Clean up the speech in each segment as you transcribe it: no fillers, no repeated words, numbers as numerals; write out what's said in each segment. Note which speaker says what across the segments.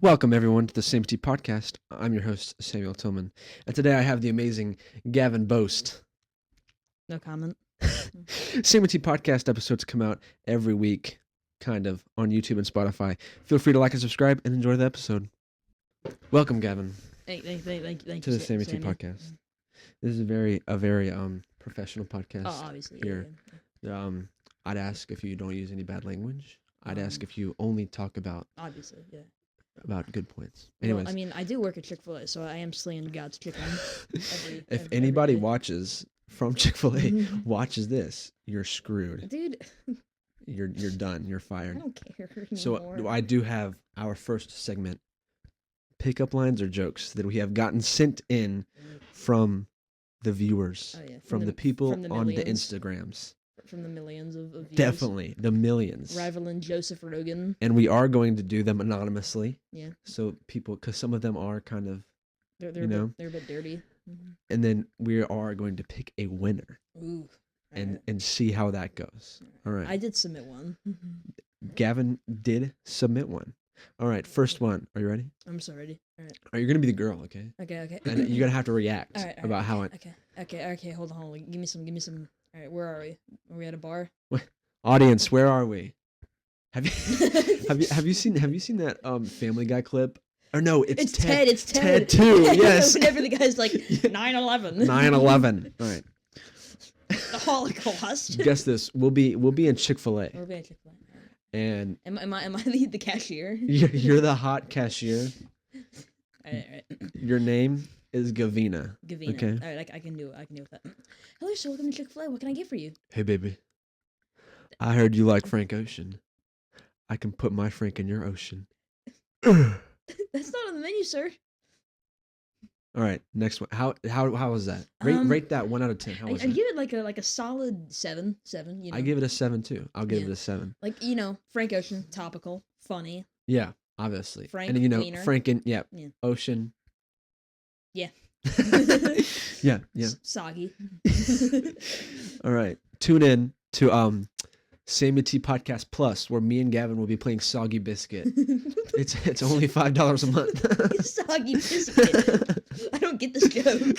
Speaker 1: Welcome, everyone, to the Same T Podcast. I'm your host, Samuel Tillman, and today I have the amazing Gavin Bost.
Speaker 2: No comment.
Speaker 1: Same T Podcast episodes come out every week, kind of, on YouTube and Spotify. Feel free to like and subscribe and enjoy the episode. Welcome, Gavin,
Speaker 2: Thank
Speaker 1: to the Same T Podcast. This is a very professional podcast.
Speaker 2: Oh, obviously.
Speaker 1: Here.
Speaker 2: Yeah.
Speaker 1: I'd ask if you don't use any bad language. I'd ask if you only talk about
Speaker 2: Obviously, yeah.
Speaker 1: About good points. Anyways,
Speaker 2: Well, I mean, I do work at Chick-fil-A, so I am slaying God's chicken.
Speaker 1: if anybody
Speaker 2: every day.
Speaker 1: watches from Chick-fil-A watches this, you're screwed.
Speaker 2: Dude,
Speaker 1: You're done. You're
Speaker 2: I
Speaker 1: fired.
Speaker 2: don't care anymore.
Speaker 1: So I do have our first segment, pickup lines or jokes that we have gotten sent in from the viewers,
Speaker 2: Oh, yeah.
Speaker 1: from the people
Speaker 2: from the
Speaker 1: on the
Speaker 2: millions.
Speaker 1: Instagrams.
Speaker 2: From the millions of views.
Speaker 1: Definitely, the millions.
Speaker 2: Rivaling Joseph Rogan.
Speaker 1: And we are going to do them anonymously.
Speaker 2: Yeah.
Speaker 1: So people, because some of them are kind of,
Speaker 2: They're
Speaker 1: You know?
Speaker 2: they're a bit dirty. Mm-hmm.
Speaker 1: and then we are going to pick a winner
Speaker 2: Ooh.
Speaker 1: and see how that goes. All right.
Speaker 2: I did submit one.
Speaker 1: Gavin did submit one. All right, first one. Are you ready?
Speaker 2: I'm so ready. All right.
Speaker 1: You're gonna be the girl, okay?
Speaker 2: Okay.
Speaker 1: And you're gonna have to react
Speaker 2: All right,
Speaker 1: about how it.
Speaker 2: Okay. Hold on. Give me some. All right, where are we? Are we at a bar?
Speaker 1: Audience, where are we? Have you have you seen that Family Guy clip? Or no, it's Ted.
Speaker 2: It's Ted.
Speaker 1: Ted too. Yes.
Speaker 2: Whenever the guy's like 9/11.
Speaker 1: 9/11. All right.
Speaker 2: The Holocaust.
Speaker 1: Guess this. We'll be in Chick-fil-A,
Speaker 2: We're being Chick-fil-A.
Speaker 1: and
Speaker 2: Am I the cashier?
Speaker 1: you're the hot cashier.
Speaker 2: All right.
Speaker 1: Your name is Gavina.
Speaker 2: Gavin.
Speaker 1: Okay.
Speaker 2: All right, I can do it. I can deal with that. Hello, sir. Welcome to Chick-fil-A. What can I get for you?
Speaker 1: Hey, baby. I heard you like Frank Ocean. I can put my Frank in your ocean. All
Speaker 2: That's not on the menu, sir.
Speaker 1: right, next one. How was that? Rate that 1 out of 10. How was
Speaker 2: I'd
Speaker 1: it?
Speaker 2: give it like a solid 7. You know?
Speaker 1: I give it a 7 too. I'll give
Speaker 2: Yeah.
Speaker 1: it a 7.
Speaker 2: Like, Frank Ocean, topical, funny.
Speaker 1: Yeah, obviously.
Speaker 2: Frank
Speaker 1: and
Speaker 2: Wiener.
Speaker 1: Frank and
Speaker 2: Yeah.
Speaker 1: Ocean.
Speaker 2: Yeah.
Speaker 1: yeah.
Speaker 2: Soggy.
Speaker 1: All right. Tune in to Sammy T Podcast Plus, where me and Gavin will be playing Soggy Biscuit. It's only $5 a month.
Speaker 2: Soggy biscuit. I don't get this joke.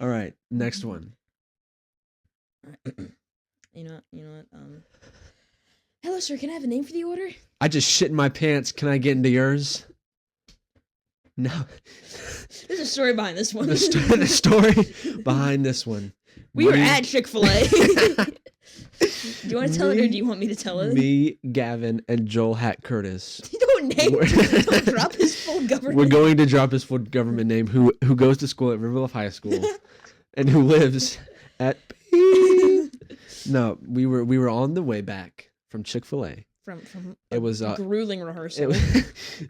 Speaker 1: All right, next one.
Speaker 2: You know what? Hello, sir. Can I have a name for the order?
Speaker 1: I just shit in my pants. Can I get into yours? No.
Speaker 2: There's a story behind this one.
Speaker 1: The story behind this one.
Speaker 2: We were at Chick-fil-A. Do you want to tell it, or do you want me to tell it?
Speaker 1: Me, Gavin, and Joel Hat Curtis.
Speaker 2: Don't drop his full government.
Speaker 1: We're going to drop his full government name, who goes to school at Riverville High School, and who lives at. No, we were on the way back from Chick-fil-A.
Speaker 2: From
Speaker 1: It was
Speaker 2: grueling rehearsal.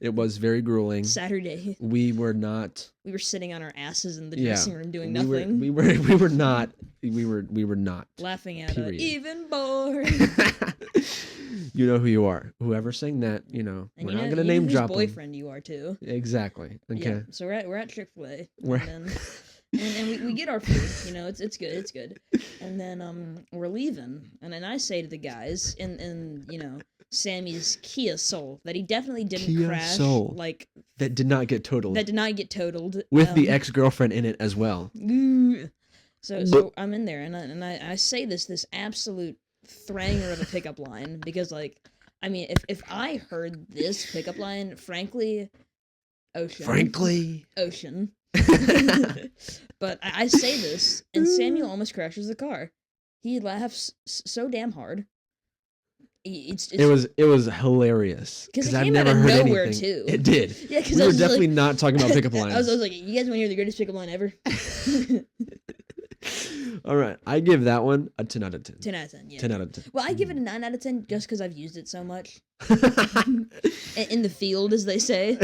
Speaker 1: It was very grueling.
Speaker 2: Saturday.
Speaker 1: We were not.
Speaker 2: We were sitting on our asses in the dressing room doing
Speaker 1: We
Speaker 2: nothing.
Speaker 1: were not. We were not.
Speaker 2: Laughing at
Speaker 1: Period.
Speaker 2: even bored.
Speaker 1: You know who you are. Whoever sang that,
Speaker 2: And
Speaker 1: we're
Speaker 2: you
Speaker 1: not
Speaker 2: know,
Speaker 1: gonna
Speaker 2: you
Speaker 1: name
Speaker 2: know whose
Speaker 1: drop him.
Speaker 2: boyfriend you are too.
Speaker 1: Exactly. Okay.
Speaker 2: Yeah. So we're at Chick-fil-A.
Speaker 1: We're-
Speaker 2: And we get our food, it's good. And then we're leaving, and then I say to the guys in Sammy's Kia Soul that he definitely didn't
Speaker 1: Kia
Speaker 2: crash
Speaker 1: Soul.
Speaker 2: like
Speaker 1: That did not get totaled.
Speaker 2: that did not get totaled
Speaker 1: With the ex-girlfriend in it as well.
Speaker 2: So I'm in there, and I say this absolute thranger of a pickup line because if I heard this pickup line, frankly, ocean. But I say this, and Samuel almost crashes the car. He laughs so damn hard.
Speaker 1: It was hilarious
Speaker 2: because
Speaker 1: I've
Speaker 2: came
Speaker 1: never
Speaker 2: out of
Speaker 1: heard
Speaker 2: nowhere
Speaker 1: anything.
Speaker 2: too.
Speaker 1: It did.
Speaker 2: Yeah, because
Speaker 1: We were definitely not talking about pickup lines.
Speaker 2: I was like, you guys want to hear the greatest pickup line ever?
Speaker 1: All right, I give that one a 10 out of 10.
Speaker 2: 10 out of 10. Yeah.
Speaker 1: 10 out of 10.
Speaker 2: Well, I give it a 9 out of 10 just because I've used it so much. In the field, as they say.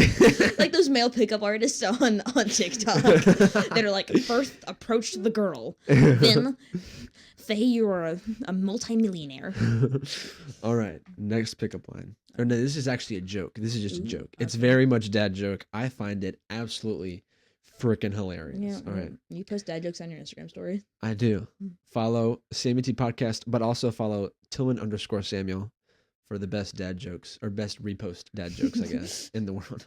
Speaker 2: Like those male pickup artists on TikTok that are like, first approach the girl, then say you're a multimillionaire.
Speaker 1: All right, next pickup line. Or no, this is actually a joke. This is just a joke. It's very much dad joke. I find it absolutely freaking hilarious.
Speaker 2: Yeah,
Speaker 1: all right.
Speaker 2: You post dad jokes on your Instagram story.
Speaker 1: I do. Follow Sammy T Podcast, but also follow Tillman _Samuel. for the best dad jokes or best repost dad jokes, I guess, in the world.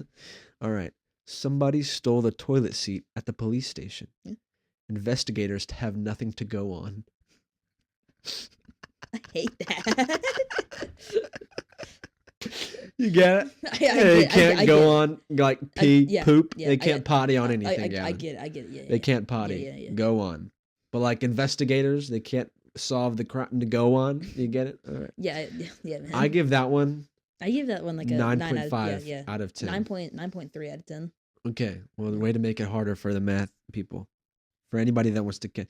Speaker 1: All right. Somebody stole the toilet seat at the police station.
Speaker 2: Yeah.
Speaker 1: Investigators have nothing to go on.
Speaker 2: I hate that.
Speaker 1: You get it? They can't go on like pee, poop. They can't potty on anything.
Speaker 2: I get it. Yeah,
Speaker 1: they can't potty.
Speaker 2: Yeah.
Speaker 1: Go on. But like investigators, they can't solve the crime to go on. You get it? All right.
Speaker 2: Yeah, man.
Speaker 1: I give that one
Speaker 2: like a
Speaker 1: 9.5 out of 10.
Speaker 2: 9.3 out of 10.
Speaker 1: Okay. Well, the way to make it harder for the math people. For anybody that wants to get.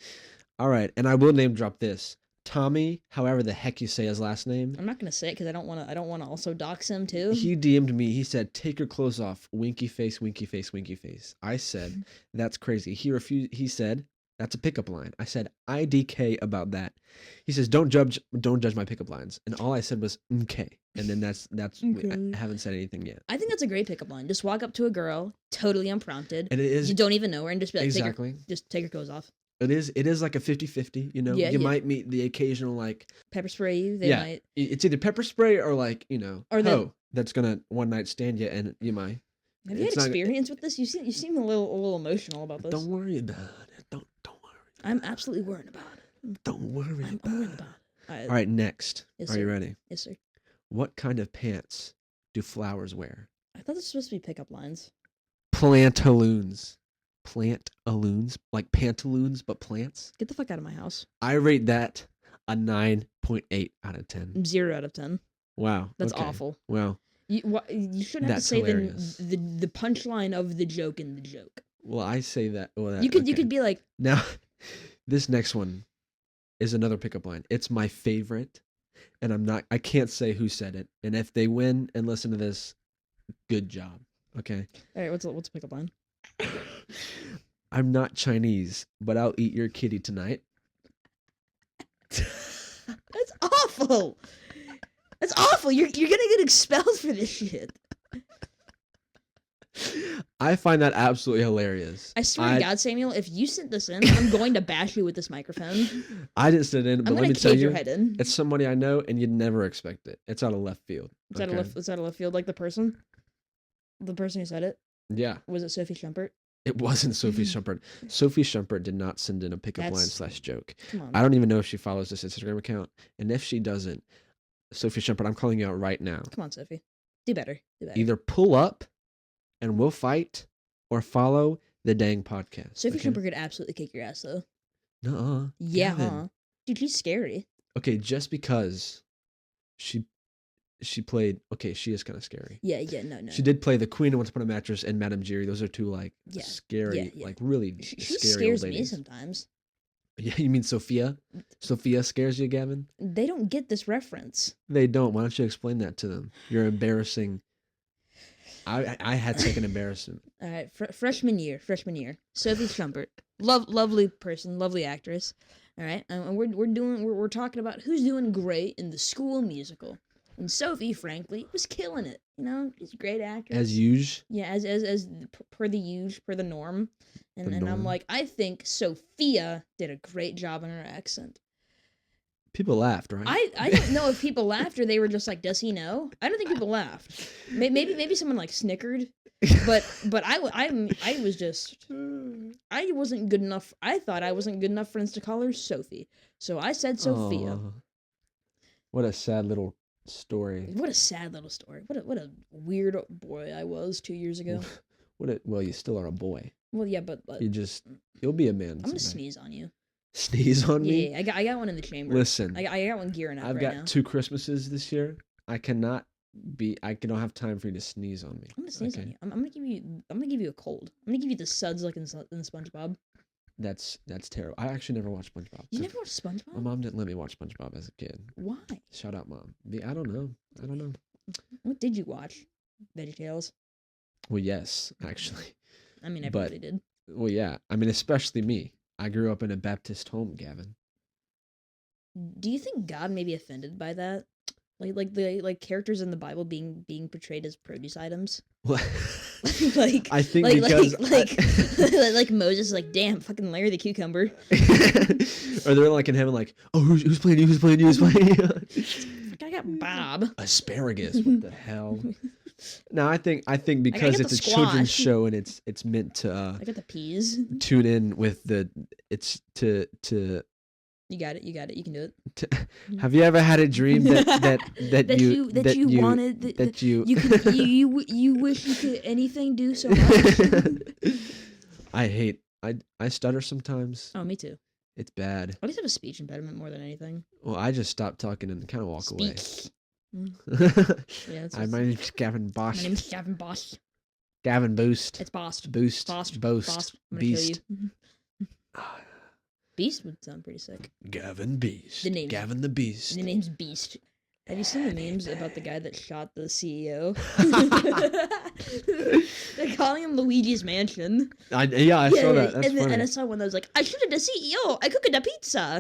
Speaker 1: All right. And I will name drop this. Tommy, however the heck you say his last name.
Speaker 2: I'm not gonna say it because I don't want to also dox him too.
Speaker 1: He DM'd me. He said, "Take your clothes off." Winky face, winky face, winky face. I said, "That's crazy." He refused. He said, "That's a pickup line." I said, "IDK about that." He says, "Don't judge my pickup lines." And all I said was, "Okay." And then that's.
Speaker 2: Okay.
Speaker 1: I haven't said anything yet.
Speaker 2: I think that's a great pickup line. Just walk up to a girl, totally unprompted.
Speaker 1: And it is.
Speaker 2: You don't even know her, and just be like,
Speaker 1: exactly.
Speaker 2: Just take your clothes off.
Speaker 1: It is like a 50-50, you know?
Speaker 2: Yeah,
Speaker 1: you might meet the occasional, like...
Speaker 2: Pepper spray you, they might...
Speaker 1: It's either pepper spray or, like, you know,
Speaker 2: or
Speaker 1: that's gonna one night stand you, and you might...
Speaker 2: Have you had experience with this? You seem a little emotional about this.
Speaker 1: Don't worry about it. Don't worry.
Speaker 2: I'm absolutely worried about it.
Speaker 1: Don't worry
Speaker 2: I'm worried about it.
Speaker 1: All right, next.
Speaker 2: Yes,
Speaker 1: Are you ready?
Speaker 2: Yes, sir.
Speaker 1: What kind of pants do flowers wear?
Speaker 2: I thought this was supposed to be pickup lines.
Speaker 1: Plantaloons. Plantaloons, like pantaloons, but plants.
Speaker 2: Get the fuck out of my house.
Speaker 1: I rate that a 9.8 out of 10.
Speaker 2: 0 out of 10.
Speaker 1: Wow,
Speaker 2: that's awful.
Speaker 1: Well,
Speaker 2: you shouldn't have to say the punchline of the joke in the joke.
Speaker 1: Well, I say that. Well,
Speaker 2: you could be like,
Speaker 1: now. This next one is another pickup line. It's my favorite, and I can't say who said it. And if they win and listen to this, good job. Okay.
Speaker 2: All right. What's a pickup line?
Speaker 1: I'm not Chinese, but I'll eat your kitty tonight.
Speaker 2: That's awful. That's awful. You're gonna get expelled for this shit.
Speaker 1: I find that absolutely hilarious.
Speaker 2: I swear to God, Samuel, if you sent this in, I'm going to bash you with this microphone.
Speaker 1: I didn't send it in, but let me tell you,
Speaker 2: your head in.
Speaker 1: It's somebody I know, and you'd never expect it. It's out of left field.
Speaker 2: Is that a left field? Like the person who said it?
Speaker 1: Yeah.
Speaker 2: Was it Sophie Shumpert?
Speaker 1: It wasn't Sophie Shumpert. Sophie Shumpert did not send in a pickup line / joke.
Speaker 2: Come on.
Speaker 1: I don't even know if she follows this Instagram account. And if she doesn't, Sophie Shumpert, I'm calling you out right now.
Speaker 2: Come on, Sophie. Do better.
Speaker 1: Either pull up and we'll fight, or follow the dang podcast.
Speaker 2: Sophie Shumpert could absolutely kick your ass, though.
Speaker 1: Nuh-uh.
Speaker 2: Yeah,
Speaker 1: Gavin.
Speaker 2: huh? Dude, she's scary.
Speaker 1: Okay, just because she played... Okay, she is kind of scary.
Speaker 2: Yeah, no.
Speaker 1: She did play the Queen of Once Upon a Mattress and Madame Giry. Those are two, like, scary, like, really
Speaker 2: she
Speaker 1: scary old
Speaker 2: scares
Speaker 1: ladies.
Speaker 2: me sometimes.
Speaker 1: Yeah, you mean Sophia? Sophia scares you, Gavin?
Speaker 2: They don't get this reference.
Speaker 1: They don't. Why don't you explain that to them? You're embarrassing. I had second embarrassment.
Speaker 2: All right, freshman year. Sophie Shumpert, lovely person, lovely actress. All right, and we're talking about who's doing great in the School musical. And Sophie, frankly, was killing it. You know, she's a great actress.
Speaker 1: As usual.
Speaker 2: Yeah, as per the norm. And I'm like, I think Sophia did a great job in her accent.
Speaker 1: People laughed, right?
Speaker 2: I don't know if people laughed or they were just like, does he know? I don't think people laughed. Maybe someone like snickered, but I wasn't good enough. I thought I wasn't good enough friends to call her Sophie, so I said Sophia.
Speaker 1: Aww. What a sad little story.
Speaker 2: What a sad little story. What a weird boy I was 2 years ago.
Speaker 1: Well, you still are a boy.
Speaker 2: Well, yeah, but
Speaker 1: you'll be a man.
Speaker 2: I'm gonna sneeze on you.
Speaker 1: Sneeze on me?
Speaker 2: Yeah, I got one in the chamber.
Speaker 1: Listen,
Speaker 2: I got one gearing up
Speaker 1: I've
Speaker 2: right
Speaker 1: got
Speaker 2: now.
Speaker 1: 2 Christmases this year. I don't have time for you to sneeze on me.
Speaker 2: I'm gonna sneeze on you. I'm gonna give you a cold. I'm gonna give you the suds like in SpongeBob.
Speaker 1: That's terrible. I actually never watched SpongeBob.
Speaker 2: You never watched SpongeBob?
Speaker 1: My mom didn't let me watch SpongeBob as a kid.
Speaker 2: Why?
Speaker 1: Shout out, Mom. I don't know.
Speaker 2: What did you watch? VeggieTales?
Speaker 1: Well, yes, actually.
Speaker 2: I mean, everybody did.
Speaker 1: Well, yeah. I mean, especially me. I grew up in a Baptist home, Gavin.
Speaker 2: Do you think God may be offended by that? Like the characters in the Bible being portrayed as produce items?
Speaker 1: What?
Speaker 2: I
Speaker 1: think because
Speaker 2: like Moses, like, damn, fucking Larry the cucumber.
Speaker 1: Or they're like in heaven, like, oh, who's playing you? Who's playing you?
Speaker 2: I got Bob.
Speaker 1: Asparagus. What the hell? No, I think because
Speaker 2: got
Speaker 1: it's
Speaker 2: the
Speaker 1: a children's
Speaker 2: squash.
Speaker 1: show and it's meant to
Speaker 2: I got the peas.
Speaker 1: tune in with it's to
Speaker 2: You got it. You got it. You can do it.
Speaker 1: have you ever had a dream that you
Speaker 2: wanted
Speaker 1: that you
Speaker 2: you wish you could anything do so much.
Speaker 1: I stutter sometimes.
Speaker 2: Oh, me too.
Speaker 1: It's bad.
Speaker 2: I just have a speech impediment more than anything.
Speaker 1: Well, I just stop talking and kind of walk
Speaker 2: Speech.
Speaker 1: away.
Speaker 2: Yeah,
Speaker 1: Hi, my name's Gavin Bost.
Speaker 2: my name's Gavin Bost.
Speaker 1: Gavin Boost.
Speaker 2: It's Bost.
Speaker 1: Boost.
Speaker 2: Bost.
Speaker 1: Boast.
Speaker 2: Bost. I'm gonna
Speaker 1: Beast.
Speaker 2: kill you. Beast would sound pretty sick.
Speaker 1: Gavin Beast.
Speaker 2: The name's-
Speaker 1: Gavin the Beast.
Speaker 2: The name's Beast. Have you seen the memes about the guy that shot the CEO? They're calling him Luigi's Mansion.
Speaker 1: I saw that. That's
Speaker 2: and,
Speaker 1: funny.
Speaker 2: and I saw one that was like, I shooted the CEO. I cooked a pizza.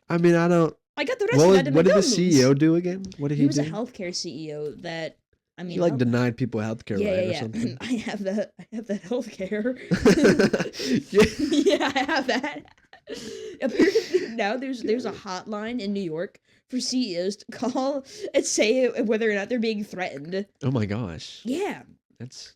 Speaker 1: I mean, I don't.
Speaker 2: I got the rest of
Speaker 1: What did the
Speaker 2: McDonald's.
Speaker 1: CEO do again? What did
Speaker 2: He
Speaker 1: he
Speaker 2: was
Speaker 1: do?
Speaker 2: a healthcare CEO that, I mean,
Speaker 1: He like
Speaker 2: health-
Speaker 1: denied people healthcare,
Speaker 2: yeah,
Speaker 1: right,
Speaker 2: yeah,
Speaker 1: or
Speaker 2: yeah.
Speaker 1: something.
Speaker 2: I have that. I have that healthcare.
Speaker 1: Yeah.
Speaker 2: Yeah, I have that. Apparently now there's a hotline in New York for CEOs to call and say whether or not they're being threatened.
Speaker 1: Oh my gosh,
Speaker 2: Yeah.
Speaker 1: that's.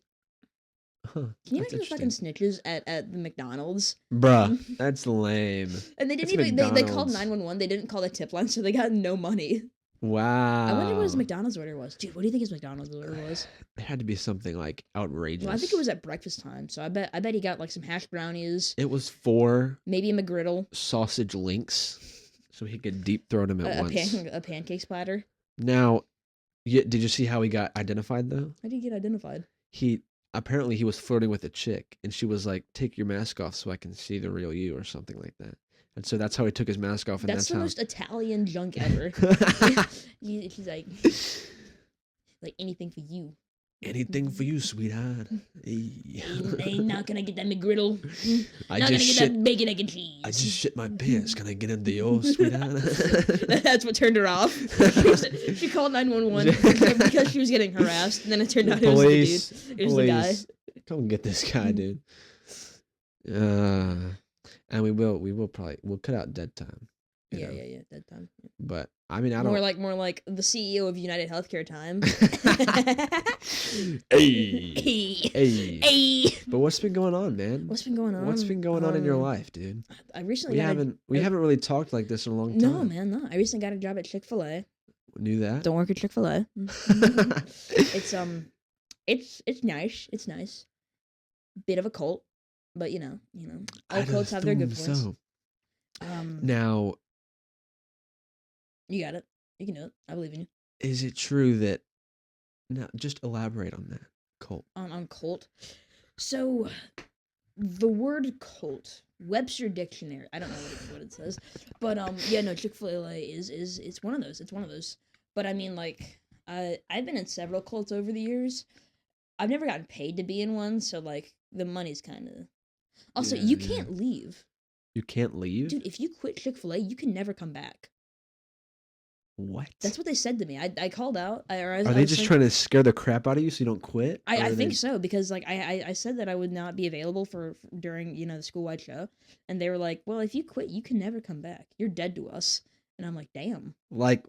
Speaker 2: Can you
Speaker 1: That's
Speaker 2: imagine the fucking snitches at the McDonald's?
Speaker 1: Bruh, that's lame.
Speaker 2: And they didn't
Speaker 1: It's
Speaker 2: even they called
Speaker 1: McDonald's.
Speaker 2: 911. They didn't call the tip line, so they got no money.
Speaker 1: Wow.
Speaker 2: I wonder what his McDonald's order was. Dude, what do you think his McDonald's order was?
Speaker 1: It had to be something like outrageous.
Speaker 2: Well, I think it was at breakfast time, so I bet he got like some hash brownies,
Speaker 1: It was 4
Speaker 2: maybe a McGriddle,
Speaker 1: sausage links, so he could deep throat them at once.
Speaker 2: a pancake splatter.
Speaker 1: Now, did you see how he got identified though?
Speaker 2: How did he get identified?
Speaker 1: Apparently he was flirting with a chick, and she was like, "Take your mask off so I can see the real you," or something like that. And so that's how he took his mask off, and
Speaker 2: That's the
Speaker 1: how.
Speaker 2: most Italian junk ever. She's like anything for you.
Speaker 1: Anything for you, sweetheart. Hey.
Speaker 2: Ain't not gonna get that McGriddle.
Speaker 1: I
Speaker 2: Not
Speaker 1: just
Speaker 2: gonna get
Speaker 1: shit.
Speaker 2: that bacon, egg, and cheese.
Speaker 1: I just shit my pants. Can I get into yours, sweetheart?
Speaker 2: That's what turned her off. She called 911 because she was getting harassed. And then it turned out it was the
Speaker 1: Police,
Speaker 2: dude. It was the guy.
Speaker 1: police, come get this guy, dude. And we'll cut out dead time. you
Speaker 2: Yeah,
Speaker 1: know?
Speaker 2: yeah, yeah. That time.
Speaker 1: But I mean, I don't.
Speaker 2: More like the CEO of United Healthcare time.
Speaker 1: Hey, hey.
Speaker 2: Hey.
Speaker 1: But what's been going on, man?
Speaker 2: What's been going on?
Speaker 1: What's been going on in your life, dude?
Speaker 2: I recently
Speaker 1: We
Speaker 2: got
Speaker 1: haven't really talked like this in a long time.
Speaker 2: No, man, no. I recently got a job at Chick-fil-A.
Speaker 1: Knew that.
Speaker 2: Don't work at Chick-fil-A. It's nice. It's nice. Bit of a cult, but you know, all
Speaker 1: I'd
Speaker 2: cults have their good
Speaker 1: assume
Speaker 2: points.
Speaker 1: so.
Speaker 2: Um,
Speaker 1: Now,
Speaker 2: you got it. You can do it. I believe in you.
Speaker 1: is it true that? Now, just elaborate on that cult.
Speaker 2: On cult. So, the word cult, Webster Dictionary. I don't know what it says, but yeah, no, Chick-fil-A is it's one of those. It's one of those. But I mean, like, I've been in several cults over the years. I've never gotten paid to be in one, so like the money's kind of. Also, you
Speaker 1: Yeah.
Speaker 2: can't leave,
Speaker 1: You can't leave.
Speaker 2: dude. If you quit Chick-fil-A, you can never come back.
Speaker 1: What?
Speaker 2: That's what they said to me. I called out.
Speaker 1: Are they just trying to scare the crap out of you so you don't quit? Or
Speaker 2: I
Speaker 1: are
Speaker 2: think
Speaker 1: they-
Speaker 2: so, because like I said that I would not be available for during the school-wide show, and they were like, well, if you quit, you can never come back. You're dead to us. And I'm like, damn.
Speaker 1: Like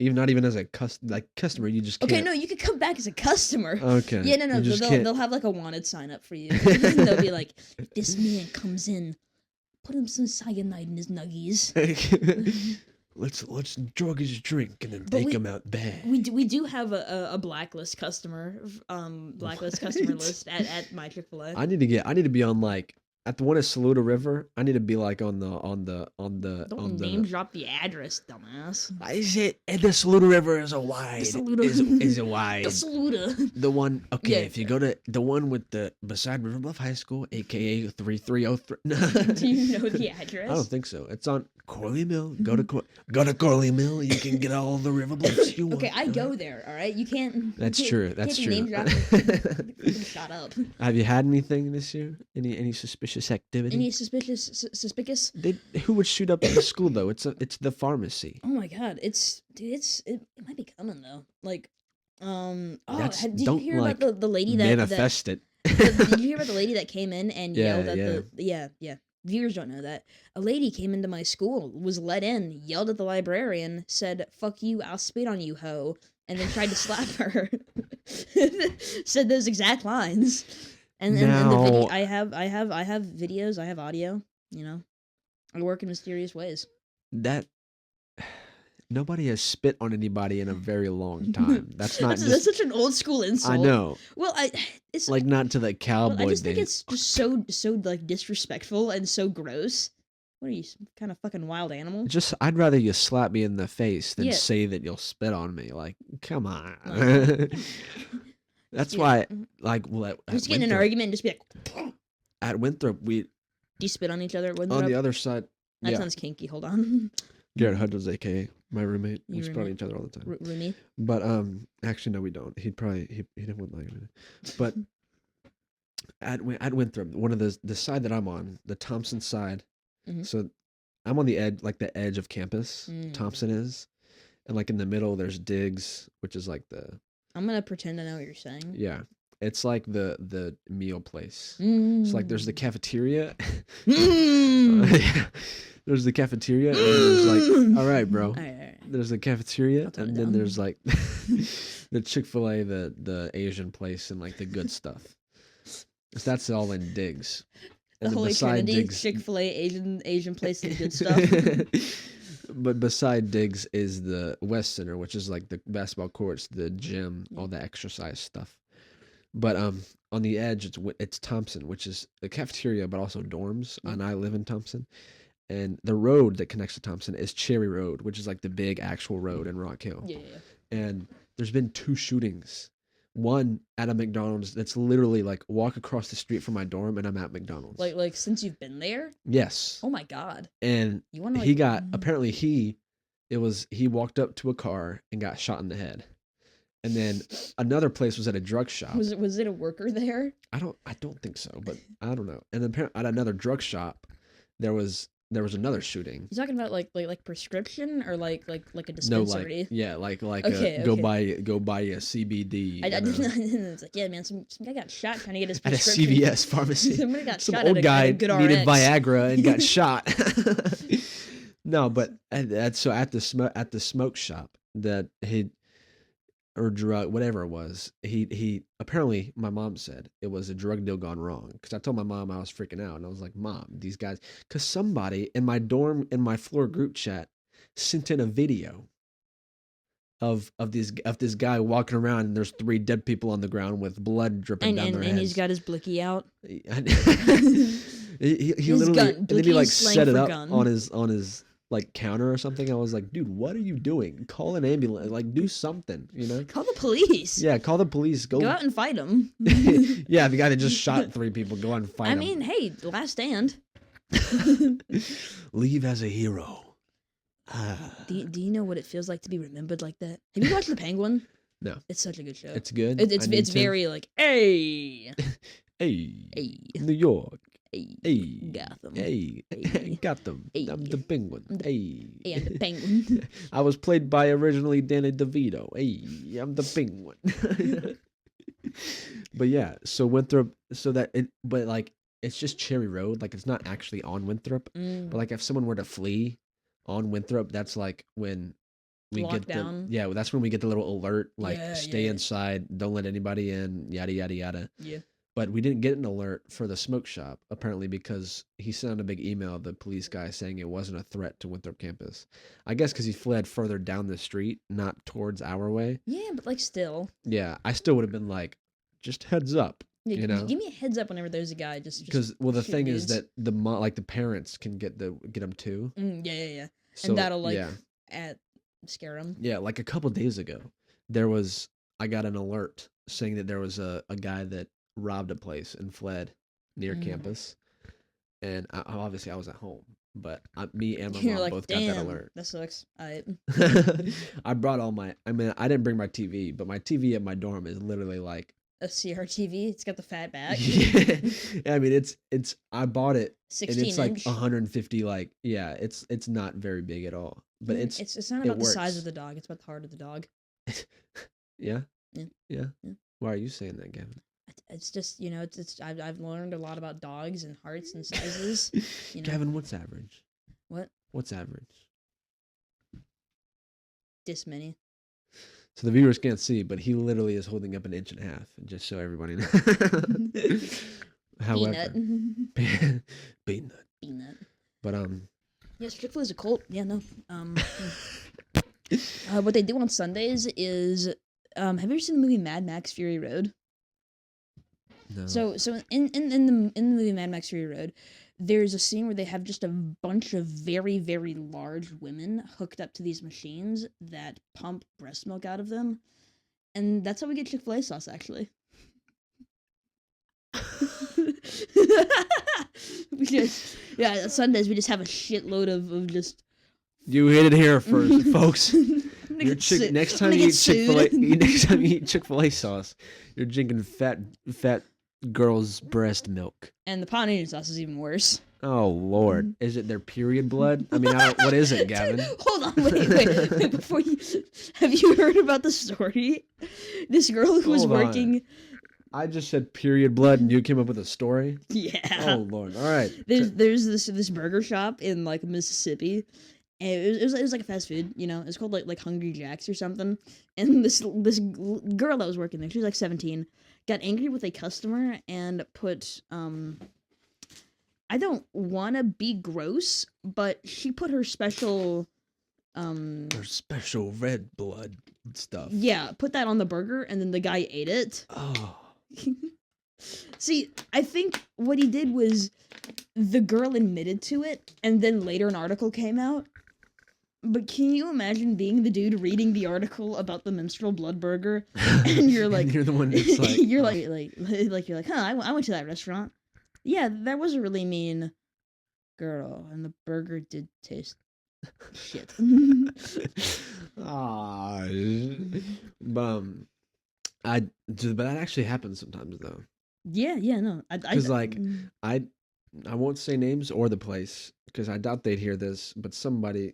Speaker 1: even not even as a customer, you just can't.
Speaker 2: Okay, no, you could come back as a customer.
Speaker 1: Okay.
Speaker 2: Yeah, no,
Speaker 1: You just can't.
Speaker 2: they'll have like a wanted sign up for you. And they'll be like, if this man comes in, put him some cyanide in his nuggies.
Speaker 1: Let's drug his drink and then
Speaker 2: But
Speaker 1: take
Speaker 2: we-
Speaker 1: him out bad.
Speaker 2: We do have a blacklist customer customer
Speaker 1: What?
Speaker 2: list at my Chick-fil-A.
Speaker 1: I need to be on like at the one at Saluda River. I need to be like on the
Speaker 2: Don't name drop the address, dumbass.
Speaker 1: I said and the Saluda River is a wide
Speaker 2: Saluda.
Speaker 1: is a wide
Speaker 2: The Saluda.
Speaker 1: the one okay
Speaker 2: Yeah.
Speaker 1: if you go to the one with the beside River Bluff High School aka 3303
Speaker 2: Do you know the address?
Speaker 1: I don't think so. It's on Corley Mill. Go to Corley Mill. You can get all the river bluffs you want.
Speaker 2: Okay, I go there. All right, you can't.
Speaker 1: That's
Speaker 2: you can't-
Speaker 1: true.
Speaker 2: you
Speaker 1: That's
Speaker 2: can't be
Speaker 1: true.
Speaker 2: name dropping. Shut up.
Speaker 1: Have you had anything this year? Any suspicious activity?
Speaker 2: Any suspicious?
Speaker 1: Who would shoot up at the school though? It's the pharmacy.
Speaker 2: Oh my god, it might be coming though. Like, did you
Speaker 1: Don't,
Speaker 2: hear
Speaker 1: like,
Speaker 2: about the lady that
Speaker 1: Manifest it.
Speaker 2: did you hear about the lady that came in and
Speaker 1: Yeah,
Speaker 2: yelled at
Speaker 1: yeah.
Speaker 2: the yeah viewers don't know that. A lady came into my school, was let in, yelled at the librarian, said, "Fuck you, I'll spit on you, hoe," and then tried to slap her. Said those exact lines. And the video,
Speaker 1: Now-
Speaker 2: I have videos, I have audio, you know. I work in mysterious ways.
Speaker 1: That nobody has spit on anybody in a very long time. That's not
Speaker 2: That's
Speaker 1: just.
Speaker 2: such an old school insult.
Speaker 1: I know,
Speaker 2: Well, it's
Speaker 1: like not to the cowboy
Speaker 2: well, I just think
Speaker 1: days.
Speaker 2: it's just so like disrespectful and so gross. What are you, some kind of fucking wild animal?
Speaker 1: Just, I'd rather you slap me in the face than
Speaker 2: Yeah.
Speaker 1: say that you'll spit on me. Like, come on.
Speaker 2: Like,
Speaker 1: That's
Speaker 2: Yeah.
Speaker 1: why, like, well, at
Speaker 2: Just get in an
Speaker 1: Winthrop,
Speaker 2: argument and just be like,
Speaker 1: at Winthrop, we
Speaker 2: do you spit on each other?
Speaker 1: on the other side.
Speaker 2: That
Speaker 1: Yeah,
Speaker 2: sounds kinky. Hold on.
Speaker 1: Garrett Hudgens, aka my roommate, we
Speaker 2: Your
Speaker 1: spit on
Speaker 2: roommate?
Speaker 1: each other all the time.
Speaker 2: Rooney.
Speaker 1: But actually, no, we don't. He'd probably he wouldn't like it. But at Winthrop, one of the side that I'm on, the Thompson side.
Speaker 2: Mhm.
Speaker 1: So I'm on the edge, like the edge of campus.
Speaker 2: Mm.
Speaker 1: Thompson is, and like in the middle, there's Diggs, which is like the
Speaker 2: I'm gonna pretend I know what you're saying.
Speaker 1: yeah. It's like the meal place.
Speaker 2: Mm.
Speaker 1: So like there's the cafeteria.
Speaker 2: Mm.
Speaker 1: There's the cafeteria, and then there's like, all right, bro.
Speaker 2: All right.
Speaker 1: There's the cafeteria,
Speaker 2: I'll tone
Speaker 1: and
Speaker 2: it
Speaker 1: then
Speaker 2: down.
Speaker 1: there's like the Chick-fil-A, the Asian place, and like the good stuff. So that's all in Diggs.
Speaker 2: The
Speaker 1: And then
Speaker 2: Holy
Speaker 1: beside
Speaker 2: Trinity,
Speaker 1: Diggs,
Speaker 2: Chick-fil-A, Asian place, and good stuff.
Speaker 1: but beside Diggs is the West Center, which is like the basketball courts, the gym, all the exercise stuff. But on the edge, it's Thompson, which is the cafeteria, but also dorms. And I live in Thompson. And the road that connects to Thompson is Cherry Road, which is like the big actual road in Rock Hill.
Speaker 2: Yeah.
Speaker 1: And there's been 2 shootings. One at a McDonald's that's literally like walk across the street from my dorm, and I'm at McDonald's.
Speaker 2: Like since you've been there?
Speaker 1: Yes.
Speaker 2: Oh my god.
Speaker 1: And
Speaker 2: You want to?
Speaker 1: he got apparently he walked up to a car and got shot in the head. And then another place was at a drug shop.
Speaker 2: Was it a worker there?
Speaker 1: I don't think so, but I don't know. And then at another drug shop, there was another shooting.
Speaker 2: You talking about like prescription or like a
Speaker 1: No,
Speaker 2: dispensary?
Speaker 1: like yeah, like
Speaker 2: Okay,
Speaker 1: go
Speaker 2: okay.
Speaker 1: buy a CBD.
Speaker 2: I
Speaker 1: you know,
Speaker 2: it's like, yeah, man, some guy got shot trying to get his
Speaker 1: at a
Speaker 2: prescription.
Speaker 1: CVS pharmacy.
Speaker 2: Somebody got
Speaker 1: Some
Speaker 2: shot
Speaker 1: old
Speaker 2: at
Speaker 1: guy
Speaker 2: a good
Speaker 1: needed
Speaker 2: RX.
Speaker 1: Viagra and got shot. No, but so at the smoke shop that he or drug whatever it was, he apparently my mom said it was a drug deal gone wrong, because I told my mom I was freaking out, and I was like, Mom, these guys, because somebody in my dorm in my floor group chat sent in a video of this guy walking around, and there's 3 dead people on the ground with blood dripping down their
Speaker 2: and
Speaker 1: heads.
Speaker 2: he's got his blicky out.
Speaker 1: he
Speaker 2: His
Speaker 1: literally
Speaker 2: gun,
Speaker 1: and then he
Speaker 2: blicky
Speaker 1: like
Speaker 2: is slang
Speaker 1: set it
Speaker 2: for
Speaker 1: up
Speaker 2: gun.
Speaker 1: on his like counter or something. I was like, dude, what are you doing? Call an ambulance, like do something, you know?
Speaker 2: Call the police.
Speaker 1: Yeah, call the police.
Speaker 2: Go out and fight him.
Speaker 1: Yeah, the guy that just shot 3 people, go out and fight
Speaker 2: I
Speaker 1: him.
Speaker 2: mean, hey, last stand.
Speaker 1: Leave as a hero.
Speaker 2: Do you know what it feels like to be remembered like that? Have you watched The Penguin?
Speaker 1: No.
Speaker 2: It's such a good show.
Speaker 1: It's good.
Speaker 2: It's
Speaker 1: I need to.
Speaker 2: very like, hey,
Speaker 1: Hey, New York.
Speaker 2: hey,
Speaker 1: Hey,
Speaker 2: Gotham.
Speaker 1: Hey,
Speaker 2: Hey.
Speaker 1: Gotham.
Speaker 2: Hey.
Speaker 1: I'm the penguin.
Speaker 2: I'm the-
Speaker 1: Hey.
Speaker 2: Hey, I'm the Penguin.
Speaker 1: I was played by originally Danny DeVito. Hey, I'm the penguin. But yeah, so Winthrop, but like it's just Cherry Road. Like it's not actually on Winthrop.
Speaker 2: Mm.
Speaker 1: But like if someone were to flee on Winthrop, that's like when we get
Speaker 2: Lockdown.
Speaker 1: that's when we get the little alert, like
Speaker 2: Yeah,
Speaker 1: stay
Speaker 2: yeah.
Speaker 1: inside, don't let anybody in, yada yada yada.
Speaker 2: Yeah.
Speaker 1: But we didn't get an alert for the smoke shop, apparently, because he sent out a big email, the police guy, saying it wasn't a threat to Winthrop campus. I guess because he fled further down the street, not towards our way.
Speaker 2: Yeah, but like still.
Speaker 1: Yeah, I still would have been like, just heads up.
Speaker 2: Yeah,
Speaker 1: You know?
Speaker 2: give me a heads up whenever there's a guy just
Speaker 1: Because, well, the
Speaker 2: shoot
Speaker 1: thing is
Speaker 2: dudes.
Speaker 1: that the parents can get them too.
Speaker 2: Yeah.
Speaker 1: So,
Speaker 2: And that'll like
Speaker 1: yeah.
Speaker 2: scare him.
Speaker 1: Yeah, like a couple days ago, I got an alert saying that there was a guy that robbed a place and fled near
Speaker 2: Mm.
Speaker 1: campus. And obviously I was at home, but me and my
Speaker 2: You're
Speaker 1: mom
Speaker 2: like,
Speaker 1: both
Speaker 2: damn,
Speaker 1: got that alert.
Speaker 2: that sucks.
Speaker 1: I brought I didn't bring my TV, but my TV at my dorm is literally like,
Speaker 2: A CRTV. It's got the fat back.
Speaker 1: yeah, I mean, I bought it and
Speaker 2: 16
Speaker 1: it's like
Speaker 2: inch.
Speaker 1: 150, like, yeah, it's not very big at all, but it's
Speaker 2: not
Speaker 1: it
Speaker 2: about the size
Speaker 1: works.
Speaker 2: of the dog. It's about the heart of the dog.
Speaker 1: yeah.
Speaker 2: Yeah.
Speaker 1: Yeah.
Speaker 2: Yeah.
Speaker 1: Why are you saying that, Gavin?
Speaker 2: It's just, it's I've learned a lot about dogs and hearts and sizes.
Speaker 1: Gavin, what's average?
Speaker 2: What?
Speaker 1: What's average?
Speaker 2: This many.
Speaker 1: So the viewers can't see, but he literally is holding up an inch and a half, just so everybody knows. However,
Speaker 2: Peanut.
Speaker 1: peanut. But
Speaker 2: Yes, Chick-fil-A is a cult. Yeah, no. What they do on Sundays is, have you ever seen the movie Mad Max Fury Road?
Speaker 1: no.
Speaker 2: So in the movie Mad Max Fury Road, there's a scene where they have just a bunch of very, very large women hooked up to these machines that pump breast milk out of them, and that's how we get Chick-fil-A sauce, actually. Yeah, Sundays we just have a shitload of just.
Speaker 1: You hit it here first, folks.
Speaker 2: Next
Speaker 1: Next time you eat Chick-fil-A, next time you eat Chick-fil-A sauce, you're drinking fat girl's breast milk.
Speaker 2: And the Polynesian sauce is even worse.
Speaker 1: Oh Lord, is it their period blood? I mean, what is it, Gavin?
Speaker 2: Hold on, wait. Before have you heard about the story? This girl who was
Speaker 1: Hold on.
Speaker 2: working.
Speaker 1: I just said period blood, and you came up with a story.
Speaker 2: Yeah.
Speaker 1: Oh Lord. All right.
Speaker 2: There's this burger shop in like Mississippi. And it was like a fast food, It's called like Hungry Jack's or something. And this girl that was working there, she was like 17, got angry with a customer and put I don't want to be gross, but she put her special
Speaker 1: red blood stuff.
Speaker 2: Yeah, put that on the burger, and then the guy ate it.
Speaker 1: Oh.
Speaker 2: See, I think what he did was the girl admitted to it, and then later an article came out. But can you imagine being the dude reading the article about the menstrual blood burger, and you're like,
Speaker 1: and you're the one that's like,
Speaker 2: you're like, huh? I went to that restaurant. Yeah, that was a really mean girl, and the burger did taste shit.
Speaker 1: ah, but that actually happens sometimes though.
Speaker 2: Yeah, no.
Speaker 1: Because I won't say names or the place because I doubt they'd hear this, but somebody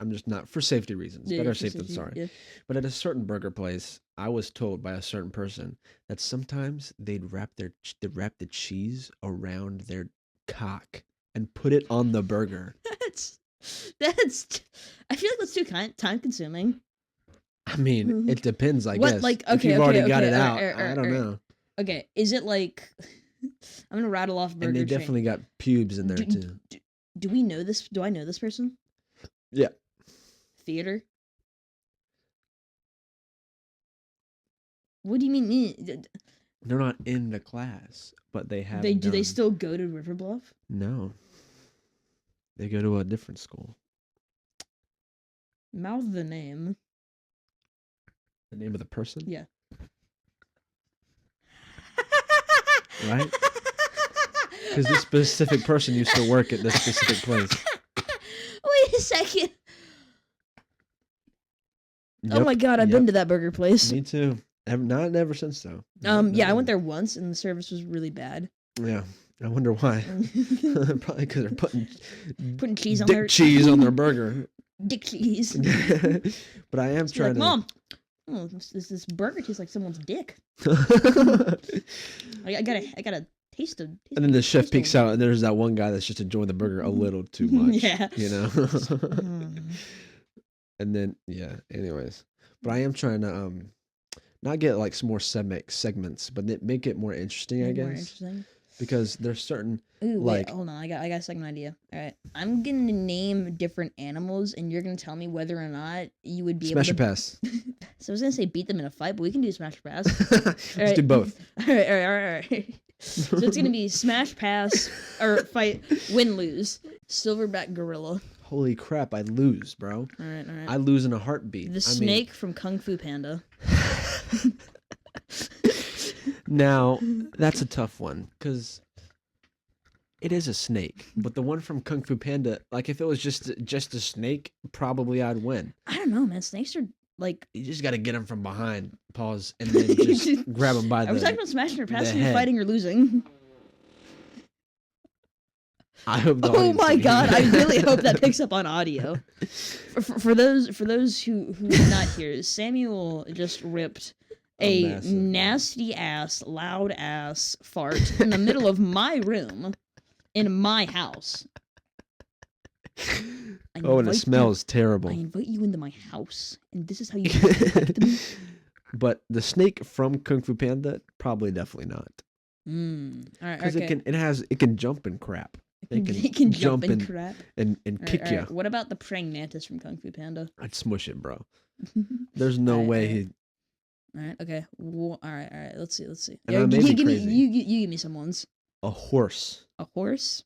Speaker 1: I'm just not, for safety reasons.
Speaker 2: Yeah,
Speaker 1: Better
Speaker 2: for
Speaker 1: safe than
Speaker 2: safety,
Speaker 1: sorry.
Speaker 2: yeah.
Speaker 1: But at a certain burger place, I was told by a certain person that sometimes they'd wrap the cheese around their cock and put it on the burger.
Speaker 2: That's. I feel like that's too time consuming.
Speaker 1: I mean, it depends, I guess.
Speaker 2: Like,
Speaker 1: if you've already got it out,
Speaker 2: all right,
Speaker 1: I don't know.
Speaker 2: Okay, is it like? I'm gonna rattle off burger.
Speaker 1: And they
Speaker 2: chain.
Speaker 1: definitely got pubes in there too.
Speaker 2: Do we know this? Do I know this person?
Speaker 1: Yeah.
Speaker 2: Theater. What do you mean?
Speaker 1: They're not in the class, but they have.
Speaker 2: Do they still go to River Bluff?
Speaker 1: No. They go to a different school.
Speaker 2: Mouth the name.
Speaker 1: The name of the person?
Speaker 2: Yeah.
Speaker 1: Right? Because this specific person used to work at this specific place.
Speaker 2: Wait a second.
Speaker 1: Yep,
Speaker 2: Oh my god, I've been to that burger place.
Speaker 1: Me too. Not ever since though.
Speaker 2: Yeah, I went there once and the service was really bad.
Speaker 1: Yeah, I wonder why. Probably because they're putting
Speaker 2: cheese on
Speaker 1: dick
Speaker 2: their
Speaker 1: cheese on their burger.
Speaker 2: Dick cheese.
Speaker 1: But I am trying
Speaker 2: like,
Speaker 1: to.
Speaker 2: Mom, this burger tastes like someone's dick. I gotta taste it.
Speaker 1: And then the chef peeks out, and there's that one guy that's just enjoying the burger a little too much.
Speaker 2: Yeah.
Speaker 1: You know. And then anyways, but I am trying to not get like some more segments, but make it more interesting, I guess.
Speaker 2: More interesting.
Speaker 1: Because there's certain
Speaker 2: Ooh,
Speaker 1: like
Speaker 2: wait, hold on, I got a second idea. All right, I'm gonna name different animals, and you're gonna tell me whether or not you would be
Speaker 1: smash or
Speaker 2: able to
Speaker 1: pass.
Speaker 2: So I was gonna say beat them in a fight, but we can do smash or pass.
Speaker 1: Let's do both.
Speaker 2: All right. So it's gonna be smash, pass, or fight, win, lose. Silverback gorilla.
Speaker 1: Holy crap! I lose, bro.
Speaker 2: All right.
Speaker 1: I lose in a heartbeat.
Speaker 2: The snake from Kung Fu Panda.
Speaker 1: Now that's a tough one because it is a snake, but the one from Kung Fu Panda, like if it was just a snake, probably I'd win.
Speaker 2: I don't know, man. Snakes are like
Speaker 1: you just got to get him from behind, pause, and then just grab him by the.
Speaker 2: Are we talking about smashing or passing,
Speaker 1: head.
Speaker 2: fighting or losing?
Speaker 1: I hope.
Speaker 2: Oh my god! I really hope that picks up on audio. For those who did not hear, Samuel just ripped a
Speaker 1: massive one.
Speaker 2: nasty ass, loud ass fart in the middle of my room in my house.
Speaker 1: Oh, and it smells terrible.
Speaker 2: I invite you into my house, and this is how you talk to me.
Speaker 1: But the snake from Kung Fu Panda, probably definitely not.
Speaker 2: All right,
Speaker 1: Because
Speaker 2: okay.
Speaker 1: it can jump and crap.
Speaker 2: It can jump and crap.
Speaker 1: And kick you.
Speaker 2: What about the praying mantis from Kung Fu Panda?
Speaker 1: I'd smush it, bro. There's no way he.
Speaker 2: All right, okay. All right. Let's see.
Speaker 1: And
Speaker 2: Yeah,
Speaker 1: I may be
Speaker 2: give
Speaker 1: crazy.
Speaker 2: me you give me some ones.
Speaker 1: A horse.
Speaker 2: A horse?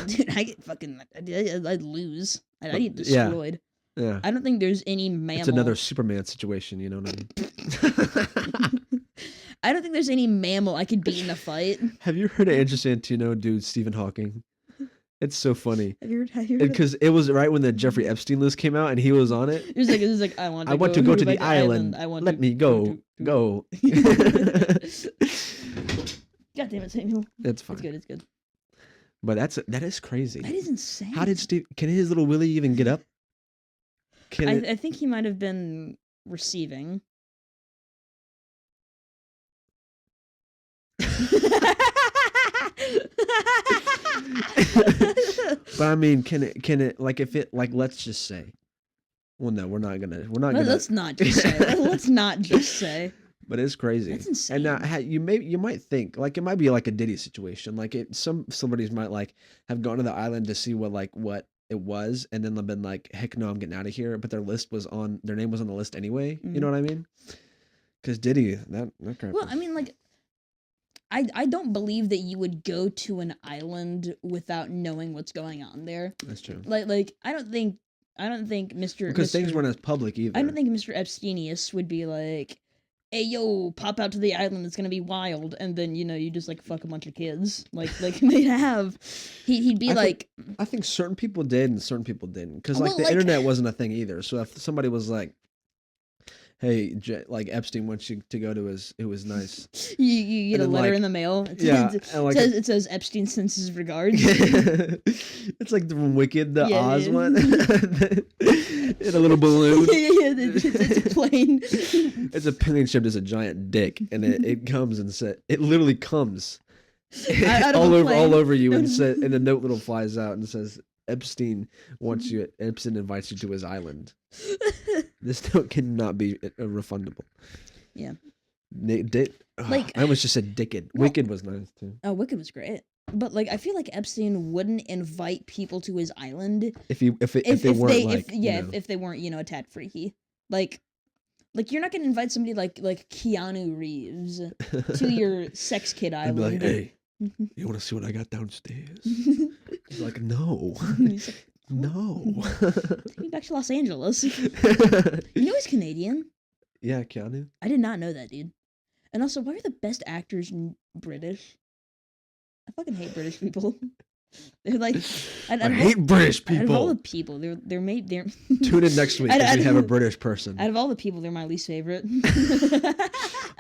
Speaker 2: Dude, I get fucking. I'd lose. I'd get destroyed.
Speaker 1: Yeah.
Speaker 2: I don't think there's any mammal.
Speaker 1: It's another Superman situation, you know what I mean?
Speaker 2: I don't think there's any mammal I could beat in a fight.
Speaker 1: Have you heard of Andrew Santino, dude, Stephen Hawking? It's so funny.
Speaker 2: Have you heard?
Speaker 1: Because it was right when the Jeffrey Epstein list came out, and he was on it.
Speaker 2: It was like I want
Speaker 1: to go to the island. Let me go. Go.
Speaker 2: God damn it, Samuel.
Speaker 1: It's fine.
Speaker 2: It's good.
Speaker 1: But that is crazy.
Speaker 2: That is insane.
Speaker 1: How did Steve? Can his little Willie even get up?
Speaker 2: I think he might have been receiving.
Speaker 1: But I mean, can it like if it like let's just say, well, no, we're not gonna.
Speaker 2: Let's not just say. Let's not just say.
Speaker 1: But it's crazy.
Speaker 2: That's insane.
Speaker 1: And now you might think like it might be like a Diddy situation. Like somebody's might like have gone to the island to see what it was, and then they've been like, heck no, I'm getting out of here. But their name was on the list anyway. You know what I mean? Because Diddy, that crap.
Speaker 2: Well, I mean, like, I don't believe that you would go to an island without knowing what's going on there.
Speaker 1: That's true.
Speaker 2: Like I don't think Mr.
Speaker 1: Because things weren't as public either.
Speaker 2: I don't think Mr. Epsteinius would be like, hey yo, pop out to the island, it's gonna be wild, and then you just like fuck a bunch of kids like they'd have. He'd be
Speaker 1: I think certain people did and certain people didn't, because
Speaker 2: Well,
Speaker 1: the internet wasn't a thing either. So if somebody was like, hey, like Epstein wants you to go to it was nice.
Speaker 2: You get a letter in the mail. It says Epstein sends his regards.
Speaker 1: It's like from Wicked, the Oz one. In a little balloon.
Speaker 2: It's a plane.
Speaker 1: It's a plane shaped as a giant dick, and it comes and it literally comes all over you, and a note little flies out and says, Epstein invites you to his island. This note cannot be refundable.
Speaker 2: Yeah.
Speaker 1: I almost just said Dicked. Wicked was nice too.
Speaker 2: Oh, Wicked was great. But like, I feel like Epstein wouldn't invite people to his island
Speaker 1: if they
Speaker 2: weren't a tad freaky. Like you're not gonna invite somebody like Keanu Reeves to your sex kid island.
Speaker 1: I'd be like, hey, you want to see what I got downstairs? He's like, no.
Speaker 2: He's like,
Speaker 1: no.
Speaker 2: Take me back to Los Angeles. He's Canadian.
Speaker 1: Yeah, Keanu.
Speaker 2: I did not know that, dude. And also, why are the best actors British? I fucking hate British people. They're like,
Speaker 1: I hate British people.
Speaker 2: Out of all the people, they're made.
Speaker 1: Tune in next week because we have a British person.
Speaker 2: Out of all the people, they're my least favorite.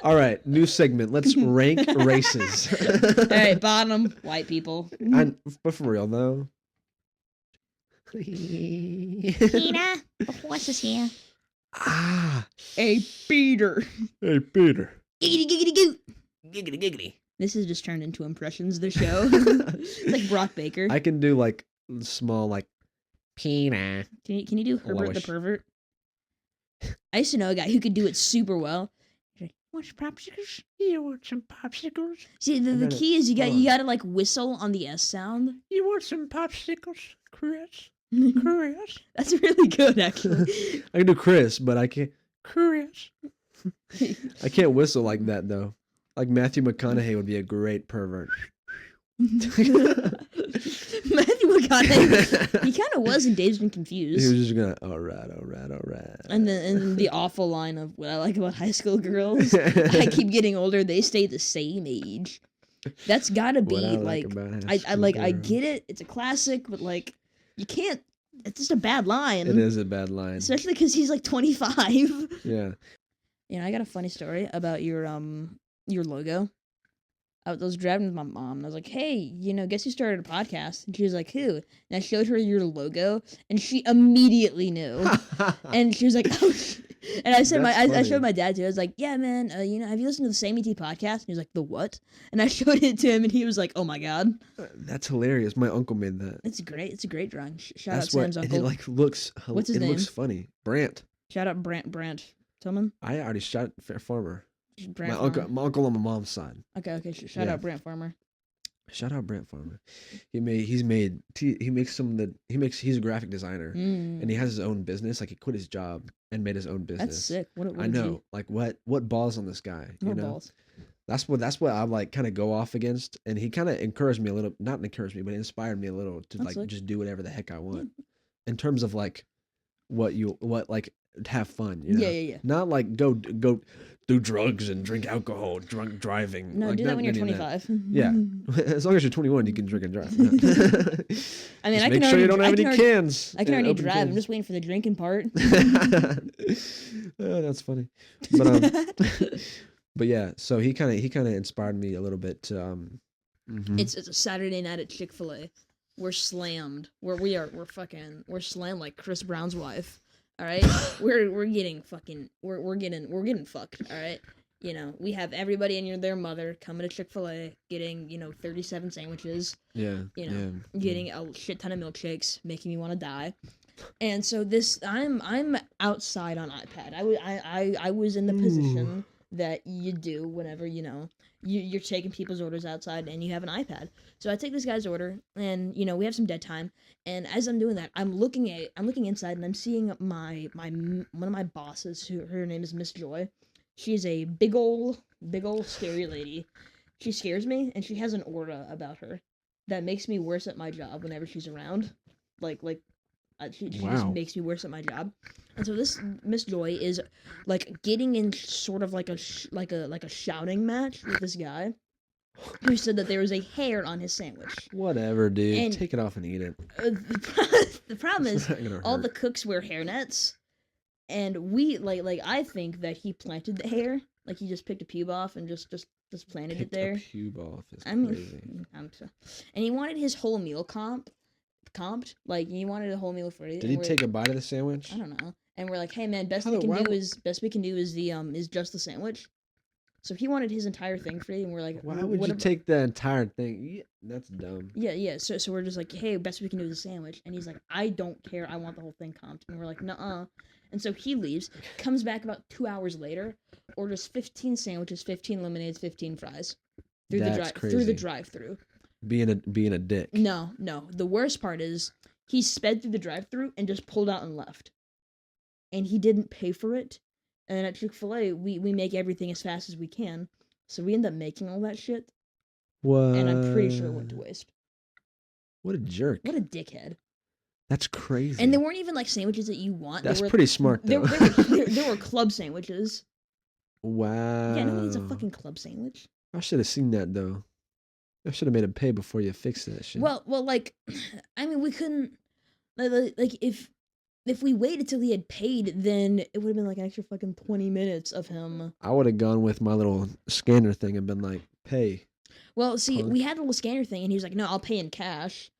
Speaker 1: All right, new segment. Let's rank races.
Speaker 2: All right, bottom white people.
Speaker 1: But for real though.
Speaker 2: Peter, what's this here? Hey Peter.
Speaker 1: Hey Peter.
Speaker 2: Giggity giggity goo.
Speaker 1: Giggity giggity.
Speaker 2: This has just turned into impressions. The show. It's like Brock Baker.
Speaker 1: I can do like small like Peter.
Speaker 2: Can you do Herbert the Pervert? I used to know a guy who could do it super well. Like, want some popsicles? You want some popsicles? See, the key is you gotta like whistle on the S sound.
Speaker 1: You want some popsicles, Chris? Chris?
Speaker 2: That's really good, actually.
Speaker 1: I can do Chris, but I can't. Chris. I can't whistle like that though. Like Matthew McConaughey would be a great pervert.
Speaker 2: Matthew McConaughey, he kind of was in Dazed and Confused.
Speaker 1: He was just gonna, all right.
Speaker 2: And then the awful line of what I like about high school girls: I keep getting older, they stay the same age. That's gotta be I get it. It's a classic, but like you can't. It's just a bad line.
Speaker 1: It is a bad line,
Speaker 2: especially because he's like 25.
Speaker 1: Yeah.
Speaker 2: I got a funny story about your logo. I was driving with my mom, and I was like, hey, guess who started a podcast? And she was like, who? And I showed her your logo, and she immediately knew. And she was like, oh, And I said
Speaker 1: That's
Speaker 2: I
Speaker 1: funny.
Speaker 2: showed my dad too. I was like, yeah, man, have you listened to the Sammy T podcast? And he was like, the what? And I showed it to him, and he was like, oh my god,
Speaker 1: That's hilarious. My uncle made that.
Speaker 2: it's great. It's a great drawing. Shout
Speaker 1: That's
Speaker 2: out Sam's
Speaker 1: what, and
Speaker 2: uncle.
Speaker 1: it like looks.
Speaker 2: What's his
Speaker 1: it
Speaker 2: name?
Speaker 1: looks funny. Brant.
Speaker 2: Shout out Brant Tillman.
Speaker 1: I already shot Farmer.
Speaker 2: Brant
Speaker 1: My
Speaker 2: Farmer.
Speaker 1: uncle, my uncle on my mom's side.
Speaker 2: Okay. Shout
Speaker 1: Yeah.
Speaker 2: out Brant Farmer.
Speaker 1: Shout out Brant Farmer. He's a graphic designer and he has his own business. Like he quit his job and made his own business.
Speaker 2: That's sick. What
Speaker 1: I know. Like what balls on this guy? You know.
Speaker 2: Balls.
Speaker 1: That's what I like kind of go off against. And he kind of encouraged me a little, not encouraged me, but inspired me a little to
Speaker 2: That's
Speaker 1: like
Speaker 2: sick.
Speaker 1: just do whatever the heck I want. In terms of like have fun, you know?
Speaker 2: Yeah.
Speaker 1: Not like go do drugs and drink alcohol, drunk driving.
Speaker 2: No,
Speaker 1: like,
Speaker 2: do that
Speaker 1: not
Speaker 2: when you're
Speaker 1: any of that.
Speaker 2: 25.
Speaker 1: Yeah. As long as you're 21, you can drink and drive.
Speaker 2: I mean,
Speaker 1: Just
Speaker 2: I
Speaker 1: make
Speaker 2: can
Speaker 1: sure
Speaker 2: already,
Speaker 1: you don't have any cans.
Speaker 2: I can already
Speaker 1: open
Speaker 2: drive. I'm
Speaker 1: cans.
Speaker 2: just waiting for the drinking part.
Speaker 1: Oh, that's funny. But but yeah, so he kind of inspired me a little bit to mhm.
Speaker 2: It's a Saturday night at Chick-fil-A. We're slammed. We're slammed like Chris Brown's wife. All right, we're getting fucked. All right, you know, we have everybody and their mother coming to Chick-fil-A, getting 37 sandwiches.
Speaker 1: Yeah.
Speaker 2: Getting a shit ton of milkshakes, making me want to die. And so I'm outside on iPad. I was in the position that you do whenever you're taking people's orders outside and you have an iPad. So I take this guy's order and we have some dead time, and as I'm doing that, I'm looking inside and I'm seeing my one of my bosses, her name is Miss Joy. She's a big ol' scary lady. She scares me, and she has an aura about her that makes me worse at my job whenever she's around. She just makes me worse at my job. And so this Miss Joy is like getting in sort of like a shouting match with this guy who said that there was a hair on his sandwich.
Speaker 1: Whatever, dude.
Speaker 2: And
Speaker 1: take it off and eat it.
Speaker 2: The problem is
Speaker 1: It's not gonna
Speaker 2: all
Speaker 1: hurt.
Speaker 2: the cooks wear hairnets, and we like I think that he planted the hair, like he just picked a pube off and just planted
Speaker 1: Picked
Speaker 2: it there.
Speaker 1: a pube off is
Speaker 2: I mean,
Speaker 1: crazy.
Speaker 2: and he wanted his whole meal comped. Like he wanted a whole meal free.
Speaker 1: Did he take a bite of the sandwich?
Speaker 2: I don't know. And we're like, hey man, best
Speaker 1: How
Speaker 2: we
Speaker 1: the-
Speaker 2: can
Speaker 1: why
Speaker 2: do
Speaker 1: would-
Speaker 2: is just the sandwich. So he wanted his entire thing free, and we're like,
Speaker 1: Why would
Speaker 2: what
Speaker 1: you
Speaker 2: ab-
Speaker 1: take the entire thing? Yeah, that's dumb.
Speaker 2: Yeah. So we're just like, hey, best we can do is a sandwich, and he's like, I don't care, I want the whole thing comped, and we're like, nuh-uh. And so he leaves, comes back about 2 hours later, orders 15 sandwiches, 15 lemonades, 15 fries through
Speaker 1: That's
Speaker 2: the
Speaker 1: crazy.
Speaker 2: drive-through.
Speaker 1: Being a dick.
Speaker 2: No. The worst part is he sped through the drive-through and just pulled out and left. And he didn't pay for it. And then at Chick-fil-A, we make everything as fast as we can. So we end up making all that shit.
Speaker 1: What?
Speaker 2: And I'm pretty sure it went to waste.
Speaker 1: What a jerk.
Speaker 2: What a dickhead.
Speaker 1: That's crazy.
Speaker 2: And there weren't even like sandwiches that you want.
Speaker 1: That's
Speaker 2: There were,
Speaker 1: pretty smart
Speaker 2: there,
Speaker 1: though.
Speaker 2: there were club sandwiches.
Speaker 1: Wow.
Speaker 2: Yeah, no one eats a fucking club sandwich.
Speaker 1: I should have seen that though. I should have made him pay before you fixed that shit.
Speaker 2: Well, like, I mean, we couldn't, like, if we waited till he had paid, then it would have been like an extra fucking 20 minutes of him.
Speaker 1: I would have gone with my little scanner thing and been like, pay.
Speaker 2: Well, see,
Speaker 1: Punk.
Speaker 2: we had a little scanner thing, and he was like, no, I'll pay in cash.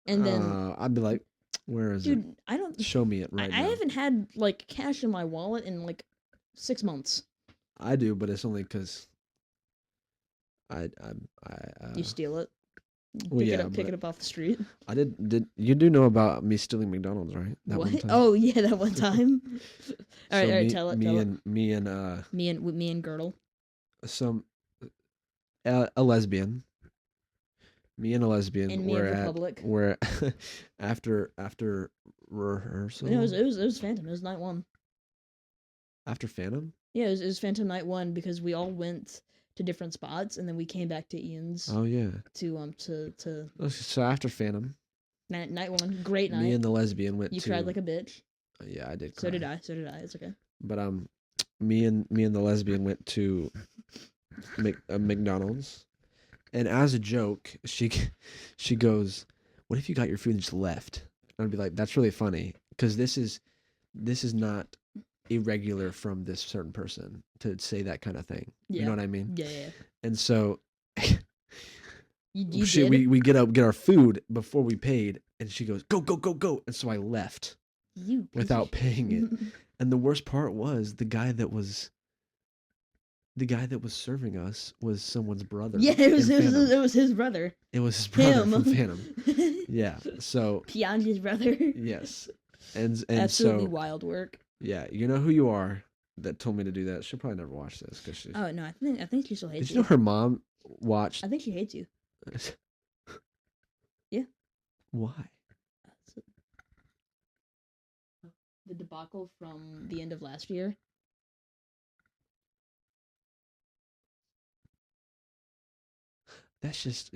Speaker 2: And then,
Speaker 1: I'd be like, where is it?
Speaker 2: dude, I don't,
Speaker 1: Show me it right
Speaker 2: I
Speaker 1: now.
Speaker 2: haven't had, like, cash in my wallet in, like, 6 months.
Speaker 1: I do, but it's only because
Speaker 2: You steal it.
Speaker 1: well,
Speaker 2: Pick
Speaker 1: yeah,
Speaker 2: it
Speaker 1: but
Speaker 2: up off the street.
Speaker 1: I did you do know about me stealing McDonald's, right? That one
Speaker 2: What?
Speaker 1: time?
Speaker 2: Oh, yeah, that one time. all right,
Speaker 1: me,
Speaker 2: tell it.
Speaker 1: me
Speaker 2: Tell it.
Speaker 1: and me and
Speaker 2: Me and Girdle.
Speaker 1: some a lesbian. Me and a lesbian
Speaker 2: And me
Speaker 1: were
Speaker 2: and
Speaker 1: at
Speaker 2: Republic.
Speaker 1: were after rehearsal.
Speaker 2: No, it was Phantom. It was night one.
Speaker 1: After Phantom.
Speaker 2: Yeah, it was Phantom night one because we all went to different spots, and then we came back to Ian's
Speaker 1: Oh yeah.
Speaker 2: to
Speaker 1: So after Phantom,
Speaker 2: night one. Great night.
Speaker 1: me and the lesbian went
Speaker 2: You
Speaker 1: to.
Speaker 2: cried like a bitch.
Speaker 1: Yeah, I did.
Speaker 2: So did
Speaker 1: cry.
Speaker 2: I. So did I. It's okay.
Speaker 1: But me and the lesbian went to McDonald's, and as a joke, she goes, "What if you got your food and just left?" And I'd be like, "That's really funny because this is not irregular from this certain person to say that kind of thing.
Speaker 2: Yeah.
Speaker 1: You know what I mean?"
Speaker 2: Yeah.
Speaker 1: And so
Speaker 2: You did.
Speaker 1: we get our food before we paid, and she goes, "Go, go, go, go!" And so I left
Speaker 2: You piece of
Speaker 1: without
Speaker 2: shit.
Speaker 1: paying it. And the worst part was the guy that was serving us was someone's brother.
Speaker 2: Yeah,
Speaker 1: in Phantom.
Speaker 2: it was his brother.
Speaker 1: It was his brother
Speaker 2: Him.
Speaker 1: from Phantom. Yeah. So
Speaker 2: Pianji's brother.
Speaker 1: yes, and
Speaker 2: Absolutely
Speaker 1: so
Speaker 2: wild work.
Speaker 1: yeah, you know who you are that told me to do that. She'll probably never watch this because she's.
Speaker 2: Oh no, I think she still hates
Speaker 1: Did you know her mom watched?
Speaker 2: I think she hates you. Yeah.
Speaker 1: Why?
Speaker 2: The debacle from the end of last year.
Speaker 1: That's just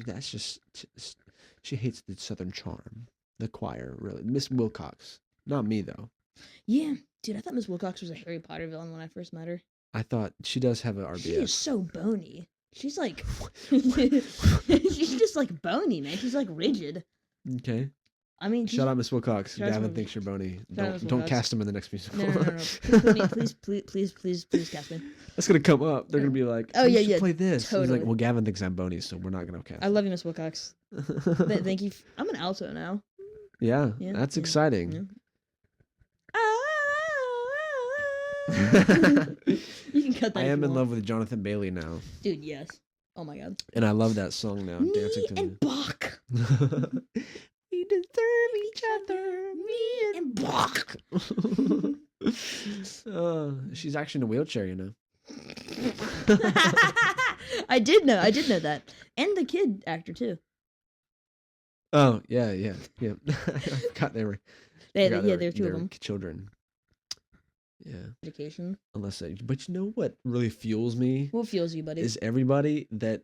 Speaker 1: she hates the Southern charm, the choir, really. Miss Wilcox, not me though.
Speaker 2: Yeah, dude, I thought Miss Wilcox was a Harry Potter villain when I first met her.
Speaker 1: I thought she does have an
Speaker 2: She is
Speaker 1: RBF.
Speaker 2: so bony. She's like, she's just like bony, man. She's like rigid.
Speaker 1: Okay.
Speaker 2: I mean,
Speaker 1: Shout out Miss Wilcox.
Speaker 2: Shout out
Speaker 1: Gavin
Speaker 2: to-
Speaker 1: thinks you're bony.
Speaker 2: shout out Miss
Speaker 1: Don't
Speaker 2: Wilcox.
Speaker 1: cast him in the next musical.
Speaker 2: No. Please cast me.
Speaker 1: That's gonna come up. They're gonna be like,
Speaker 2: Oh,
Speaker 1: you
Speaker 2: yeah,
Speaker 1: should
Speaker 2: yeah,
Speaker 1: play this. He's like,
Speaker 2: totally.
Speaker 1: well, Gavin thinks I'm bony, so we're not gonna cast.
Speaker 2: I love you, Miss Wilcox.
Speaker 1: him.
Speaker 2: Thank you. I'm an alto now.
Speaker 1: Yeah,
Speaker 2: Yeah,
Speaker 1: that's
Speaker 2: yeah,
Speaker 1: exciting.
Speaker 2: yeah. You can cut that.
Speaker 1: I
Speaker 2: if
Speaker 1: am
Speaker 2: you
Speaker 1: in
Speaker 2: want.
Speaker 1: love with Jonathan Bailey now,
Speaker 2: Dude. Yes. Oh my god.
Speaker 1: and I love that song now.
Speaker 2: Me
Speaker 1: Dancing to
Speaker 2: and Bach.
Speaker 1: We deserve each other.
Speaker 2: Me and Bach.
Speaker 1: She's actually in a wheelchair, you know.
Speaker 2: I did know that, and the kid actor too.
Speaker 1: Oh yeah. I forgot they were.
Speaker 2: They're two of them.
Speaker 1: Children. Yeah.
Speaker 2: Education.
Speaker 1: Unless but you know what really fuels me
Speaker 2: What fuels you, buddy?
Speaker 1: is everybody that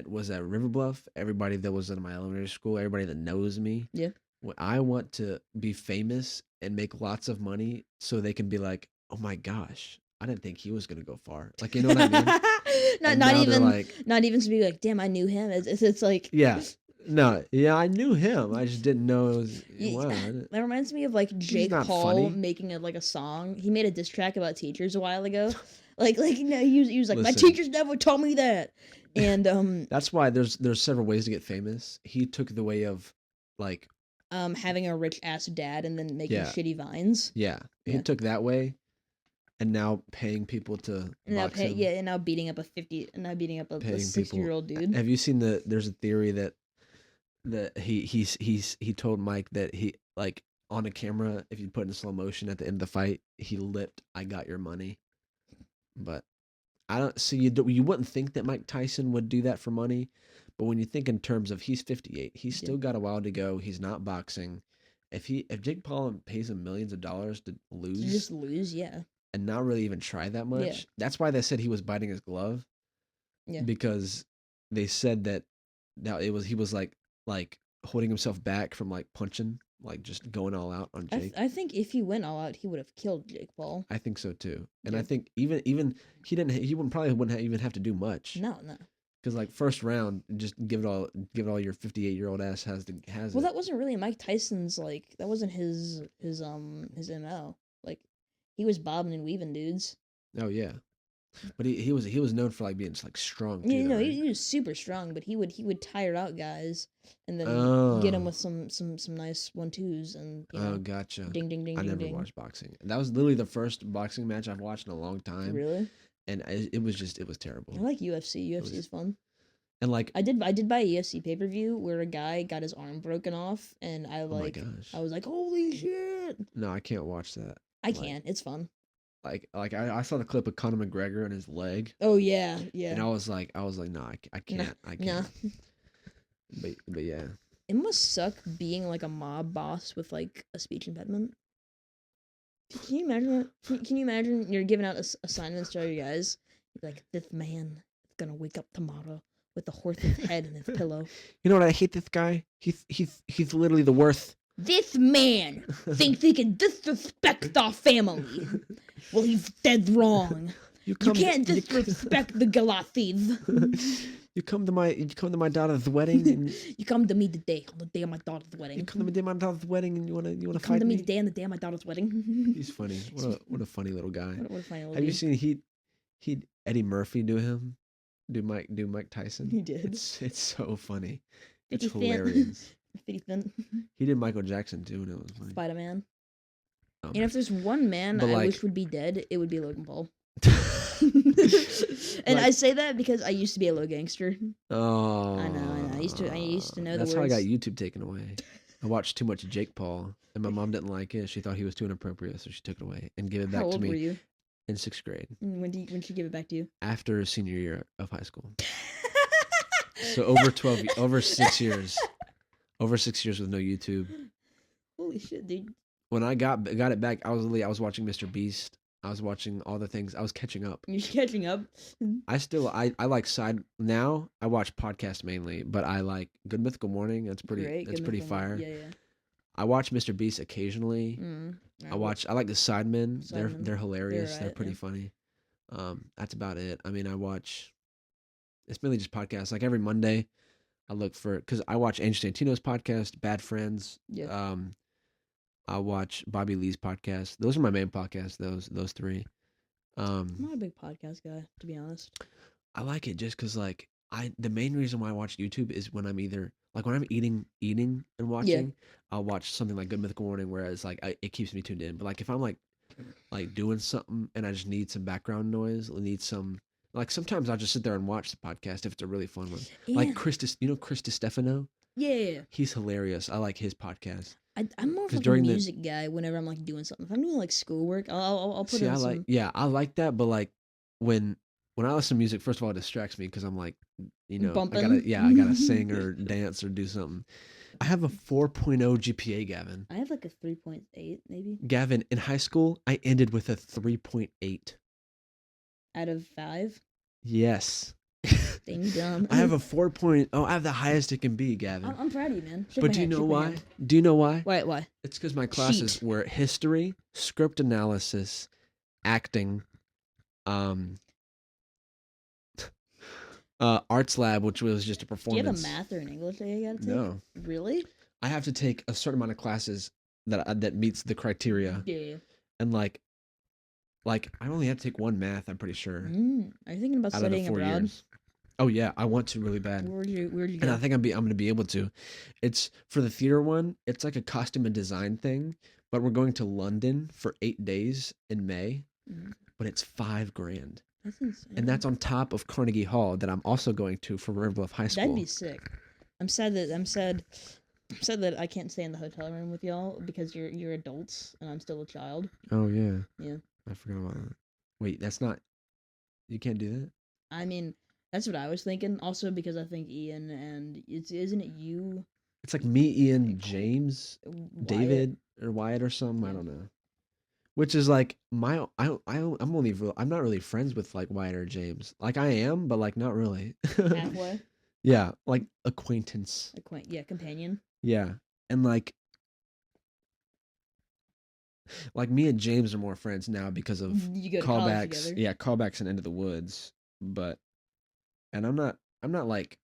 Speaker 1: was at River Bluff, everybody that was in my elementary school, everybody that knows me.
Speaker 2: Yeah.
Speaker 1: When I want to be famous and make lots of money so they can be like, oh my gosh, I didn't think he was gonna go far. Like, you know what I mean? And
Speaker 2: not
Speaker 1: now they're
Speaker 2: even
Speaker 1: like,
Speaker 2: not even to be like, damn, I knew him. It's like
Speaker 1: yeah. No, yeah, I knew him. I just didn't know it was.
Speaker 2: Y-
Speaker 1: Wow. I didn't-
Speaker 2: that reminds me of like Jake
Speaker 1: not
Speaker 2: Paul
Speaker 1: funny.
Speaker 2: making a song. He made a diss track about teachers a while ago. like he was like, my
Speaker 1: Listen.
Speaker 2: teachers never told me that. And
Speaker 1: That's why there's several ways to get famous. He took the way of like,
Speaker 2: having a rich ass dad and then making
Speaker 1: Yeah.
Speaker 2: shitty vines.
Speaker 1: yeah, he
Speaker 2: Yeah.
Speaker 1: took that way, and now paying people to
Speaker 2: And now
Speaker 1: box him.
Speaker 2: and now beating up a
Speaker 1: Paying
Speaker 2: 60-year-old dude.
Speaker 1: Have you seen there's a theory that he told Mike that he, like, on a camera, if you put it in slow motion at the end of the fight, he lipped "I got your money," but I don't see you wouldn't think that Mike Tyson would do that for money, but when you think in terms of he's 58, he's
Speaker 2: Yeah.
Speaker 1: still got a while to go. He's not boxing. If Jake Paul pays him millions of dollars to
Speaker 2: You
Speaker 1: lose
Speaker 2: just lose, yeah.
Speaker 1: and not really even try that much, that's why they said he was biting his glove.
Speaker 2: Yeah.
Speaker 1: Because they said that now he was like holding himself back from like punching, like just going all out on Jake.
Speaker 2: I think if he went all out, he would have killed Jake Paul.
Speaker 1: I think so too, and I
Speaker 2: Yeah.
Speaker 1: think even he wouldn't even have to do much.
Speaker 2: No.
Speaker 1: Because like first round, just give it all your 58-year-old ass has
Speaker 2: Well,
Speaker 1: it.
Speaker 2: that wasn't really Mike Tyson's, like, that wasn't his MO. Like, he was bobbing and weaving dudes.
Speaker 1: Oh yeah, but he was known for like being like strong. Too,
Speaker 2: You know,
Speaker 1: though,
Speaker 2: he
Speaker 1: right?
Speaker 2: was super strong, but he would tire out guys and then get him
Speaker 1: Oh.
Speaker 2: with some nice 1-2s and you know,
Speaker 1: Oh, gotcha.
Speaker 2: ding ding ding
Speaker 1: I
Speaker 2: ding
Speaker 1: never
Speaker 2: ding.
Speaker 1: watched boxing. That was literally the first boxing match I've watched in a long time,
Speaker 2: Really?
Speaker 1: and it was terrible.
Speaker 2: I like UFC. UFC
Speaker 1: was-
Speaker 2: is fun.
Speaker 1: And like,
Speaker 2: I did buy a UFC pay-per-view where a guy got his arm broken off and
Speaker 1: oh my gosh,
Speaker 2: I was like, holy shit.
Speaker 1: no, I can't watch that.
Speaker 2: I
Speaker 1: Like-
Speaker 2: can. It's fun.
Speaker 1: Like I saw the clip of Conor McGregor and his leg,
Speaker 2: Oh yeah, yeah.
Speaker 1: and I was like, no, I can't, I
Speaker 2: Nah.
Speaker 1: can't. But yeah,
Speaker 2: It must suck being like a mob boss with like a speech impediment. Can you imagine that? Can you imagine you're giving out assignments to all your guys? You're like, this man is gonna wake up tomorrow with a horse's head in his pillow.
Speaker 1: you know what? I hate this guy. He's literally the worst.
Speaker 2: This man thinks he can disrespect our family. Well, he's dead wrong. You can't disrespect the Galathis.
Speaker 1: You come to my daughter's wedding, and
Speaker 2: You come to me today on the day of my daughter's wedding.
Speaker 1: you come to my daughter's wedding, and you wanna
Speaker 2: Come
Speaker 1: fight
Speaker 2: to me
Speaker 1: me.
Speaker 2: today on the day of my daughter's wedding.
Speaker 1: He's funny. What a funny little guy.
Speaker 2: What a funny little
Speaker 1: Have you
Speaker 2: dude.
Speaker 1: seen he Eddie Murphy do Mike Tyson?
Speaker 2: He did.
Speaker 1: It's so funny. It's
Speaker 2: 50 Cent.
Speaker 1: hilarious.
Speaker 2: 50 Cent.
Speaker 1: He did Michael Jackson too, and it was funny.
Speaker 2: Spider-Man. And if there's one man
Speaker 1: But,
Speaker 2: I
Speaker 1: like-
Speaker 2: wish would be dead, it would be Logan Paul.
Speaker 1: Like-
Speaker 2: And I say that because I used to be a low gangster.
Speaker 1: Oh,
Speaker 2: I know. I used to know the
Speaker 1: That's how I got
Speaker 2: words.
Speaker 1: YouTube taken away. I watched too much Jake Paul, and my mom didn't like it. She thought he was too inappropriate, so she took it away and gave it
Speaker 2: How
Speaker 1: back to
Speaker 2: old were
Speaker 1: me
Speaker 2: you?
Speaker 1: in 6th grade
Speaker 2: When did she give it back to you?
Speaker 1: after senior year of high school. So over 6 years, with no YouTube.
Speaker 2: Holy shit, dude!
Speaker 1: When I got it back, I was watching Mr. Beast. I was watching all the things. I was catching up.
Speaker 2: You're catching up.
Speaker 1: I like now. I watch podcasts mainly, but I like Good Mythical Morning. That's pretty.
Speaker 2: Great,
Speaker 1: That's
Speaker 2: good
Speaker 1: pretty
Speaker 2: mythical
Speaker 1: fire.
Speaker 2: moment. Yeah.
Speaker 1: I watch Mr. Beast occasionally. I like the Sidemen.
Speaker 2: Sidemen.
Speaker 1: They're hilarious. They're
Speaker 2: alright,
Speaker 1: pretty funny. That's about it. I mean, it's mainly just podcasts. Like every Monday, I look for because I watch Angie Santino's podcast, Bad Friends.
Speaker 2: Yeah.
Speaker 1: I watch Bobby Lee's podcast. Those are my main podcasts. Those three.
Speaker 2: I'm not a big podcast guy, to be honest.
Speaker 1: I like it just because the main reason why I watch YouTube is when I'm either like when I'm eating and watching, I'll watch something like Good Mythical Morning, whereas it keeps me tuned in. But like if I'm like doing something and I just need some background noise, sometimes I'll just sit there and watch the podcast if it's a really fun one.
Speaker 2: Yeah.
Speaker 1: Like Chris DiStefano.
Speaker 2: Yeah.
Speaker 1: He's hilarious. I like his podcast.
Speaker 2: I'm more of
Speaker 1: 'Cause
Speaker 2: like a
Speaker 1: during the-
Speaker 2: music guy whenever I'm like doing something. If I'm doing like schoolwork, I'll put in some.
Speaker 1: I like that, but like when I listen to music, first of all, it distracts me because I'm like,
Speaker 2: Bumping.
Speaker 1: I gotta sing or dance or do something. I have a 4.0 GPA, Gavin.
Speaker 2: I have like a 3.8 maybe
Speaker 1: Gavin, in high school, I ended with a 3.8.
Speaker 2: out of 5.
Speaker 1: Yes.
Speaker 2: Dang dumb.
Speaker 1: I have a 4.0. I have the highest it can be, Gavin.
Speaker 2: I'm proud of you, man. Shake
Speaker 1: But
Speaker 2: my
Speaker 1: do you
Speaker 2: hand,
Speaker 1: know
Speaker 2: shake my
Speaker 1: why?
Speaker 2: hand.
Speaker 1: Do you know why?
Speaker 2: Why?
Speaker 1: It's because my classes
Speaker 2: Sheet.
Speaker 1: were history, script analysis, acting, arts lab, which was just a
Speaker 2: Do you
Speaker 1: performance.
Speaker 2: have a math or an English that you gotta take?
Speaker 1: No,
Speaker 2: Really?
Speaker 1: I have to take a certain amount of classes that meets the criteria,
Speaker 2: Yeah.
Speaker 1: and like I only had to take one math. I'm pretty sure
Speaker 2: Are you thinking about
Speaker 1: out of the
Speaker 2: studying
Speaker 1: 4
Speaker 2: abroad?
Speaker 1: years. Oh yeah, I want to really bad.
Speaker 2: Where'd you
Speaker 1: And
Speaker 2: go?
Speaker 1: I think I'm gonna be able to. It's for the theater one. It's like a costume and design thing, but we're going to London for 8 days in May.
Speaker 2: Mhm.
Speaker 1: But it's $5,000,
Speaker 2: That's insane.
Speaker 1: and that's on top of Carnegie Hall that I'm also going to for River Bluff High School.
Speaker 2: That'd be sick. I'm sad that I can't stay in the hotel room with y'all because you're adults and I'm still a child.
Speaker 1: Oh yeah.
Speaker 2: Yeah.
Speaker 1: I forgot about that. Wait, that's not. You can't do that.
Speaker 2: I mean, that's what I was thinking. Also because I think Ian and isn't it you,
Speaker 1: It's like me, Ian, James,
Speaker 2: Wyatt?
Speaker 1: David, or Wyatt or something. I
Speaker 2: Yeah.
Speaker 1: don't know. Which is like I'm not really friends with like Wyatt or James. Like I am, but like not really.
Speaker 2: Halfway.
Speaker 1: Yeah, like acquaintance.
Speaker 2: Companion.
Speaker 1: Yeah, and like me and James are more friends now because of
Speaker 2: You go to college
Speaker 1: callbacks.
Speaker 2: together.
Speaker 1: Yeah, callbacks and Into the Woods. But and I'm not like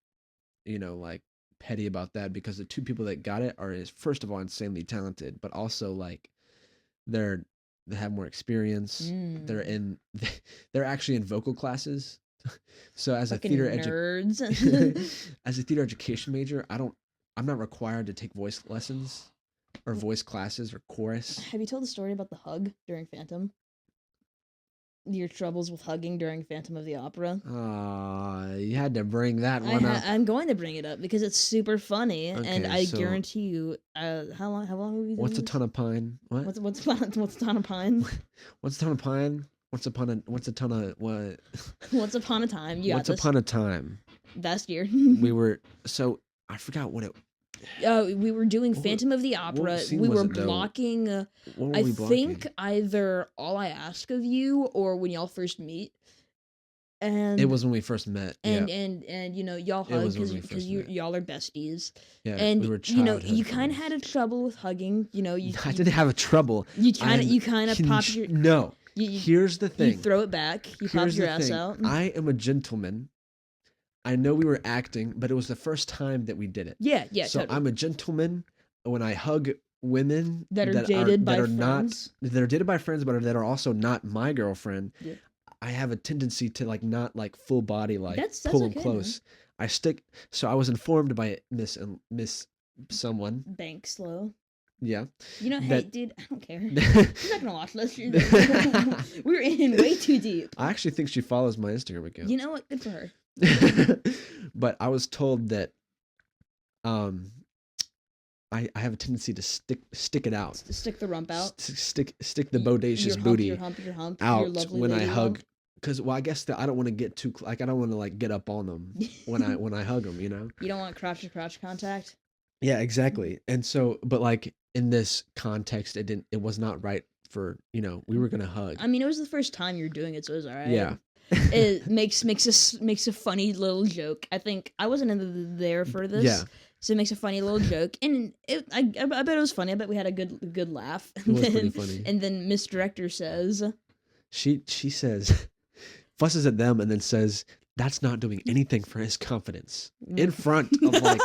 Speaker 1: like petty about that because the two people that got it are first of all insanely talented, but also like they have more experience. They're
Speaker 2: Mm.
Speaker 1: they're actually in vocal classes. So as a
Speaker 2: Fucking
Speaker 1: theater
Speaker 2: nerds.
Speaker 1: as a theater education major, I'm not required to take voice lessons or voice classes or chorus.
Speaker 2: Have you told the story about the hug during Phantom? Your troubles with hugging during Phantom of the Opera?
Speaker 1: You had to bring that one up.
Speaker 2: I'm going to bring it up because it's super funny, and
Speaker 1: Okay,
Speaker 2: I
Speaker 1: so-
Speaker 2: guarantee you. How long have we been?
Speaker 1: What's a ton of pine? What?
Speaker 2: What's a ton of pine?
Speaker 1: What's a ton of pine? What's a ton of what?
Speaker 2: Once upon a time, you got
Speaker 1: Once
Speaker 2: this.
Speaker 1: upon a time,
Speaker 2: Last year,
Speaker 1: we were I forgot what it.
Speaker 2: we were doing
Speaker 1: What-
Speaker 2: Phantom of the
Speaker 1: what
Speaker 2: Opera.
Speaker 1: scene
Speaker 2: We
Speaker 1: was
Speaker 2: were
Speaker 1: it, though?
Speaker 2: blocking.
Speaker 1: What were
Speaker 2: I
Speaker 1: we blocking?
Speaker 2: think either All I Ask of You or When Y'all First Meet. And
Speaker 1: It was when we first met.
Speaker 2: and
Speaker 1: Yeah,
Speaker 2: and y'all
Speaker 1: It was
Speaker 2: hug
Speaker 1: when we
Speaker 2: because
Speaker 1: first met.
Speaker 2: y'all are besties.
Speaker 1: yeah.
Speaker 2: And
Speaker 1: we were
Speaker 2: you
Speaker 1: childhood
Speaker 2: kind of
Speaker 1: friends.
Speaker 2: had a trouble with hugging. You
Speaker 1: I didn't have a trouble.
Speaker 2: You kind of
Speaker 1: I'm-
Speaker 2: pop your
Speaker 1: No.
Speaker 2: you
Speaker 1: Here's the
Speaker 2: you
Speaker 1: thing.
Speaker 2: throw it back. You pop
Speaker 1: Here's
Speaker 2: your
Speaker 1: the
Speaker 2: ass
Speaker 1: thing.
Speaker 2: out.
Speaker 1: I am a gentleman. I know we were acting, but it was the first time that we did it.
Speaker 2: Yeah,
Speaker 1: So
Speaker 2: totally.
Speaker 1: I'm a gentleman when I hug women
Speaker 2: That are dated by
Speaker 1: that are
Speaker 2: friends.
Speaker 1: that are dated by friends, but that are also not my girlfriend.
Speaker 2: Yeah.
Speaker 1: I have a tendency to like not like full body like
Speaker 2: That's
Speaker 1: pull them
Speaker 2: okay, man.
Speaker 1: close. I stick. So I was informed by Miss someone.
Speaker 2: Bank slow.
Speaker 1: Yeah.
Speaker 2: You know, hey,
Speaker 1: That-
Speaker 2: dude, I don't care. She's not gonna watch this. We're in way too deep.
Speaker 1: I actually think she follows my Instagram account.
Speaker 2: You know what? Good for her.
Speaker 1: But I was told that I have a tendency to stick it out.
Speaker 2: Stick the rump out.
Speaker 1: Stick the
Speaker 2: Y-
Speaker 1: bodacious
Speaker 2: your
Speaker 1: booty
Speaker 2: your hump, your
Speaker 1: out
Speaker 2: lovely
Speaker 1: when I
Speaker 2: lady
Speaker 1: hug.
Speaker 2: hump.
Speaker 1: Because I guess that I don't want to get too like I don't want to like get up on them when I hug them.
Speaker 2: You don't want crotch to crotch contact.
Speaker 1: Yeah, exactly. And so, but like in this context, it was not right for we were gonna hug.
Speaker 2: I mean, it was the first time you're doing it, so it was alright.
Speaker 1: Yeah.
Speaker 2: It makes a funny little joke. I think I wasn't there for this.
Speaker 1: Yeah.
Speaker 2: So it makes a funny little joke, and I bet it was funny. I bet we had a good laugh.
Speaker 1: It was pretty funny.
Speaker 2: And then Miss Director says,
Speaker 1: She says, fusses at them and then says, "That's not doing anything for his confidence," in front of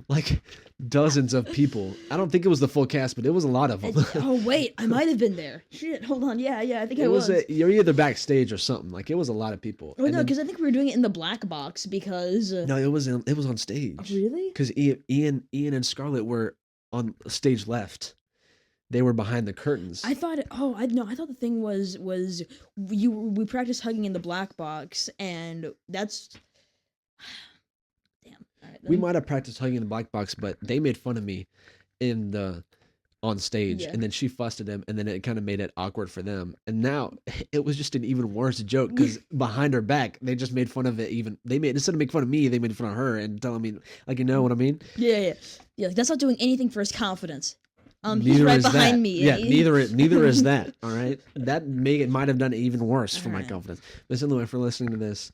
Speaker 1: like dozens of people. I don't think it was the full cast, but it was a lot of them.
Speaker 2: "Oh wait, I might have been there. Shit, hold on. Yeah, I think I was."
Speaker 1: You're either backstage or something. Like it was a lot of people.
Speaker 2: Oh
Speaker 1: And
Speaker 2: no,
Speaker 1: then-
Speaker 2: because I think we were doing it in the black box because.
Speaker 1: no, it was on stage.
Speaker 2: Oh, really?
Speaker 1: Because Ian and Scarlett were on stage left. They were behind the curtains.
Speaker 2: I thought. I thought the thing was we practiced hugging in the black box, and that's. Damn. All right,
Speaker 1: We
Speaker 2: then.
Speaker 1: might have practiced hugging in the black box, but they made fun of me on stage,
Speaker 2: Yeah.
Speaker 1: and then she fussed at them, and then it kind of made it awkward for them. And now it was just an even worse joke because behind her back, they just made fun of it. Instead of making fun of me, they made fun of her and telling me like, you know what I mean?
Speaker 2: Yeah. Like, that's not doing anything for his confidence. He's
Speaker 1: Neither
Speaker 2: right
Speaker 1: is
Speaker 2: behind
Speaker 1: that.
Speaker 2: me.
Speaker 1: Yeah, neither is that. All right, that might have done it even worse for my
Speaker 2: Alright.
Speaker 1: confidence. But anyway, for listening to this,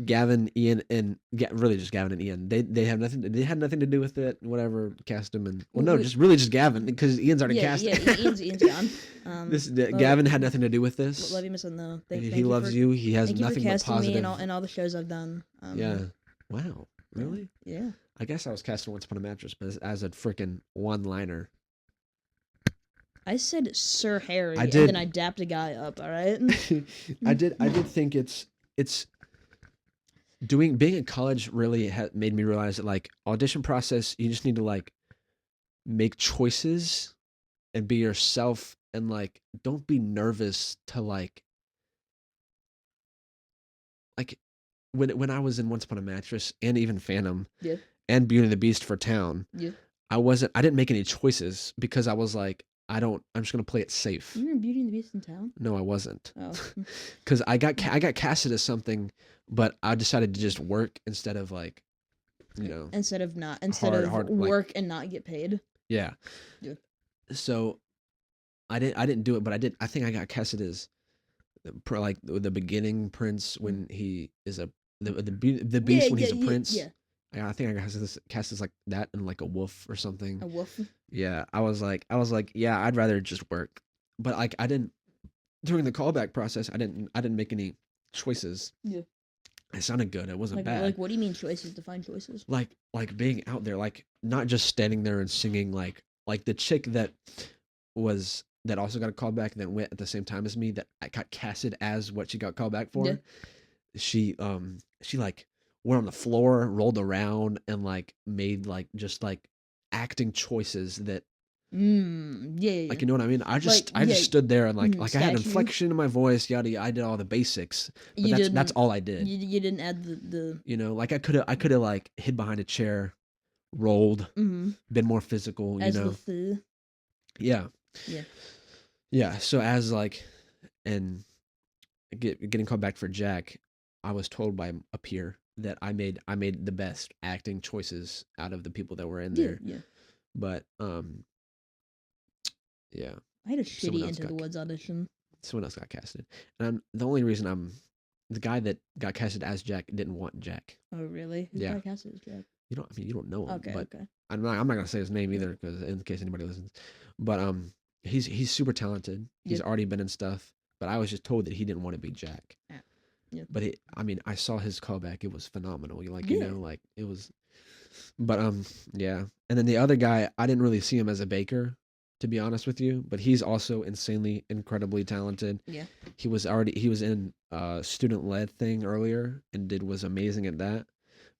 Speaker 1: Gavin, Ian, and really just Gavin and Ian. They have nothing. They had nothing to do with it. Whatever, cast him and just Gavin because Ian's already cast.
Speaker 2: Yeah, Ian's gone.
Speaker 1: Gavin had nothing to do with this.
Speaker 2: Love you, Miss No.
Speaker 1: He loves you. He has
Speaker 2: Thank you for
Speaker 1: nothing but
Speaker 2: casting me
Speaker 1: positive.
Speaker 2: and all the shows I've done.
Speaker 1: Yeah. Wow. Really?
Speaker 2: Yeah.
Speaker 1: I guess I was casting Once Upon a Mattress, but as a freaking one-liner.
Speaker 2: I said Sir Harry,
Speaker 1: I
Speaker 2: and
Speaker 1: did-
Speaker 2: then I dapped a guy up. All right.
Speaker 1: I did think it's being in college really made me realize that like audition process, you just need to like make choices and be yourself and like don't be nervous to like when I was in Once Upon a Mattress and even Phantom
Speaker 2: Yeah.
Speaker 1: and Beauty and the Beast for Town,
Speaker 2: Yeah.
Speaker 1: I didn't make any choices because I was like I'm just gonna play it safe.
Speaker 2: You were in Beauty and the Beast in town.
Speaker 1: No, I wasn't.
Speaker 2: Oh.
Speaker 1: Because I got casted as something, but I decided to just work instead of like,
Speaker 2: Instead of
Speaker 1: hard, like-
Speaker 2: work and not get paid.
Speaker 1: yeah.
Speaker 2: Yeah.
Speaker 1: So I didn't do it, but I think I got casted as like the beginning prince when he is the beast when he's a prince.
Speaker 2: Yeah.
Speaker 1: I think I got cast as like that and like a wolf or something.
Speaker 2: A wolf.
Speaker 1: Yeah, I was like, yeah, I'd rather just work. But like I didn't during the callback process, I didn't make any choices.
Speaker 2: Yeah.
Speaker 1: It sounded good. It wasn't bad.
Speaker 2: Like, what do you mean choices? Define choices.
Speaker 1: Like being out there, like not just standing there and singing like the chick that also got a callback that went at the same time as me that I got casted as what she got called back for.
Speaker 2: Yeah.
Speaker 1: She like went on the floor, rolled around, and like made like just like acting choices that
Speaker 2: Yeah.
Speaker 1: like you know what I mean. I just stood there and like I had
Speaker 2: statue.
Speaker 1: inflection in my voice, yada yada. I did all the basics, but that's all I did.
Speaker 2: You didn't add the.
Speaker 1: Like I could have like hid behind a chair, rolled, been more physical.
Speaker 2: As
Speaker 1: you know,
Speaker 2: the
Speaker 1: yeah,
Speaker 2: Yeah.
Speaker 1: yeah. So as like, and getting called back for Jack, I was told by a peer that I made the best acting choices out of the people that were in there.
Speaker 2: Yeah.
Speaker 1: But yeah,
Speaker 2: I had a
Speaker 1: Someone
Speaker 2: shitty
Speaker 1: else
Speaker 2: Into the
Speaker 1: got
Speaker 2: Woods audition.
Speaker 1: someone else got casted, and the only reason the guy that got casted as Jack didn't want Jack.
Speaker 2: Oh really? Who's
Speaker 1: Yeah.
Speaker 2: got casted as Jack?
Speaker 1: You don't know him,
Speaker 2: Okay.
Speaker 1: but
Speaker 2: Okay.
Speaker 1: I'm not gonna say his name either because in case anybody listens. But he's super talented. He's
Speaker 2: Yeah.
Speaker 1: already been in stuff. But I was just told that he didn't want to be Jack.
Speaker 2: Yeah.
Speaker 1: But I saw his callback. It was phenomenal.
Speaker 2: Yeah.
Speaker 1: Like it was. But yeah. And then the other guy, I didn't really see him as a baker, to be honest with you. But he's also insanely, incredibly talented.
Speaker 2: Yeah.
Speaker 1: He was in student led thing earlier and was amazing at that.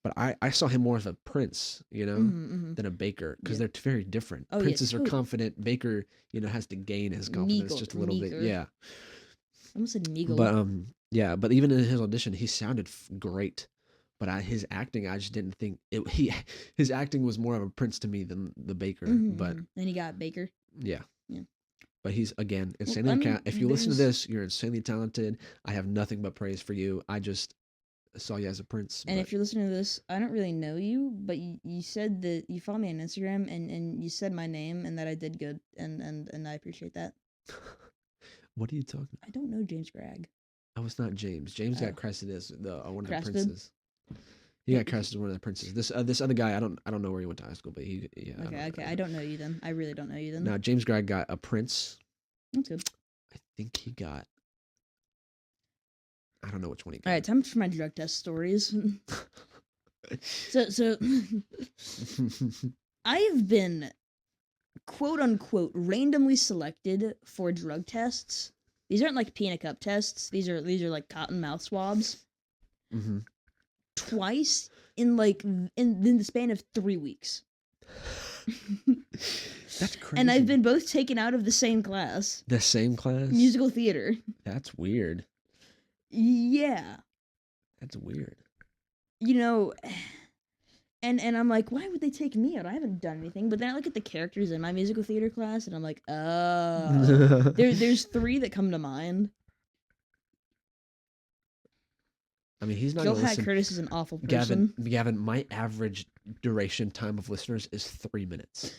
Speaker 1: But I saw him more as a prince, than a baker, because
Speaker 2: Yeah.
Speaker 1: they're very different.
Speaker 2: Oh, yeah,
Speaker 1: Princes are
Speaker 2: totally.
Speaker 1: confident. Baker, has to gain his confidence just a little bit.
Speaker 2: Meager.
Speaker 1: Yeah.
Speaker 2: I almost said Meagle.
Speaker 1: But yeah. But even in his audition, he sounded great. But his acting, I just didn't think it. His acting was more of a prince to me than the baker. But
Speaker 2: then he got Baker.
Speaker 1: yeah.
Speaker 2: Yeah.
Speaker 1: But he's again
Speaker 2: Well,
Speaker 1: insanely.
Speaker 2: I mean,
Speaker 1: If you listen to
Speaker 2: there's-
Speaker 1: this, you're insanely talented. I have nothing but praise for you. I just saw you as a prince.
Speaker 2: And
Speaker 1: but-
Speaker 2: if you're listening to this, I don't really know you, but you said that you follow me on Instagram and you said my name and that I did good, and I appreciate that.
Speaker 1: What are you talking about?
Speaker 2: I don't know James Gregg.
Speaker 1: Oh, it's not James. James
Speaker 2: Oh.
Speaker 1: got crested as one of
Speaker 2: Crested?
Speaker 1: the princes. He got crested as one of the princes. This other guy, I don't know where he went to high school, but yeah.
Speaker 2: Okay. I don't know you then. I really don't know you then.
Speaker 1: Now James Gregg got a prince.
Speaker 2: That's good.
Speaker 1: I think he got. I don't know which one he got.
Speaker 2: All right, time for my drug test stories. So I have been quote unquote randomly selected for drug tests. These aren't like peanut cup tests. These are like cotton mouth swabs.
Speaker 1: Mm-hmm.
Speaker 2: Twice in the span of 3 weeks.
Speaker 1: That's crazy.
Speaker 2: And I've been both taken out of the same class.
Speaker 1: the same class.
Speaker 2: Musical theater.
Speaker 1: That's weird.
Speaker 2: Yeah.
Speaker 1: That's weird.
Speaker 2: And I'm like, why would they take me out? I haven't done anything. But then I look at the characters in my musical theater class, and I'm like, oh. There's 3 that come to mind.
Speaker 1: I mean, he's not
Speaker 2: Joel
Speaker 1: going to
Speaker 2: Hat
Speaker 1: listen.
Speaker 2: Curtis is an awful person.
Speaker 1: Gavin, my average duration time of listeners is 3 minutes.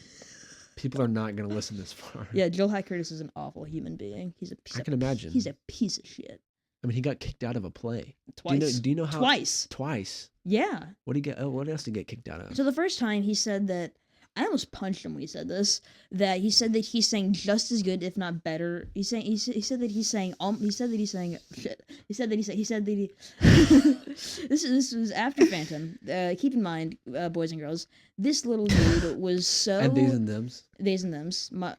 Speaker 1: People are not going to listen this far.
Speaker 2: Yeah, Joel Hat Curtis is an awful human being.
Speaker 1: I can imagine.
Speaker 2: He's a piece of shit.
Speaker 1: I mean, he got kicked out of a play.
Speaker 2: Twice.
Speaker 1: Do you know how?
Speaker 2: Twice.
Speaker 1: Twice.
Speaker 2: Yeah.
Speaker 1: What did he get? Oh, what else did he get kicked out of?
Speaker 2: So the first time he said that, I almost punched him when he said this. That he said that he sang just as good, if not better. He said that he sang. Shit. This was after Phantom. Keep in mind, boys and girls, this little dude was so.
Speaker 1: And these and thems.
Speaker 2: These and thems. My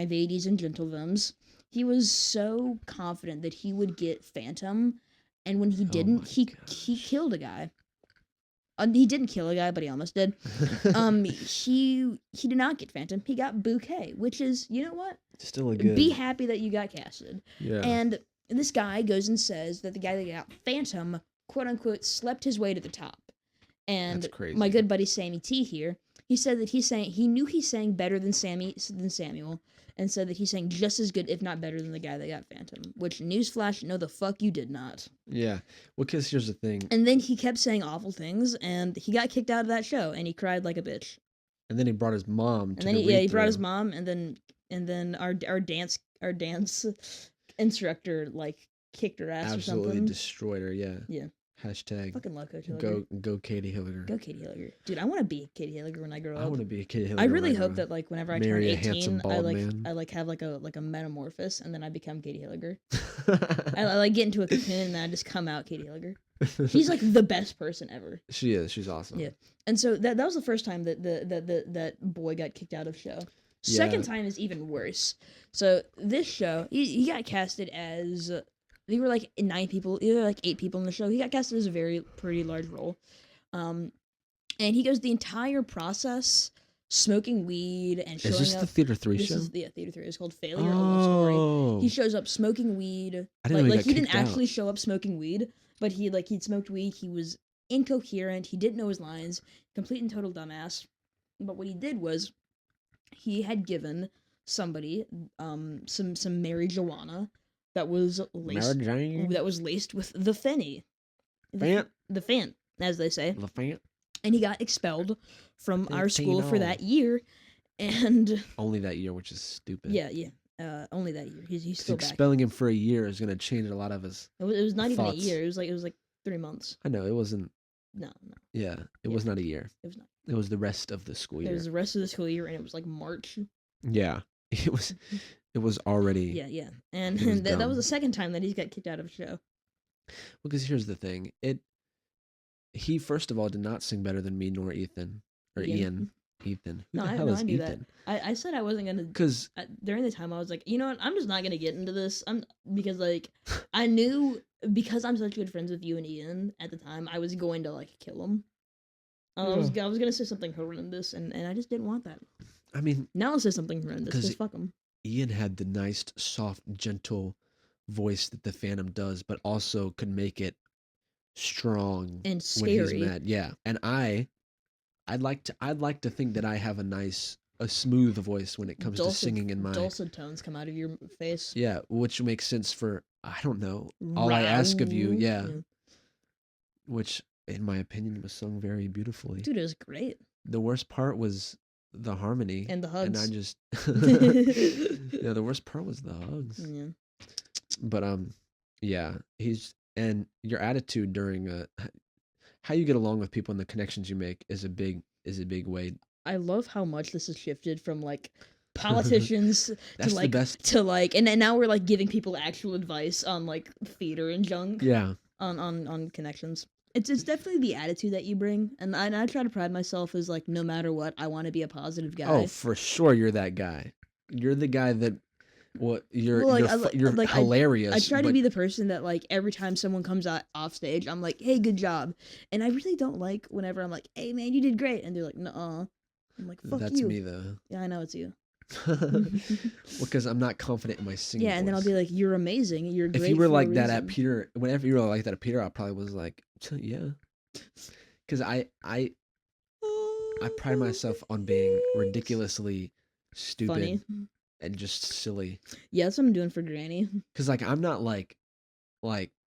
Speaker 2: ladies and gentle thems. He was so confident that he would get Phantom, and when he didn't, he killed a guy. He didn't kill a guy, but he almost did. He did not get Phantom. He got Bouquet, which is, you know what?
Speaker 1: Still a good.
Speaker 2: Be happy that you got casted.
Speaker 1: Yeah.
Speaker 2: And this guy goes and says that the guy that got Phantom, quote unquote, slept his way to the top. And
Speaker 1: That's crazy.
Speaker 2: my good buddy Sammy T here, he said that he knew he sang better than Samuel, and said that he sang just as good, if not better, than the guy that got Phantom. Which, newsflash, no the fuck you did not.
Speaker 1: Yeah. Well, because here's the thing.
Speaker 2: And then he kept saying awful things, and he got kicked out of that show, and he cried like a bitch.
Speaker 1: And then he brought his mom.
Speaker 2: And then he brought his mom, and then our dance instructor kicked her ass or something.
Speaker 1: Absolutely destroyed her. Yeah.
Speaker 2: Yeah.
Speaker 1: Hashtag.
Speaker 2: Fucking love Coach Hilliger.
Speaker 1: Go Katie Hilliger.
Speaker 2: Go Katie Hilliger. Dude, I want to be Katie Hilliger when I grow up.
Speaker 1: I want to be a Katie Hilliger.
Speaker 2: I really
Speaker 1: right
Speaker 2: hope
Speaker 1: now.
Speaker 2: that whenever I turn
Speaker 1: Marry a
Speaker 2: 18,
Speaker 1: handsome bald man.
Speaker 2: I have a metamorphosis, and then I become Katie Hilliger. I get into a cocoon, and then I just come out Katie Hilliger. She's like the best person ever.
Speaker 1: She is. She's awesome.
Speaker 2: Yeah. And so that was the first time that that boy got kicked out of show. Second time is even worse. So this show, he got casted as there were like 9 people, either like 8 people in the show. He got casted as a pretty large role. And he goes the entire process smoking weed and showing up.
Speaker 1: Is this the Theater 3
Speaker 2: This
Speaker 1: show?
Speaker 2: is Theater 3. It's called Failure. Story.
Speaker 1: Oh.
Speaker 2: He shows up smoking weed.
Speaker 1: I didn't know he got
Speaker 2: he didn't
Speaker 1: kicked out.
Speaker 2: actually show up smoking weed, but he'd smoked weed. He was incoherent. He didn't know his lines. Complete and total dumbass. But what he did was he had given somebody some marijuana that was laced with the fenny.
Speaker 1: Fant?
Speaker 2: The fant, as they say.
Speaker 1: The Fant?
Speaker 2: And he got expelled from our school for
Speaker 1: Fentanyl.
Speaker 2: that year. And
Speaker 1: Only that year, which is stupid.
Speaker 2: yeah. Only that year. He's still back.
Speaker 1: Expelling him for a year is going to change a lot of his.
Speaker 2: It was not even a
Speaker 1: thoughts.
Speaker 2: year. It was like 3 months.
Speaker 1: I know, it wasn't.
Speaker 2: No.
Speaker 1: Yeah, it was not a year.
Speaker 2: It was not.
Speaker 1: It was the rest of the school
Speaker 2: It
Speaker 1: year.
Speaker 2: was the rest of the school year, and it was like March.
Speaker 1: Yeah. It was already.
Speaker 2: Yeah. And
Speaker 1: It was
Speaker 2: that was
Speaker 1: dumb.
Speaker 2: the second time that he's got kicked out of a show.
Speaker 1: Because here's the thing. He, first of all, did not sing better than me nor Ethan. Or Ian. Ethan. Who
Speaker 2: No,
Speaker 1: the
Speaker 2: I
Speaker 1: hell is
Speaker 2: knew that.
Speaker 1: Ethan?
Speaker 2: I said I wasn't gonna.
Speaker 1: Because
Speaker 2: During the time, I was like, you know what? I'm just not gonna get into this. Because I knew, because I'm such good friends with you and Ian at the time, I was going to kill him. I was gonna say something horrendous, and I just didn't want that.
Speaker 1: I mean,
Speaker 2: Now I'll say something horrendous
Speaker 1: 'cause
Speaker 2: because fuck them.
Speaker 1: Ian had the nice, soft, gentle voice that the Phantom does, but also could make it strong
Speaker 2: And
Speaker 1: when he's
Speaker 2: scary.
Speaker 1: mad. Yeah, and I'd like to think that I have a smooth voice when it comes to singing in my
Speaker 2: Dulcet tones come out of your face.
Speaker 1: yeah, which makes sense for I don't know. All I ask of you, yeah,
Speaker 2: Yeah.
Speaker 1: which in my opinion was sung very beautifully.
Speaker 2: Dude, it was great.
Speaker 1: The worst part was the harmony
Speaker 2: And the
Speaker 1: and
Speaker 2: hugs.
Speaker 1: I just yeah, the worst part was the hugs.
Speaker 2: Yeah.
Speaker 1: But yeah, and your attitude during how you get along with people and the connections you make is a big way.
Speaker 2: I love how much this has shifted from like politicians
Speaker 1: That's
Speaker 2: to
Speaker 1: the
Speaker 2: like
Speaker 1: best.
Speaker 2: to like and now we're like giving people actual advice on like theater and junk.
Speaker 1: Yeah.
Speaker 2: On connections. It's definitely the attitude that you bring, and I try to pride myself as like no matter what, I want to be a positive guy.
Speaker 1: Oh, for sure, you're that guy. You're the guy that you're
Speaker 2: Well, like,
Speaker 1: you're
Speaker 2: like,
Speaker 1: hilarious.
Speaker 2: I try to
Speaker 1: but
Speaker 2: be the person that like every time someone comes out off stage, I'm like, hey, good job, and I really don't like whenever I'm like, hey man, you did great, and they're like, nuh-uh. I'm like, fuck
Speaker 1: that's
Speaker 2: you.
Speaker 1: me though.
Speaker 2: Yeah, I know it's you.
Speaker 1: Because I'm not confident in my singing.
Speaker 2: Yeah, and then I'll be like, you're amazing. You're great.
Speaker 1: If you were
Speaker 2: for a
Speaker 1: like that at
Speaker 2: reason."
Speaker 1: Peter, whenever you were like that at Peter, I probably was like, yeah. Because I pride myself on being ridiculously stupid
Speaker 2: Funny.
Speaker 1: and just silly.
Speaker 2: Yeah, that's what I'm doing for Granny.
Speaker 1: Because like I'm not like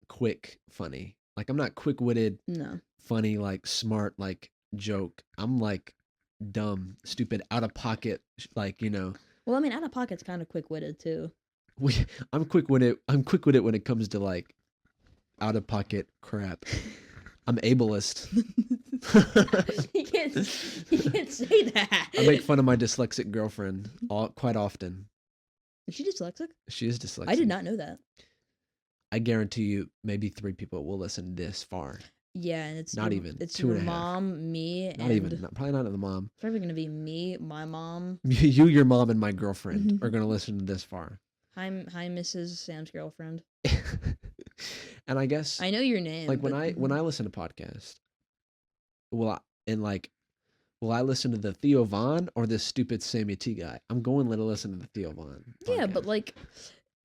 Speaker 1: quick funny. Like I'm not quick witted,
Speaker 2: No.
Speaker 1: funny, like smart, like joke. I'm like dumb, stupid, out of pocket, like
Speaker 2: Well, I mean, out of pocket's kind of quick witted too.
Speaker 1: I'm quick witted. I'm quick witted when it comes to like out of pocket crap. I'm ableist.
Speaker 2: you can't say that.
Speaker 1: I make fun of my dyslexic girlfriend quite often.
Speaker 2: Is she dyslexic?
Speaker 1: She is dyslexic.
Speaker 2: I did not know that.
Speaker 1: I guarantee you, maybe 3 people will listen this far.
Speaker 2: Yeah, and it's
Speaker 1: not even
Speaker 2: it's
Speaker 1: 2.5.
Speaker 2: your mom, me,
Speaker 1: not even probably not the mom.
Speaker 2: It's probably gonna be me, my mom.
Speaker 1: You, your mom, and my girlfriend are gonna listen to this far.
Speaker 2: Hi, Mrs. Sam's girlfriend.
Speaker 1: And I guess
Speaker 2: I know your name.
Speaker 1: like when I listen to podcasts, will I listen to the Theo Von or this stupid Sammy T guy? I'm going to listen to the Theo Von.
Speaker 2: Yeah,
Speaker 1: podcast.
Speaker 2: but like,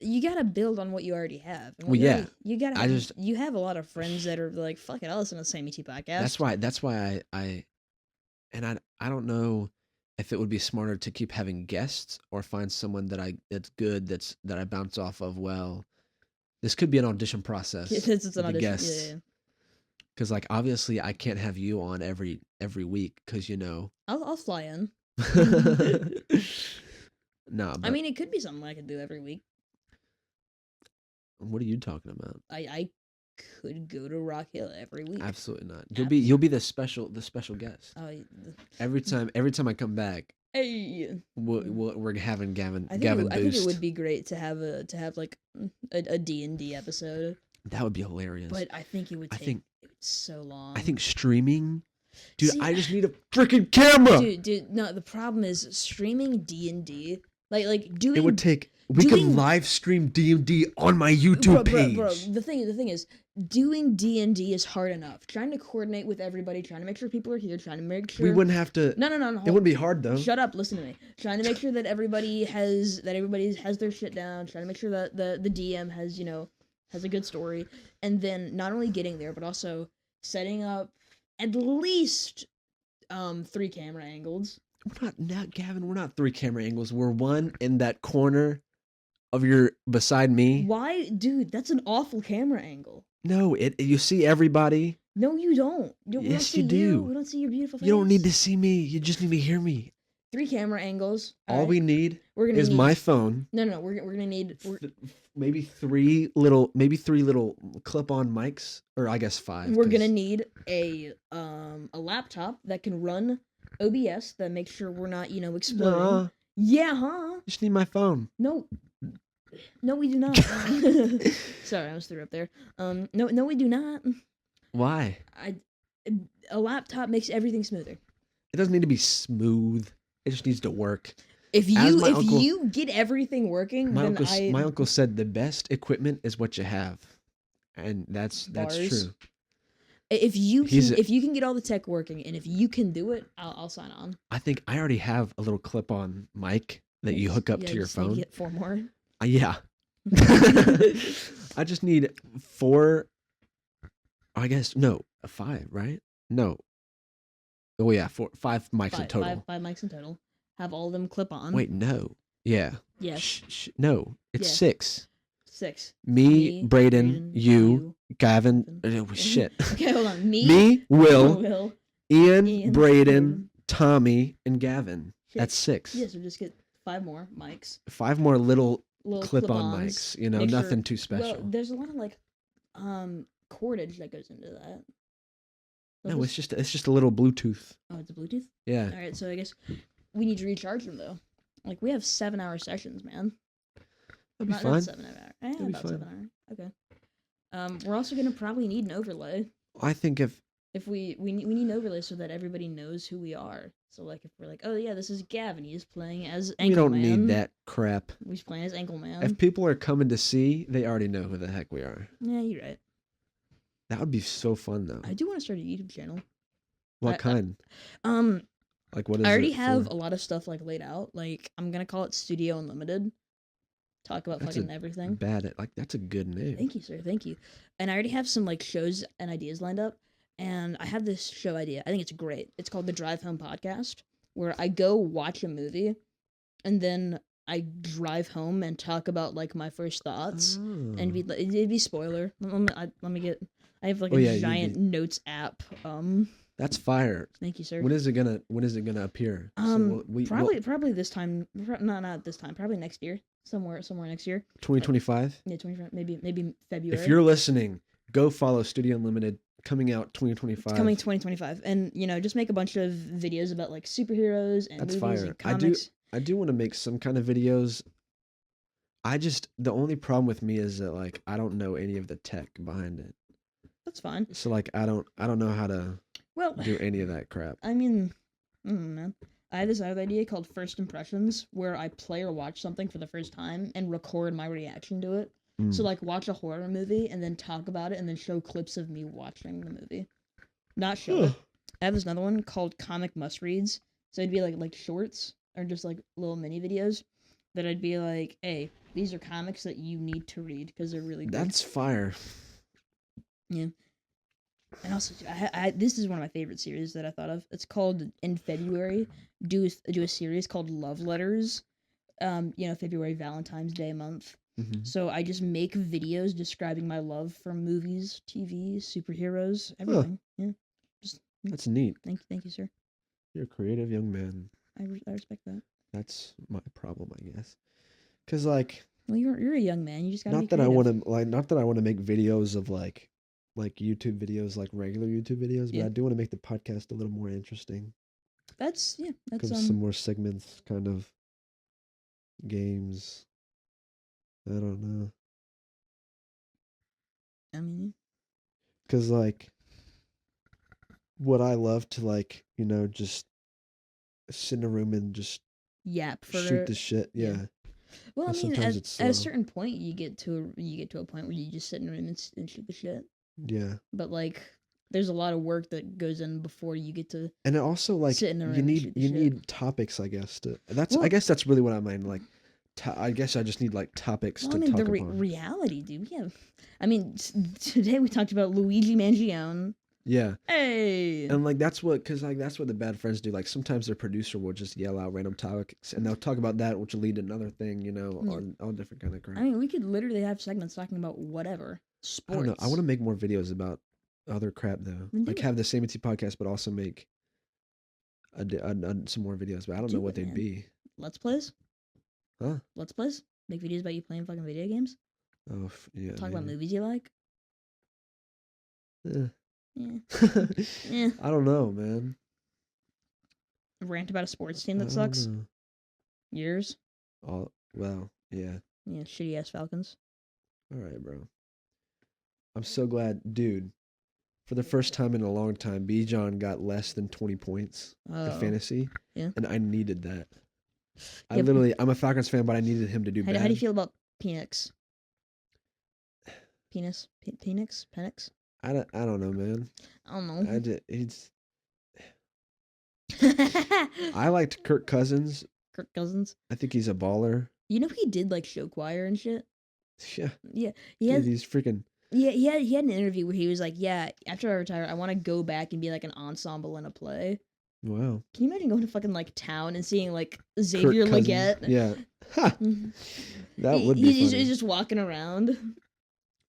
Speaker 2: you gotta build on what you already have. And
Speaker 1: Well, yeah.
Speaker 2: You gotta. You have a lot of friends that are like, "Fuck it, I'll listen to the Sammy T podcast."
Speaker 1: That's why I don't know if it would be smarter to keep having guests or find someone that's good that I bounce off of. Well, this could be an audition process.
Speaker 2: It's an audition.
Speaker 1: Guests.
Speaker 2: Yeah.
Speaker 1: Because like obviously I can't have you on every week because
Speaker 2: I'll fly in.
Speaker 1: No, but
Speaker 2: I mean, it could be something I could do every week.
Speaker 1: what are you talking about?
Speaker 2: I could go to Rock Hill every week.
Speaker 1: Absolutely not. You'll be the special guest.
Speaker 2: Oh,
Speaker 1: Every time I come back,
Speaker 2: hey,
Speaker 1: we're having Gavin.
Speaker 2: I
Speaker 1: Gavin
Speaker 2: think
Speaker 1: Boost.
Speaker 2: it would be great to have like a D&D episode.
Speaker 1: That would be hilarious.
Speaker 2: But I think it would take so long.
Speaker 1: I think streaming, dude.
Speaker 2: See,
Speaker 1: I just need a freaking camera.
Speaker 2: Dude, no. The problem is streaming D&D. Like doing.
Speaker 1: It would take. We could live stream D&D on my YouTube page.
Speaker 2: Bro, the thing is, doing D&D is hard enough. Trying to coordinate with everybody, trying to make sure people are here, trying to make sure
Speaker 1: We wouldn't have to.
Speaker 2: No.
Speaker 1: It wouldn't be hard though.
Speaker 2: Shut up, listen to me. Trying to make sure that everybody has their shit down. Trying to make sure that the DM has has a good story, and then not only getting there, but also setting up at least 3 camera angles.
Speaker 1: We're not Gavin. We're not 3 camera angles. We're one in that corner of beside me.
Speaker 2: Why, dude? That's an awful camera angle.
Speaker 1: No, you see everybody.
Speaker 2: No, you don't.
Speaker 1: Yes, you do.
Speaker 2: We don't see your beautiful face.
Speaker 1: You don't need to see me. You just need to hear me.
Speaker 2: 3 camera angles.
Speaker 1: All we need
Speaker 2: is
Speaker 1: my phone.
Speaker 2: No. We're gonna need
Speaker 1: maybe 3 little clip-on mics, or I guess 5.
Speaker 2: We're gonna need a laptop that can run OBS that makes sure we're not exploding.
Speaker 1: Nah,
Speaker 2: Yeah, huh?
Speaker 1: just need my phone.
Speaker 2: No, we do not. Sorry, I was threw up there. No, we do not.
Speaker 1: Why?
Speaker 2: A laptop makes everything smoother.
Speaker 1: It doesn't need to be smooth. It just needs to work.
Speaker 2: If you get everything working,
Speaker 1: my uncle said the best equipment is what you have, and that's true.
Speaker 2: If you
Speaker 1: He's
Speaker 2: can,
Speaker 1: a-
Speaker 2: if you can get all the tech working, and if you can do it, I'll sign on.
Speaker 1: I think I already have a little clip-on mic that you hook up
Speaker 2: Yeah,
Speaker 1: to your
Speaker 2: just need to
Speaker 1: phone.
Speaker 2: get 4 more.
Speaker 1: Yeah. I just need 4. I guess no, 5, right? No. Oh yeah, 5 mics in total.
Speaker 2: Five mics in total. Have all of them clip on.
Speaker 1: Wait, no. Yeah.
Speaker 2: Yes.
Speaker 1: No, it's
Speaker 2: Yes.
Speaker 1: 6.
Speaker 2: 6.
Speaker 1: Me, Braden, you, Gavin. Oh, shit.
Speaker 2: Okay, hold on.
Speaker 1: Me, Will,
Speaker 2: Will,
Speaker 1: Ian, Braden, Tommy, and Gavin.
Speaker 2: Shit.
Speaker 1: That's 6.
Speaker 2: Yeah, so just get 5 more mics.
Speaker 1: 5 more little clip-on
Speaker 2: clip-ons.
Speaker 1: mics. You know,
Speaker 2: Make
Speaker 1: nothing
Speaker 2: sure-
Speaker 1: too special.
Speaker 2: Well, there's a lot of like cordage that goes into that.
Speaker 1: No, it's just a little Bluetooth.
Speaker 2: Oh, it's a Bluetooth?
Speaker 1: Yeah.
Speaker 2: All right, so I guess we need to recharge them though. Like we have 7-hour sessions, man.
Speaker 1: That'd be
Speaker 2: Not
Speaker 1: fine.
Speaker 2: 7 hour.
Speaker 1: That'd be
Speaker 2: About
Speaker 1: fine.
Speaker 2: 7 hour. Okay. We're also gonna probably need an overlay.
Speaker 1: I think if
Speaker 2: We need an overlay so that everybody knows who we are. So like if we're like, oh yeah, this is Gavin. He's playing as Ankle
Speaker 1: we don't
Speaker 2: Man.
Speaker 1: need that crap.
Speaker 2: He's playing as Ankle Man.
Speaker 1: If people are coming to see, they already know who the heck we are.
Speaker 2: Yeah, you're right.
Speaker 1: That would be so fun though.
Speaker 2: I do want to start a YouTube channel.
Speaker 1: What kind? Like what is
Speaker 2: I already
Speaker 1: it
Speaker 2: have
Speaker 1: for?
Speaker 2: a lot of stuff like laid out. Like I'm gonna call it Studio Unlimited. Talk about
Speaker 1: That's
Speaker 2: fucking everything.
Speaker 1: That's a good name.
Speaker 2: Thank you, sir. Thank you. And I already have some like shows and ideas lined up. And I have this show idea. I think it's great. It's called the Drive Home Podcast, where I go watch a movie, and then I drive home and talk about like my first thoughts. And it'd be spoiler. Let me get. I have like a giant notes app.
Speaker 1: That's fire.
Speaker 2: Thank you, sir.
Speaker 1: When is it gonna appear?
Speaker 2: Probably this time. Not this time. Probably next year. Somewhere next year.
Speaker 1: 2025.
Speaker 2: Yeah, 25. Maybe February.
Speaker 1: If you're listening, go follow Studio Unlimited. Coming out 2025.
Speaker 2: It's coming 2025, and just make a bunch of videos about like superheroes and
Speaker 1: That's
Speaker 2: movies
Speaker 1: fire.
Speaker 2: and comics.
Speaker 1: I do want to make some kind of videos. The only problem with me is that like I don't know any of the tech behind it.
Speaker 2: That's fine.
Speaker 1: So like I don't know how to do any of that crap.
Speaker 2: I mean, I don't know, man. I have this other idea called First Impressions, where I play or watch something for the first time and record my reaction to it. So like watch a horror movie and then talk about it and then show clips of me watching the movie. Not show it. I have this another one called Comic Must Reads. So it'd be like shorts or just like little mini videos that I'd be like, hey, these are comics that you need to read because they're really good.
Speaker 1: That's fire.
Speaker 2: Yeah. And also, this is one of my favorite series that I thought of. It's called in February. Do a series called Love Letters. February, Valentine's Day month.
Speaker 1: Mm-hmm.
Speaker 2: So I just make videos describing my love for movies, TV, superheroes, everything. Yeah.
Speaker 1: That's neat.
Speaker 2: Thank you, sir.
Speaker 1: You're a creative young man.
Speaker 2: I respect that.
Speaker 1: That's my problem, I guess. Cause like,
Speaker 2: well, you're a young man. You just gotta.
Speaker 1: Not that I want to make videos of like YouTube videos, like regular YouTube videos, but I do want to make the podcast a little more interesting.
Speaker 2: That's
Speaker 1: some more segments, kind of games. I don't know.
Speaker 2: I mean,
Speaker 1: because like, would I love to like just sit in a room and just shoot the shit? Yeah.
Speaker 2: Well, I mean,
Speaker 1: sometimes
Speaker 2: at a certain point, you get to a point where you just sit in a room and shoot the shit.
Speaker 1: Yeah.
Speaker 2: But like, there's a lot of work that goes in before you get to.
Speaker 1: And it also like
Speaker 2: sit in a room
Speaker 1: you need topics, I guess. I guess that's really what I mean. Like, I guess I just need like topics to talk about.
Speaker 2: Reality, dude. Yeah. I mean, today we talked about Luigi Mangione.
Speaker 1: Yeah.
Speaker 2: Hey.
Speaker 1: And like that's what the bad friends do. Like sometimes their producer will just yell out random topics, and they'll talk about that, which will lead to another thing. On all different kind of crap.
Speaker 2: I mean, we could literally have segments talking about whatever. Sports.
Speaker 1: I don't know. I want to make more videos about other crap though. Like have the Same T podcast, but also make some more videos. But I don't know what they'd be.
Speaker 2: Let's plays.
Speaker 1: Huh?
Speaker 2: Let's plays. Make videos about you playing fucking video games.
Speaker 1: Oh yeah.
Speaker 2: Talk about movies you like.
Speaker 1: Yeah.
Speaker 2: Yeah.
Speaker 1: I don't know, man.
Speaker 2: Rant about a sports team that sucks. Yours.
Speaker 1: Oh well, yeah.
Speaker 2: Yeah, shitty ass Falcons.
Speaker 1: All right, bro. I'm so glad, dude. For the first time in a long time, Bijan got less than 20 points in fantasy.
Speaker 2: Yeah.
Speaker 1: And I needed that. I'm a Falcons fan, but I needed him to do bad.
Speaker 2: How do you feel about Penix? Penix?
Speaker 1: I don't know, man.
Speaker 2: I don't know.
Speaker 1: I liked Kirk Cousins.
Speaker 2: Kirk Cousins.
Speaker 1: I think he's a baller.
Speaker 2: You know he did like show choir and shit.
Speaker 1: Yeah,
Speaker 2: Yeah, he
Speaker 1: dude,
Speaker 2: has.
Speaker 1: he's freaking.
Speaker 2: Yeah, he had an interview where he was like, "Yeah, after I retire, I want to go back and be like an ensemble in a play."
Speaker 1: Wow.
Speaker 2: Can you imagine going to fucking like town and seeing like Xavier
Speaker 1: Kirk Cousins.
Speaker 2: Leggett?
Speaker 1: Yeah. Ha!
Speaker 2: Mhm.
Speaker 1: That would be
Speaker 2: He's
Speaker 1: funny.
Speaker 2: just walking around.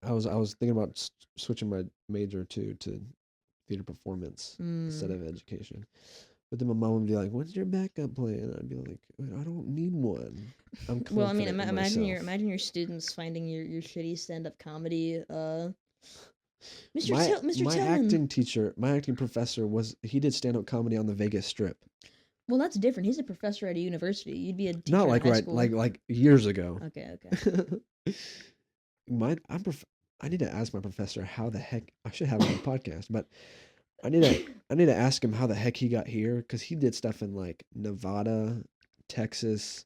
Speaker 1: I was thinking about switching my major to theater performance instead
Speaker 2: Mm.
Speaker 1: of education. But then my mom would be like, "When's your backup plan?" I'd be like, "I don't need one. I'm confident
Speaker 2: Well, I mean,
Speaker 1: in
Speaker 2: imagine
Speaker 1: myself."
Speaker 2: imagine your students finding your shitty stand up comedy. Mr.
Speaker 1: My
Speaker 2: Mr.
Speaker 1: my
Speaker 2: Tillman.
Speaker 1: acting teacher, my acting professor he did stand up comedy on the Vegas Strip.
Speaker 2: Well, that's different. He's a professor at a university. You'd be a teacher
Speaker 1: Not
Speaker 2: in
Speaker 1: like
Speaker 2: high
Speaker 1: right
Speaker 2: school.
Speaker 1: like years ago.
Speaker 2: Okay, okay.
Speaker 1: I need to ask my professor how the heck I should have him on the podcast, but I need to ask him how the heck he got here because he did stuff in like Nevada, Texas.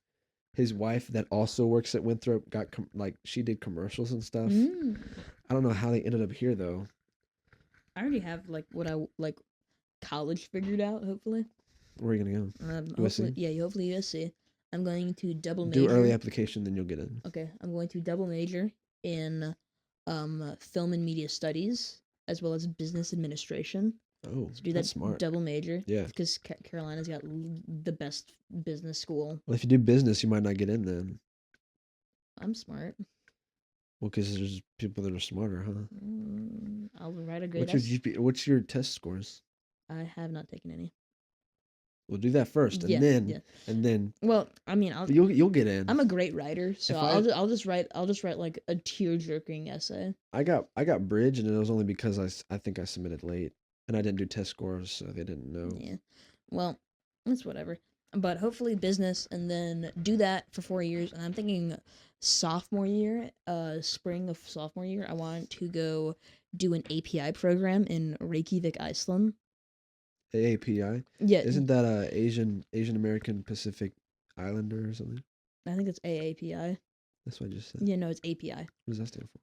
Speaker 1: His wife that also works at Winthrop got like she did commercials and stuff.
Speaker 2: Mm.
Speaker 1: I don't know how they ended up here though.
Speaker 2: I already have like what I like college figured out. Hopefully,
Speaker 1: Where are you gonna go?
Speaker 2: hopefully,
Speaker 1: USC?
Speaker 2: yeah, hopefully USC. I'm going to double
Speaker 1: Do
Speaker 2: major.
Speaker 1: early application, then you'll get in.
Speaker 2: Okay, I'm going to double major in film and media studies as well as business administration.
Speaker 1: Oh,
Speaker 2: So do
Speaker 1: that's
Speaker 2: that
Speaker 1: smart.
Speaker 2: double major.
Speaker 1: Yeah.
Speaker 2: Because Carolina's got the best business school.
Speaker 1: Well, if you do business, you might not get in then.
Speaker 2: I'm smart.
Speaker 1: Well, because there's people that are smarter, huh?
Speaker 2: I'll write a great
Speaker 1: What's your GPA? What's your test scores?
Speaker 2: I have not taken any.
Speaker 1: We'll do that first, and
Speaker 2: Yeah,
Speaker 1: then
Speaker 2: yeah.
Speaker 1: and then
Speaker 2: Well, I mean,
Speaker 1: but you'll get in.
Speaker 2: I'm a great writer, so
Speaker 1: If
Speaker 2: I'll just write like a tear jerking essay.
Speaker 1: I got bridge, and it was only because I think I submitted late, and I didn't do test scores, so they didn't know.
Speaker 2: Yeah. Well, it's whatever. But hopefully business, and then do that for 4 years. And I'm thinking sophomore year, spring of sophomore year, I want to go do an API program in Reykjavik, Iceland.
Speaker 1: AAPI.
Speaker 2: Yeah,
Speaker 1: Isn't that a Asian American Pacific Islander or something?
Speaker 2: I think it's AAPI.
Speaker 1: That's what I just said.
Speaker 2: Yeah, no, it's API.
Speaker 1: What does that stand for?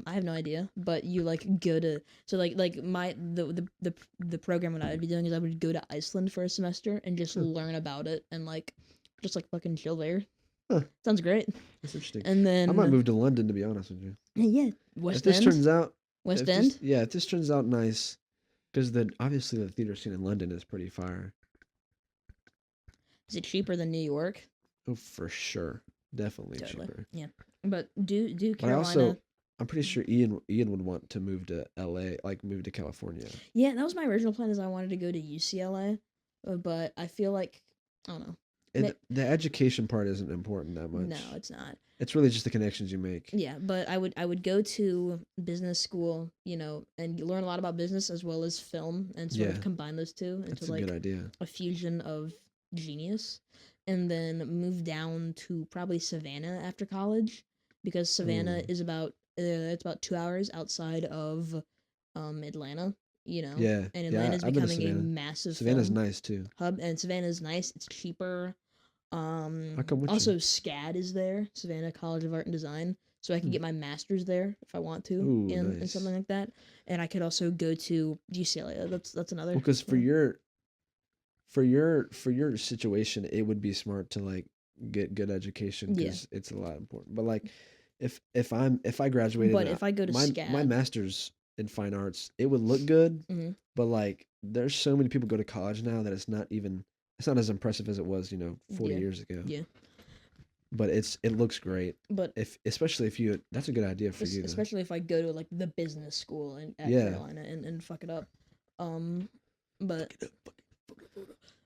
Speaker 2: I have no idea, but you like go to so like my the program that I'd be doing is I would go to Iceland for a semester and just learn about it and like just like fucking chill there.
Speaker 1: Huh.
Speaker 2: Sounds great.
Speaker 1: That's interesting.
Speaker 2: And then
Speaker 1: I might move to London, to be honest with you.
Speaker 2: yeah,
Speaker 1: If
Speaker 2: West
Speaker 1: this
Speaker 2: End.
Speaker 1: turns out
Speaker 2: West
Speaker 1: if
Speaker 2: End.
Speaker 1: this, yeah, if this turns out nice, because obviously the theater scene in London is pretty fire.
Speaker 2: Is it cheaper than New York?
Speaker 1: Oh, for sure, definitely
Speaker 2: Totally.
Speaker 1: cheaper.
Speaker 2: Yeah, but do
Speaker 1: But I
Speaker 2: Carolina.
Speaker 1: also, I'm pretty sure Ian would want to move to LA, like move to California.
Speaker 2: Yeah, that was my original plan. Is I wanted to go to UCLA, but I feel like I don't know.
Speaker 1: The education part isn't important that much.
Speaker 2: No, it's not.
Speaker 1: It's really just the connections you make.
Speaker 2: Yeah, but I would go to business school, and you learn a lot about business as well as film, and sort
Speaker 1: Yeah.
Speaker 2: of combine those two into
Speaker 1: That's a
Speaker 2: like
Speaker 1: good idea.
Speaker 2: a fusion of genius, and then move down to probably Savannah after college, because Savannah
Speaker 1: Ooh.
Speaker 2: is about it's about 2 hours outside of Atlanta,
Speaker 1: Yeah,
Speaker 2: and
Speaker 1: yeah,
Speaker 2: Atlanta's
Speaker 1: I've been to
Speaker 2: becoming a
Speaker 1: Savannah.
Speaker 2: massive
Speaker 1: Savannah's
Speaker 2: film
Speaker 1: nice too.
Speaker 2: hub, and Savannah's nice. It's cheaper.
Speaker 1: How come with
Speaker 2: Also
Speaker 1: you?
Speaker 2: SCAD is there, Savannah College of Art and Design, so I can
Speaker 1: Hmm.
Speaker 2: get my master's there if I want to
Speaker 1: Ooh,
Speaker 2: in
Speaker 1: nice.
Speaker 2: something like that, and I could also go to UCLA. That's another.
Speaker 1: Well, because for
Speaker 2: yeah.
Speaker 1: your situation, it would be smart to like get good education
Speaker 2: Yeah.
Speaker 1: because it's a lot important. But like, if I graduated,
Speaker 2: But
Speaker 1: and
Speaker 2: if I go to
Speaker 1: my
Speaker 2: SCAD,
Speaker 1: master's in fine arts, it would look good.
Speaker 2: Mhm.
Speaker 1: But like, there's so many people go to college now that it's not as impressive as it was 40
Speaker 2: Yeah.
Speaker 1: years ago.
Speaker 2: Yeah.
Speaker 1: But it looks great.
Speaker 2: But
Speaker 1: Especially if you, that's a good idea for you. Though.
Speaker 2: especially if I go to like the business school at
Speaker 1: Yeah.
Speaker 2: Carolina and fuck it up,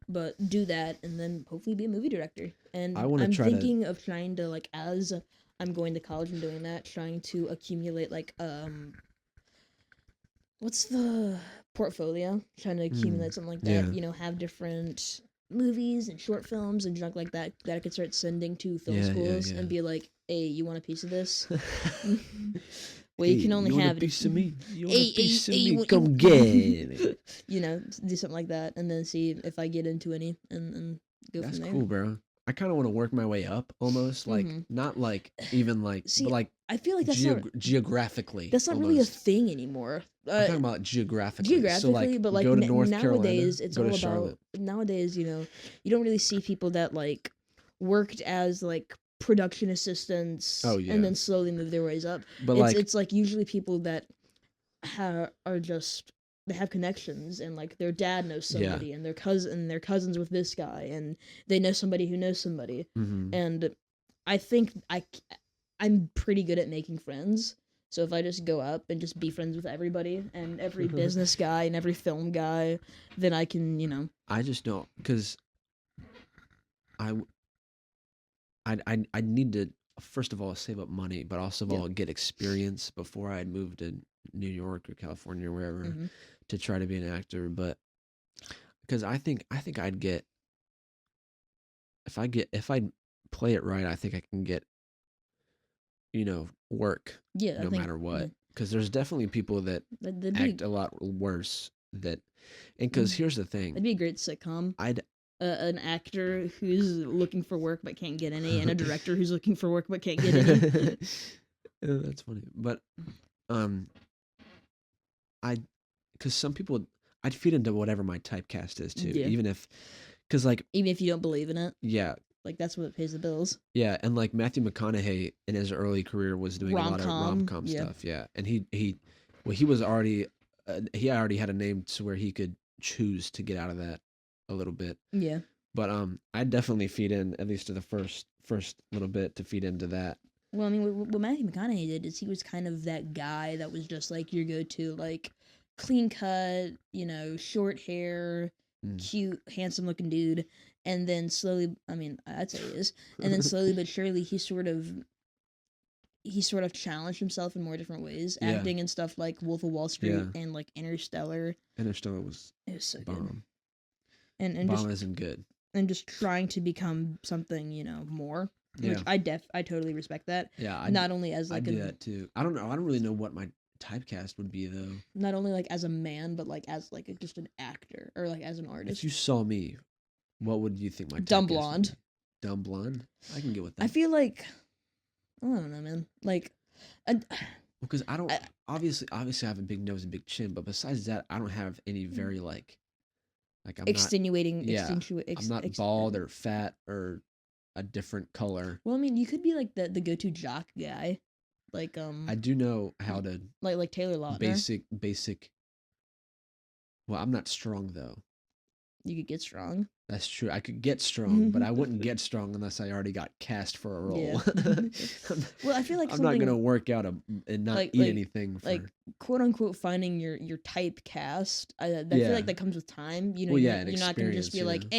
Speaker 2: but do that and then hopefully be a movie director. And
Speaker 1: I wanna
Speaker 2: I'm
Speaker 1: try to-
Speaker 2: thinking of trying to like as I'm going to college and doing that, trying to accumulate like what's the portfolio? Trying to accumulate something like that.
Speaker 1: yeah.
Speaker 2: Have different movies and short films and junk like that I could start sending to film
Speaker 1: Yeah, yeah,
Speaker 2: schools
Speaker 1: yeah.
Speaker 2: and be like, hey, you want a piece of this? Well, you can only
Speaker 1: want
Speaker 2: have
Speaker 1: a piece of me. You want
Speaker 2: Hey,
Speaker 1: a piece
Speaker 2: hey,
Speaker 1: of
Speaker 2: hey,
Speaker 1: me?
Speaker 2: you-
Speaker 1: Come get it.
Speaker 2: do something like that, and then see if I get into any, and go
Speaker 1: That's
Speaker 2: from there.
Speaker 1: cool, bro. I kind of want to work my way up, almost like
Speaker 2: Mhm.
Speaker 1: not like even like,
Speaker 2: See,
Speaker 1: but like
Speaker 2: I feel like that's not
Speaker 1: geographically.
Speaker 2: really a
Speaker 1: almost.
Speaker 2: thing anymore.
Speaker 1: I'm talking about geographically.
Speaker 2: geographically,
Speaker 1: so,
Speaker 2: but like
Speaker 1: go to North
Speaker 2: nowadays
Speaker 1: Carolina,
Speaker 2: it's
Speaker 1: go
Speaker 2: all
Speaker 1: to
Speaker 2: about
Speaker 1: Charlotte.
Speaker 2: nowadays, you don't really see people that like worked as like production assistants
Speaker 1: Oh, yeah.
Speaker 2: and then slowly move their ways up.
Speaker 1: But
Speaker 2: It's like usually people that are just they have connections, and like their dad knows somebody, and their cousins with this guy, and they know somebody who knows somebody.
Speaker 1: mhm.
Speaker 2: And I think I'm pretty good at making friends. So if I just go up and just be friends with everybody and every business guy and every film guy, then I can.
Speaker 1: I just don't, because I need to, first of all, save up money, but also of
Speaker 2: Yeah.
Speaker 1: all get experience before I'd move to New York or California or wherever
Speaker 2: Mhm.
Speaker 1: to try to be an actor. But because I think I'd get, if I play it right, I think I can get work
Speaker 2: Yeah, I
Speaker 1: no
Speaker 2: think
Speaker 1: matter what. Because there's definitely people that
Speaker 2: that'd
Speaker 1: act
Speaker 2: be
Speaker 1: a lot worse and because here's the thing,
Speaker 2: that'd be a great sitcom.
Speaker 1: I'd
Speaker 2: An actor who's looking for work but can't get any, and a director who's looking for work but can't get any.
Speaker 1: That's funny, but um, I because some people I'd feed into whatever my typecast is too,
Speaker 2: Yeah.
Speaker 1: even if because like
Speaker 2: Even if you don't believe in it,
Speaker 1: yeah
Speaker 2: like that's what pays the bills.
Speaker 1: yeah, and like Matthew McConaughey in his early career was doing a lot of
Speaker 2: Rom-com,
Speaker 1: rom-com
Speaker 2: yeah.
Speaker 1: stuff, yeah, and he was already he already had a name to where he could choose to get out of that a little bit.
Speaker 2: Yeah.
Speaker 1: But I'd definitely feed in at least to the first little bit to feed into that.
Speaker 2: Well, I mean, what Matthew McConaughey did is he was kind of that guy that was just like your go-to, like clean cut, short hair,
Speaker 1: Mm.
Speaker 2: cute, handsome-looking dude, and then slowly, I mean, I'd say he is, and then slowly but surely he sort of challenged himself in more different ways,
Speaker 1: Yeah.
Speaker 2: acting in stuff like Wolf of Wall Street
Speaker 1: Yeah.
Speaker 2: and like Interstellar.
Speaker 1: Interstellar was
Speaker 2: It was so good,
Speaker 1: bomb.
Speaker 2: and
Speaker 1: Bomb isn't good.
Speaker 2: just trying to become something more.
Speaker 1: Yeah.
Speaker 2: Which I totally respect that.
Speaker 1: Yeah,
Speaker 2: Not only as
Speaker 1: I'd
Speaker 2: like
Speaker 1: do that too. I don't know. I don't really know what my typecast would be though.
Speaker 2: not only like as a man, but like as like just an actor or like as an
Speaker 1: If
Speaker 2: artist.
Speaker 1: you saw me, what would you think my
Speaker 2: Dumb
Speaker 1: typecast would
Speaker 2: blonde.
Speaker 1: be? Dumb blonde. I can get with that.
Speaker 2: I feel like I don't know, man. Like,
Speaker 1: because I don't obviously I have a big nose and big chin, but besides that, I don't have any very like I'm
Speaker 2: extenuating.
Speaker 1: Yeah, I'm not bald or fat or a different color.
Speaker 2: Well, I mean, you could be like the go-to jock guy, like
Speaker 1: I do know how to
Speaker 2: like Taylor Lautner.
Speaker 1: basic. Well, I'm not strong though.
Speaker 2: You could get strong.
Speaker 1: That's true. I could get strong, but I wouldn't get strong unless I already got cast for a role.
Speaker 2: Yeah. Well, I feel like
Speaker 1: I'm not gonna work out and not eat anything.
Speaker 2: Like quote unquote finding your typecast. I feel
Speaker 1: Yeah.
Speaker 2: like that comes with time.
Speaker 1: Well, yeah, and
Speaker 2: you're not gonna just be like,
Speaker 1: experience,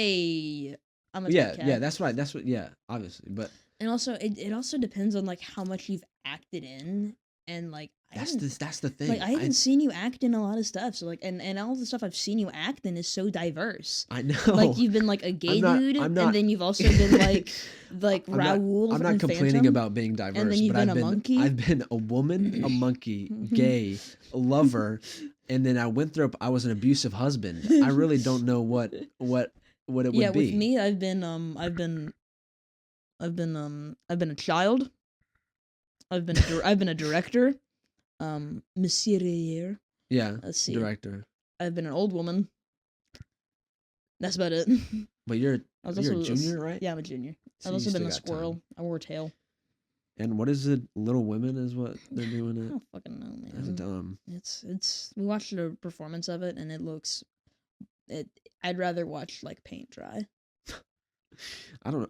Speaker 2: hey, I'm a
Speaker 1: yeah,
Speaker 2: typecast.
Speaker 1: yeah. That's right. That's what. Yeah, obviously, but
Speaker 2: And also, it also depends on like how much you've acted in, and like
Speaker 1: that's the thing.
Speaker 2: like I haven't seen you act in a lot of stuff. So like, and all the stuff I've seen you act in is so diverse.
Speaker 1: I know.
Speaker 2: Like you've been like a gay dude, and then you've also been like Raoul.
Speaker 1: I'm not complaining
Speaker 2: Phantom,
Speaker 1: about being diverse,
Speaker 2: and then you've
Speaker 1: but
Speaker 2: been a monkey.
Speaker 1: I've been a woman, a monkey, gay, a lover, and then I was an abusive husband. I really don't know what it would be.
Speaker 2: Yeah, with me, I've been a child. I've been a director. Monsieur Rier.
Speaker 1: Yeah,
Speaker 2: Let's see.
Speaker 1: director.
Speaker 2: I've been an old woman. That's about it.
Speaker 1: But you're
Speaker 2: a
Speaker 1: junior, right?
Speaker 2: Yeah, I'm a junior.
Speaker 1: So
Speaker 2: I've
Speaker 1: you
Speaker 2: also been
Speaker 1: still
Speaker 2: a
Speaker 1: got
Speaker 2: squirrel.
Speaker 1: time.
Speaker 2: I wore a tail.
Speaker 1: And what is it? Little Women is what they're doing
Speaker 2: I
Speaker 1: it.
Speaker 2: don't fucking know, man.
Speaker 1: That's dumb.
Speaker 2: It's. We watched a performance of it, and it looks. I'd rather watch like paint dry.
Speaker 1: I don't.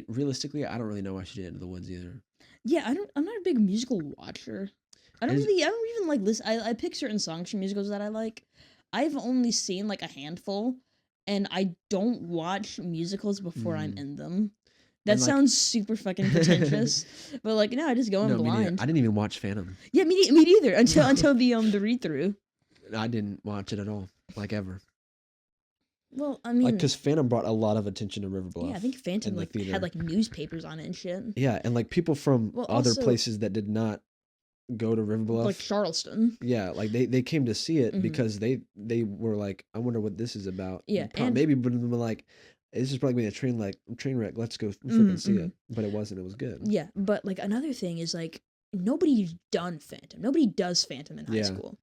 Speaker 1: Realistically, I don't really know why she did Into the Woods either.
Speaker 2: Yeah, I'm not a big musical watcher. I don't even like listen. I pick certain songs from musicals that I like. I've only seen like a handful, and I don't watch musicals before I'm in them. That sounds super fucking pretentious, but like no, I just go in blind.
Speaker 1: I didn't even watch Phantom.
Speaker 2: Yeah, me neither until the read through.
Speaker 1: I didn't watch it at all, like ever.
Speaker 2: Well, I mean,
Speaker 1: because Phantom brought a lot of attention to River Bluff.
Speaker 2: Yeah, I think Phantom had like newspapers on it and shit.
Speaker 1: Yeah, and like people from other places that did not go to River Bluff,
Speaker 2: like Charleston.
Speaker 1: Yeah, like they came to see it because they were like, I wonder what this is about.
Speaker 2: Yeah,
Speaker 1: maybe but like, this is probably gonna be a train wreck. Let's go freaking see it. But it wasn't. It was good.
Speaker 2: Yeah, but like another thing is like nobody's done Phantom. Nobody does Phantom in high school.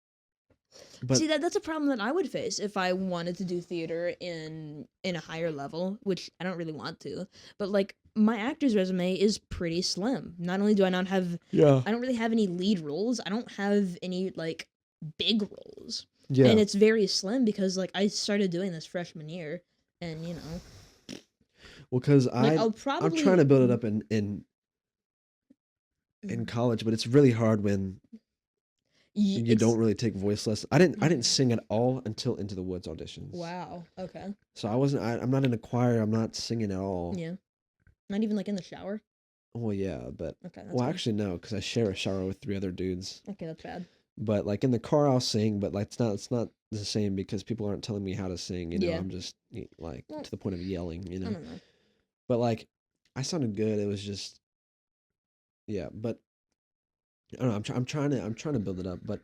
Speaker 1: But
Speaker 2: See, that's a problem that I would face if I wanted to do theater in a higher level, which I don't really want to. But like my actor's resume is pretty slim. Not only do I not have
Speaker 1: yeah,
Speaker 2: I don't really have any lead roles, I don't have any like big roles.
Speaker 1: yeah.
Speaker 2: And it's very slim because like I started doing this freshman year and
Speaker 1: Well, because
Speaker 2: like I'll
Speaker 1: I'm
Speaker 2: probably
Speaker 1: trying to build it up in college, but it's really hard when you
Speaker 2: it's
Speaker 1: don't really take voice lessons. I didn't sing at all until Into the Woods auditions.
Speaker 2: wow. Okay.
Speaker 1: So I'm not in a choir. I'm not singing at all.
Speaker 2: Yeah. Not even like in the shower.
Speaker 1: Well, yeah, but
Speaker 2: Okay, that's
Speaker 1: well,
Speaker 2: good.
Speaker 1: actually no, because I share a shower with 3 other dudes.
Speaker 2: Okay, that's bad.
Speaker 1: But like in the car, I'll sing, but like it's not the same because people aren't telling me how to sing.
Speaker 2: Yeah.
Speaker 1: I'm just like
Speaker 2: Well,
Speaker 1: to the point of yelling.
Speaker 2: I don't know.
Speaker 1: But like I sounded good. It was just yeah, but I don't know. I'm trying to build it up, but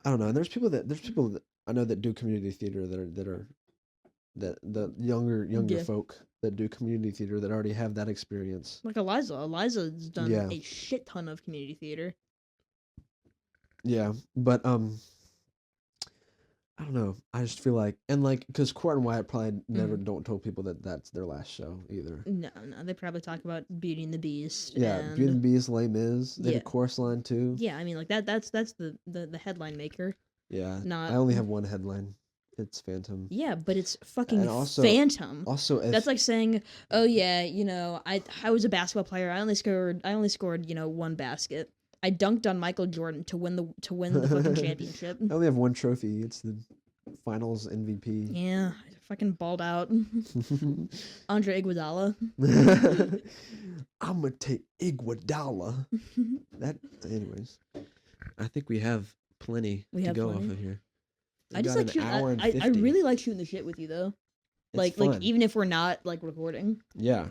Speaker 1: I don't know. And there's people that I know that do community theater that the younger
Speaker 2: Yeah.
Speaker 1: folk that do community theater that already have that experience.
Speaker 2: Like Eliza. Eliza's done
Speaker 1: Yeah.
Speaker 2: a shit ton of community theater.
Speaker 1: Yeah, but I don't know. I just feel like and like because Court and Wyatt probably never don't tell people that that's their last show either.
Speaker 2: No, they probably talk about Beauty and the Beast.
Speaker 1: Yeah,
Speaker 2: and
Speaker 1: Beauty and the Beast, Les Mis. They had
Speaker 2: Yeah.
Speaker 1: a chorus line too.
Speaker 2: yeah, I mean like that's the headline maker.
Speaker 1: Yeah,
Speaker 2: Not
Speaker 1: I only have one headline. It's Phantom.
Speaker 2: Yeah, but it's fucking
Speaker 1: And also-
Speaker 2: Phantom.
Speaker 1: Also, if,
Speaker 2: That's like saying, "Oh yeah, I was a basketball player. I only scored, one basket. I dunked on Michael Jordan to win the fucking championship."
Speaker 1: I only have one trophy. It's the Finals MVP.
Speaker 2: Yeah, I fucking balled out. Andre Iguodala.
Speaker 1: I'm gonna take Iguodala. That, anyways. I think we have plenty
Speaker 2: We
Speaker 1: to
Speaker 2: have
Speaker 1: go
Speaker 2: plenty.
Speaker 1: off of here.
Speaker 2: I
Speaker 1: We've
Speaker 2: just
Speaker 1: got
Speaker 2: like
Speaker 1: an
Speaker 2: shooting.
Speaker 1: hour and
Speaker 2: I
Speaker 1: 50.
Speaker 2: really like shooting the shit with you though.
Speaker 1: It's
Speaker 2: Like
Speaker 1: fun.
Speaker 2: even if we're not like recording.
Speaker 1: Yeah.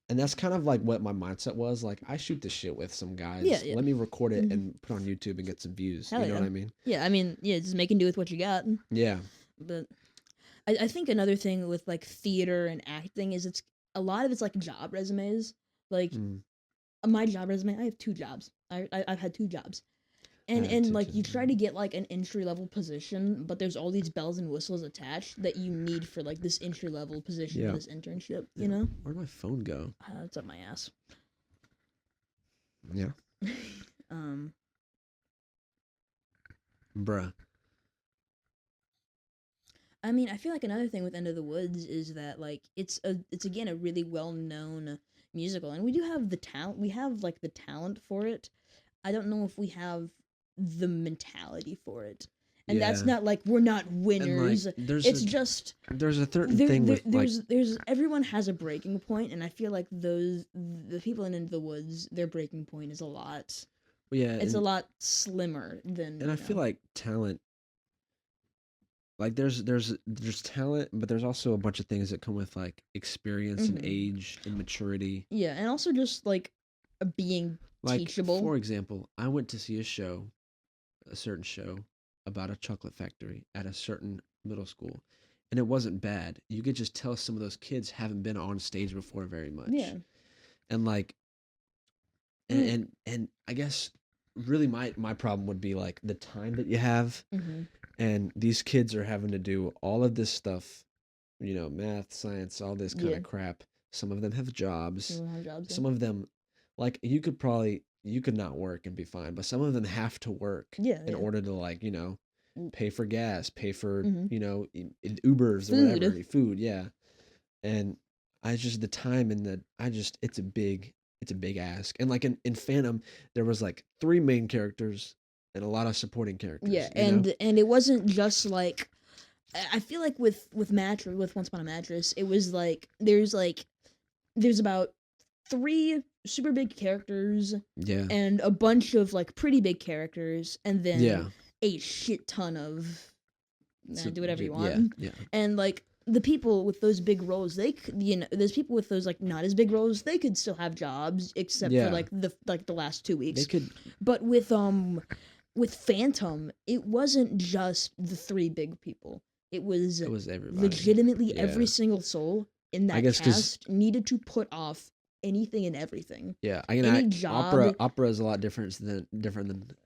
Speaker 1: And that's kind of like what my mindset was. Like, I shoot the shit with some guys.
Speaker 2: Yeah, yeah.
Speaker 1: Let me record it
Speaker 2: Mhm.
Speaker 1: and put on YouTube and get some views.
Speaker 2: Hell
Speaker 1: you know
Speaker 2: yeah.
Speaker 1: what I mean?
Speaker 2: Yeah, I mean, yeah, just making do with what you got.
Speaker 1: Yeah.
Speaker 2: But I think another thing with like theater and acting is a lot of it's like job resumes. Like
Speaker 1: Mm.
Speaker 2: my job resume, I have 2 jobs. I've had 2 jobs. And
Speaker 1: had 2
Speaker 2: like you
Speaker 1: too.
Speaker 2: try to get like an entry level position, but there's all these bells and whistles attached that you need for like this entry level position,
Speaker 1: Yeah.
Speaker 2: this internship,
Speaker 1: Yeah.
Speaker 2: you know?
Speaker 1: Where'd my phone go?
Speaker 2: It's up my ass.
Speaker 1: Yeah.
Speaker 2: Um
Speaker 1: Bruh.
Speaker 2: I mean, I feel like another thing with End of the Woods is that like it's again a really well-known musical, and we do have the talent. We have like the talent for it. I don't know if we have the mentality for it. And that's
Speaker 1: Yeah.
Speaker 2: not like we're not
Speaker 1: And
Speaker 2: winners.
Speaker 1: like, there's
Speaker 2: It's
Speaker 1: a,
Speaker 2: just
Speaker 1: there's a certain
Speaker 2: there,
Speaker 1: thing
Speaker 2: there,
Speaker 1: with like,
Speaker 2: there's everyone has a breaking point, and I feel like the people in Into the Woods, their breaking point is a lot.
Speaker 1: yeah,
Speaker 2: It's a
Speaker 1: and,
Speaker 2: lot slimmer than.
Speaker 1: and I feel like talent. Like there's talent, but there's also a bunch of things that come with like experience and
Speaker 2: Mhm.
Speaker 1: age and maturity.
Speaker 2: Yeah, and also just like being
Speaker 1: Like
Speaker 2: teachable.
Speaker 1: for example, I went to see a certain show about a chocolate factory at a certain middle school, and it wasn't bad. You could just tell some of those kids haven't been on stage before very much.
Speaker 2: Yeah.
Speaker 1: And like and I guess really my problem would be like the time that you have.
Speaker 2: Mm-hmm.
Speaker 1: And these kids are having to do all of this stuff, math, science, all this kind
Speaker 2: Yeah.
Speaker 1: of crap. Some of them have jobs.
Speaker 2: We don't have jobs.
Speaker 1: Some of them, like you could not work and be fine, but some of them have to work
Speaker 2: Yeah,
Speaker 1: in
Speaker 2: yeah.
Speaker 1: order to like, pay for gas, pay for,
Speaker 2: Mhm.
Speaker 1: Ubers or
Speaker 2: Food.
Speaker 1: whatever, food, yeah. And I just the time and it's a big ask. And like in Phantom, there was like 3 main characters and a lot of supporting characters.
Speaker 2: Yeah,
Speaker 1: you know?
Speaker 2: and it wasn't just like I feel like with Once Upon a Mattress, it was like there's about 3 super big characters
Speaker 1: Yeah.
Speaker 2: and a bunch of like pretty big characters, and then
Speaker 1: Yeah.
Speaker 2: a shit ton of
Speaker 1: So,
Speaker 2: do whatever you
Speaker 1: yeah,
Speaker 2: want.
Speaker 1: yeah.
Speaker 2: And like the people with those big roles, there's people with those like not as big roles, they could still have jobs except
Speaker 1: Yeah.
Speaker 2: for like the last 2 weeks.
Speaker 1: They could
Speaker 2: But with Phantom, it wasn't just the 3 big people. It was
Speaker 1: it was everybody.
Speaker 2: legitimately
Speaker 1: Yeah.
Speaker 2: every single soul in
Speaker 1: I
Speaker 2: that
Speaker 1: guess 'cause-
Speaker 2: cast needed to put off anything and everything.
Speaker 1: Yeah,
Speaker 2: Any job.
Speaker 1: opera is a lot different than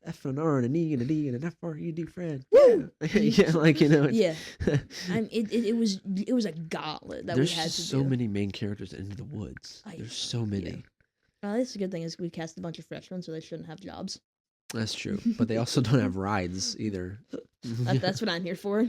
Speaker 1: F and R and an E and a D and an F R E D friend.
Speaker 2: Woo!
Speaker 1: Yeah, like
Speaker 2: Yeah. It was a gauntlet that we
Speaker 1: there's
Speaker 2: had
Speaker 1: just
Speaker 2: to
Speaker 1: so
Speaker 2: do.
Speaker 1: many main characters in the woods. There's so many.
Speaker 2: Well, this is a good thing is we cast a bunch of freshmen, so they shouldn't have jobs.
Speaker 1: That's true, but they also don't have rides either.
Speaker 2: That's what I'm here for.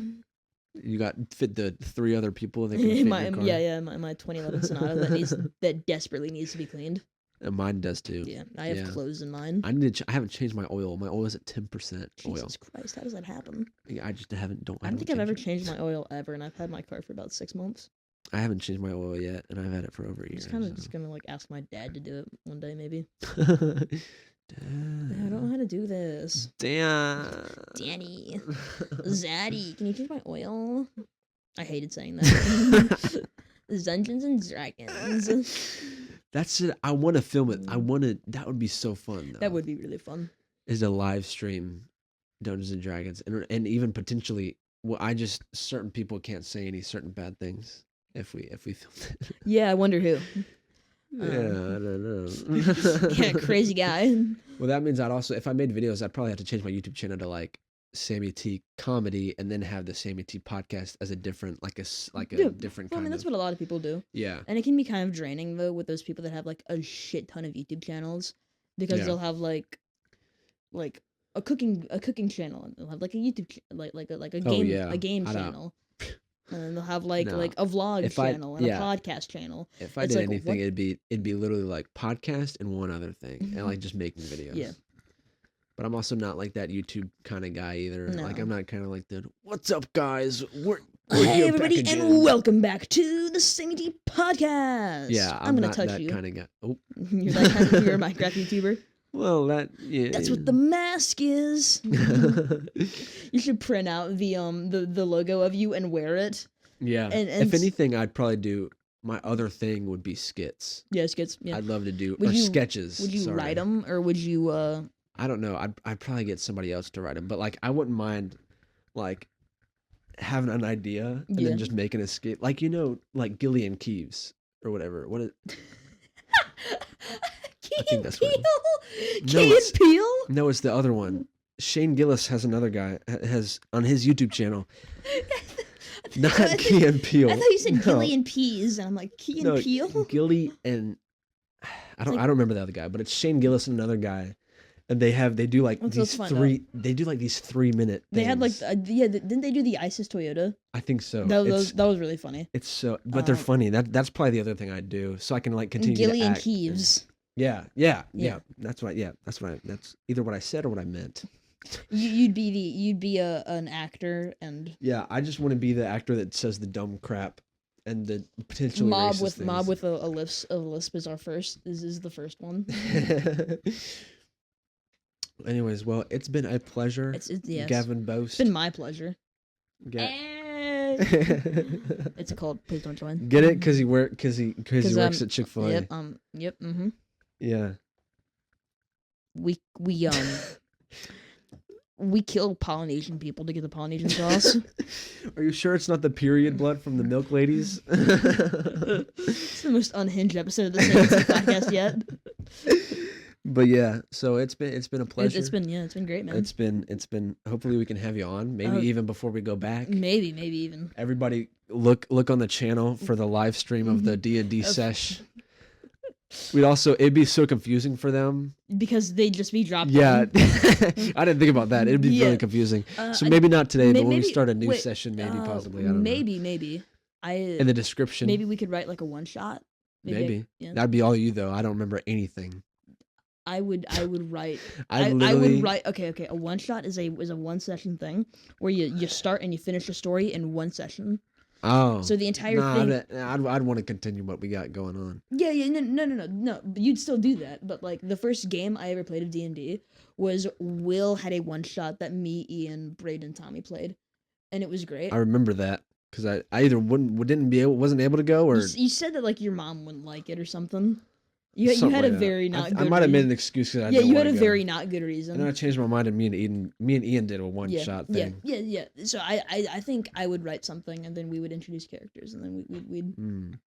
Speaker 1: You got fit the 3 other people that can fit in your car.
Speaker 2: My 2011 Sonata that desperately needs to be cleaned.
Speaker 1: And mine does too.
Speaker 2: Yeah, I have clothes in mine.
Speaker 1: I haven't changed my oil. My oil is at 10% oil.
Speaker 2: Jesus Christ, how does that happen?
Speaker 1: Yeah, I just haven't.
Speaker 2: I don't think I've ever changed my oil ever, and I've had my car for about 6 months.
Speaker 1: I haven't changed my oil yet, and I've had it for over a year.
Speaker 2: I'm just kind of just gonna like ask my dad to do it one day, maybe.
Speaker 1: Damn.
Speaker 2: I don't know how to do this.
Speaker 1: Damn.
Speaker 2: Danny, Zaddy, can you change my oil? I hated saying that. Dungeons and Dragons.
Speaker 1: That's it. I want to film it. That would be so fun. Though,
Speaker 2: That would be really fun.
Speaker 1: is a live stream Dungeons and Dragons, and even potentially, certain people can't say any certain bad things if we filmed it.
Speaker 2: Yeah, I wonder who.
Speaker 1: Yeah, I don't know.
Speaker 2: Yeah, crazy guy.
Speaker 1: Well, that means if I made videos, I'd probably have to change my YouTube channel to like Sammy T Comedy, and then have the Sammy T Podcast as a different, different
Speaker 2: Well, I
Speaker 1: kind
Speaker 2: mean, that's
Speaker 1: of.
Speaker 2: what a lot of people do.
Speaker 1: Yeah.
Speaker 2: And it can be kind of draining though with those people that have like a shit ton of YouTube channels, because
Speaker 1: Yeah.
Speaker 2: they'll have like a cooking channel, and they'll have like a YouTube a game
Speaker 1: I don't-
Speaker 2: channel, and then they'll have like
Speaker 1: No.
Speaker 2: a vlog
Speaker 1: If I-
Speaker 2: channel and
Speaker 1: yeah.
Speaker 2: a podcast channel.
Speaker 1: If I
Speaker 2: It's
Speaker 1: did
Speaker 2: like,
Speaker 1: anything,
Speaker 2: what-
Speaker 1: it'd be literally like podcast and one other thing, and like just making videos.
Speaker 2: Yeah.
Speaker 1: But I'm also not like that YouTube kind of guy either. Like
Speaker 2: No.
Speaker 1: I'm not kind of like the "What's up, guys? We're
Speaker 2: Hey
Speaker 1: here
Speaker 2: everybody,
Speaker 1: back
Speaker 2: and
Speaker 1: again."
Speaker 2: welcome back to the Sammy T Podcast.
Speaker 1: Yeah,
Speaker 2: I'm gonna
Speaker 1: not
Speaker 2: touch
Speaker 1: that
Speaker 2: you.
Speaker 1: kind of guy. Oh,
Speaker 2: You're that kind of, you're a Minecraft YouTuber.
Speaker 1: well, yeah.
Speaker 2: That's what the mask is. You should print out the logo of you and wear it.
Speaker 1: Yeah.
Speaker 2: And
Speaker 1: If anything, I'd probably do. My other thing would be skits.
Speaker 2: Yeah, skits. Yeah.
Speaker 1: I'd love to do
Speaker 2: Would you-
Speaker 1: sketches.
Speaker 2: Would you
Speaker 1: sorry.
Speaker 2: write them, or would you?
Speaker 1: I don't know. I'd probably get somebody else to write them, but like I wouldn't mind, like, having an idea and
Speaker 2: Yeah.
Speaker 1: then just making a skit, like like Gillian Keeves or whatever. What is?
Speaker 2: Key
Speaker 1: think
Speaker 2: and
Speaker 1: that's what it
Speaker 2: Peele.
Speaker 1: No,
Speaker 2: Key
Speaker 1: it's-
Speaker 2: and Peele.
Speaker 1: No, it's the other one. Shane Gillis has another guy has on his YouTube channel. Not
Speaker 2: I
Speaker 1: Key and Peele.
Speaker 2: thought you said
Speaker 1: No.
Speaker 2: Gilly and Peas, and I'm like Key and
Speaker 1: No,
Speaker 2: Peele.
Speaker 1: Gilly and I don't remember the other guy, but it's Shane Gillis and another guy, and they do like
Speaker 2: Let's
Speaker 1: these
Speaker 2: find
Speaker 1: 3-minute.
Speaker 2: They had like
Speaker 1: things.
Speaker 2: didn't they do the ISIS Toyota?
Speaker 1: I think so.
Speaker 2: That
Speaker 1: It's
Speaker 2: was really funny.
Speaker 1: it's so, but they're funny. That's probably the other thing I'd do, so I can like continue
Speaker 2: Gilly
Speaker 1: to
Speaker 2: and
Speaker 1: act.
Speaker 2: Keeves.
Speaker 1: Yeah.
Speaker 2: Yeah.
Speaker 1: That's either what I said or what I meant.
Speaker 2: You'd be an actor, and
Speaker 1: Yeah, I just want to be the actor that says the dumb crap and the potentially
Speaker 2: mob
Speaker 1: racist
Speaker 2: with
Speaker 1: things.
Speaker 2: a lisp is our first. This is the first one.
Speaker 1: Anyways, well, it's been a pleasure,
Speaker 2: Yes.
Speaker 1: Gavin Bost.
Speaker 2: It's been my pleasure.
Speaker 1: Ga-
Speaker 2: It's called Please Don't Join.
Speaker 1: Get it? Because he works at Chick-fil-A.
Speaker 2: Yep. Yep. Mm-hmm.
Speaker 1: Yeah.
Speaker 2: We we kill Polynesian people to get the Polynesian sauce.
Speaker 1: Are you sure it's not the period blood from the milk ladies?
Speaker 2: It's the most unhinged episode of the Sammy T Podcast yet.
Speaker 1: But yeah, so it's been a pleasure.
Speaker 2: It's been great, man.
Speaker 1: It's been. Hopefully, we can have you on. Maybe even before we go back.
Speaker 2: Maybe even.
Speaker 1: Everybody, look on the channel for the live stream of the D&D sesh. It'd be so confusing for them.
Speaker 2: Because they'd just be dropped.
Speaker 1: Yeah,
Speaker 2: in.
Speaker 1: I didn't think about that. It'd be really confusing. So maybe not today, but when we start a new session, maybe possibly. I don't know.
Speaker 2: Maybe.
Speaker 1: In the description.
Speaker 2: Maybe we could write like a one shot.
Speaker 1: Maybe. That'd be all you though. I don't remember anything.
Speaker 2: I would write.
Speaker 1: I
Speaker 2: would write. Okay. A one shot is a one session thing where you start and you finish a story in one session.
Speaker 1: Oh.
Speaker 2: So the entire thing.
Speaker 1: I'd want to continue what we got going on.
Speaker 2: Yeah. No. But you'd still do that. But like the first game I ever played of D&D was Will had a one shot that me, Ian, Braden, Tommy played, and it was great.
Speaker 1: I remember that because I either wasn't able to go, or
Speaker 2: you said that like your mom wouldn't like it or something. You had
Speaker 1: like
Speaker 2: a
Speaker 1: that.
Speaker 2: very not good
Speaker 1: I might have made
Speaker 2: reason.
Speaker 1: an excuse because I
Speaker 2: Yeah,
Speaker 1: didn't
Speaker 2: you had
Speaker 1: wanna
Speaker 2: a
Speaker 1: go.
Speaker 2: very not good reason.
Speaker 1: And then I changed my mind, and me and Ian did a one shot thing.
Speaker 2: Yeah. So I think I would write something, and then we would introduce characters, and then we'd.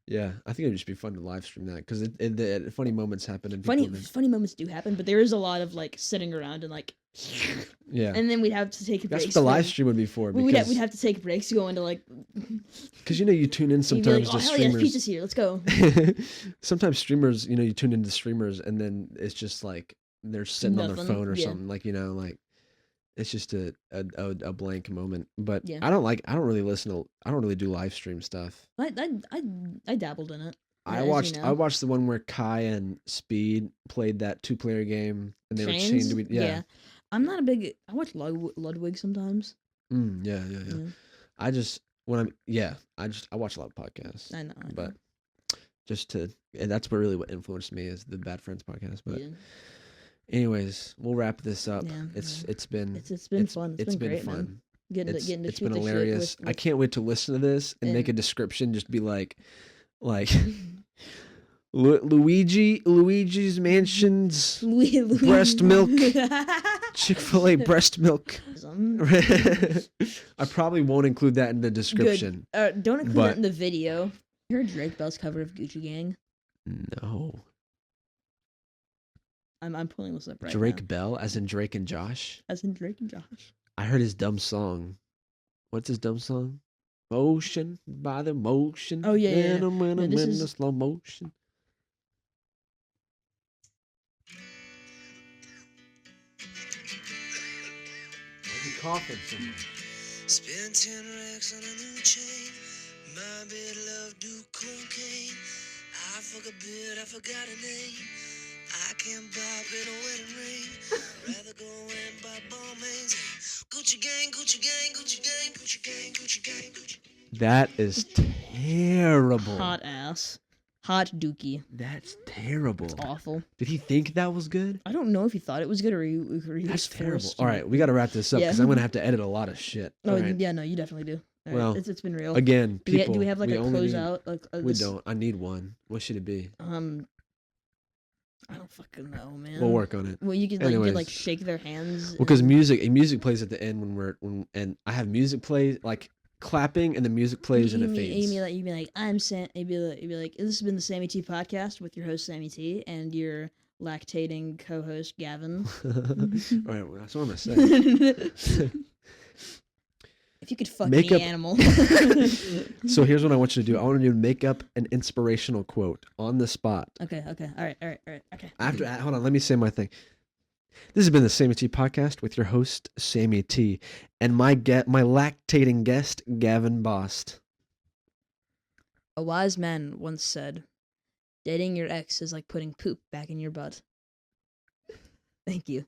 Speaker 1: Yeah, I think it'd just be fun to live stream that because the funny moments happen and people
Speaker 2: Funny moments do happen, but there is a lot of like sitting around and like.
Speaker 1: Yeah.
Speaker 2: And then we'd have to take breaks.
Speaker 1: That's what the live stream would be for.
Speaker 2: We'd have to take breaks to go into like.
Speaker 1: Because you tune in sometimes to
Speaker 2: hell
Speaker 1: streamers.
Speaker 2: Yeah, pizza's here. Let's go.
Speaker 1: Sometimes streamers, you tune into streamers and then it's just like they're sitting on their phone or something. Like like it's just a blank moment. But I don't really do live stream stuff.
Speaker 2: I dabbled in it.
Speaker 1: I watched the one where Kai and Speed played that 2-player game and they were chained to
Speaker 2: yeah. I'm not a big. I watch Ludwig sometimes.
Speaker 1: Yeah. I watch a lot of podcasts.
Speaker 2: I know.
Speaker 1: But and that's what influenced me is the Bad Friends podcast. But anyways, we'll wrap this up.
Speaker 2: Yeah,
Speaker 1: it's
Speaker 2: been fun. It's been great, fun. Man.
Speaker 1: It's been hilarious. I can't wait to listen to this and make a description. Just be like Luigi's Mansion's breast milk, Chick-fil-A breast milk. I probably won't include that in the description.
Speaker 2: Don't include that in the video. You heard Drake Bell's cover of Gucci Gang?
Speaker 1: No.
Speaker 2: I'm pulling this up right
Speaker 1: Drake
Speaker 2: now.
Speaker 1: Bell, as in Drake and Josh?
Speaker 2: As in Drake and Josh.
Speaker 1: I heard his dumb song. What's his dumb song? Motion by the motion.
Speaker 2: Oh, yeah.
Speaker 1: This is slow motion. Coughing so much.
Speaker 3: Spend 10 racks on a new chain. My bed love do cocaine. I fuck a bit, I forgot a name. I can't bop in a wedding ring. Rather go and buy Balmain's. Gucci gang, Gucci gang, Gucci gang, Gucci gang, Gucci gang, Gucci.
Speaker 1: That is terrible.
Speaker 2: Hot ass. Hot dookie.
Speaker 1: That's terrible.
Speaker 2: It's awful.
Speaker 1: Did he think that was good?
Speaker 2: I don't know if he thought it was good or he
Speaker 1: That's
Speaker 2: was
Speaker 1: terrible. All right, we got to wrap this up because I'm going to have to edit a lot of shit.
Speaker 2: Oh,
Speaker 1: right.
Speaker 2: Yeah, no, you definitely do. All
Speaker 1: well,
Speaker 2: right. It's been real.
Speaker 1: Again, people.
Speaker 2: Do we have like a closeout?
Speaker 1: We don't. I need one. What should it be?
Speaker 2: I don't fucking know, man.
Speaker 1: We'll work on it.
Speaker 2: Well, you could shake their hands.
Speaker 1: Well, because music plays at the end and I have music play like clapping and the music plays and it fades.
Speaker 2: You'd be like, I'm Sam. You'd be like, this has been the Sammy T podcast with your host Sammy T and your lactating co-host Gavin.
Speaker 1: All right, well, that's what I'm gonna say.
Speaker 2: If you could fuck any animal.
Speaker 1: So here's what I want you to do. I want you to make up an inspirational quote on the spot.
Speaker 2: Okay. All right. Okay.
Speaker 1: Hold on, let me say my thing. This has been the Sammy T podcast with your host Sammy T and my lactating guest Gavin Bost.
Speaker 2: A wise man once said, "Dating your ex is like putting poop back in your butt." Thank you.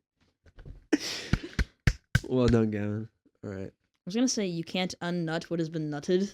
Speaker 1: Well done, Gavin. All right.
Speaker 2: I was gonna say you can't unnut what has been nutted.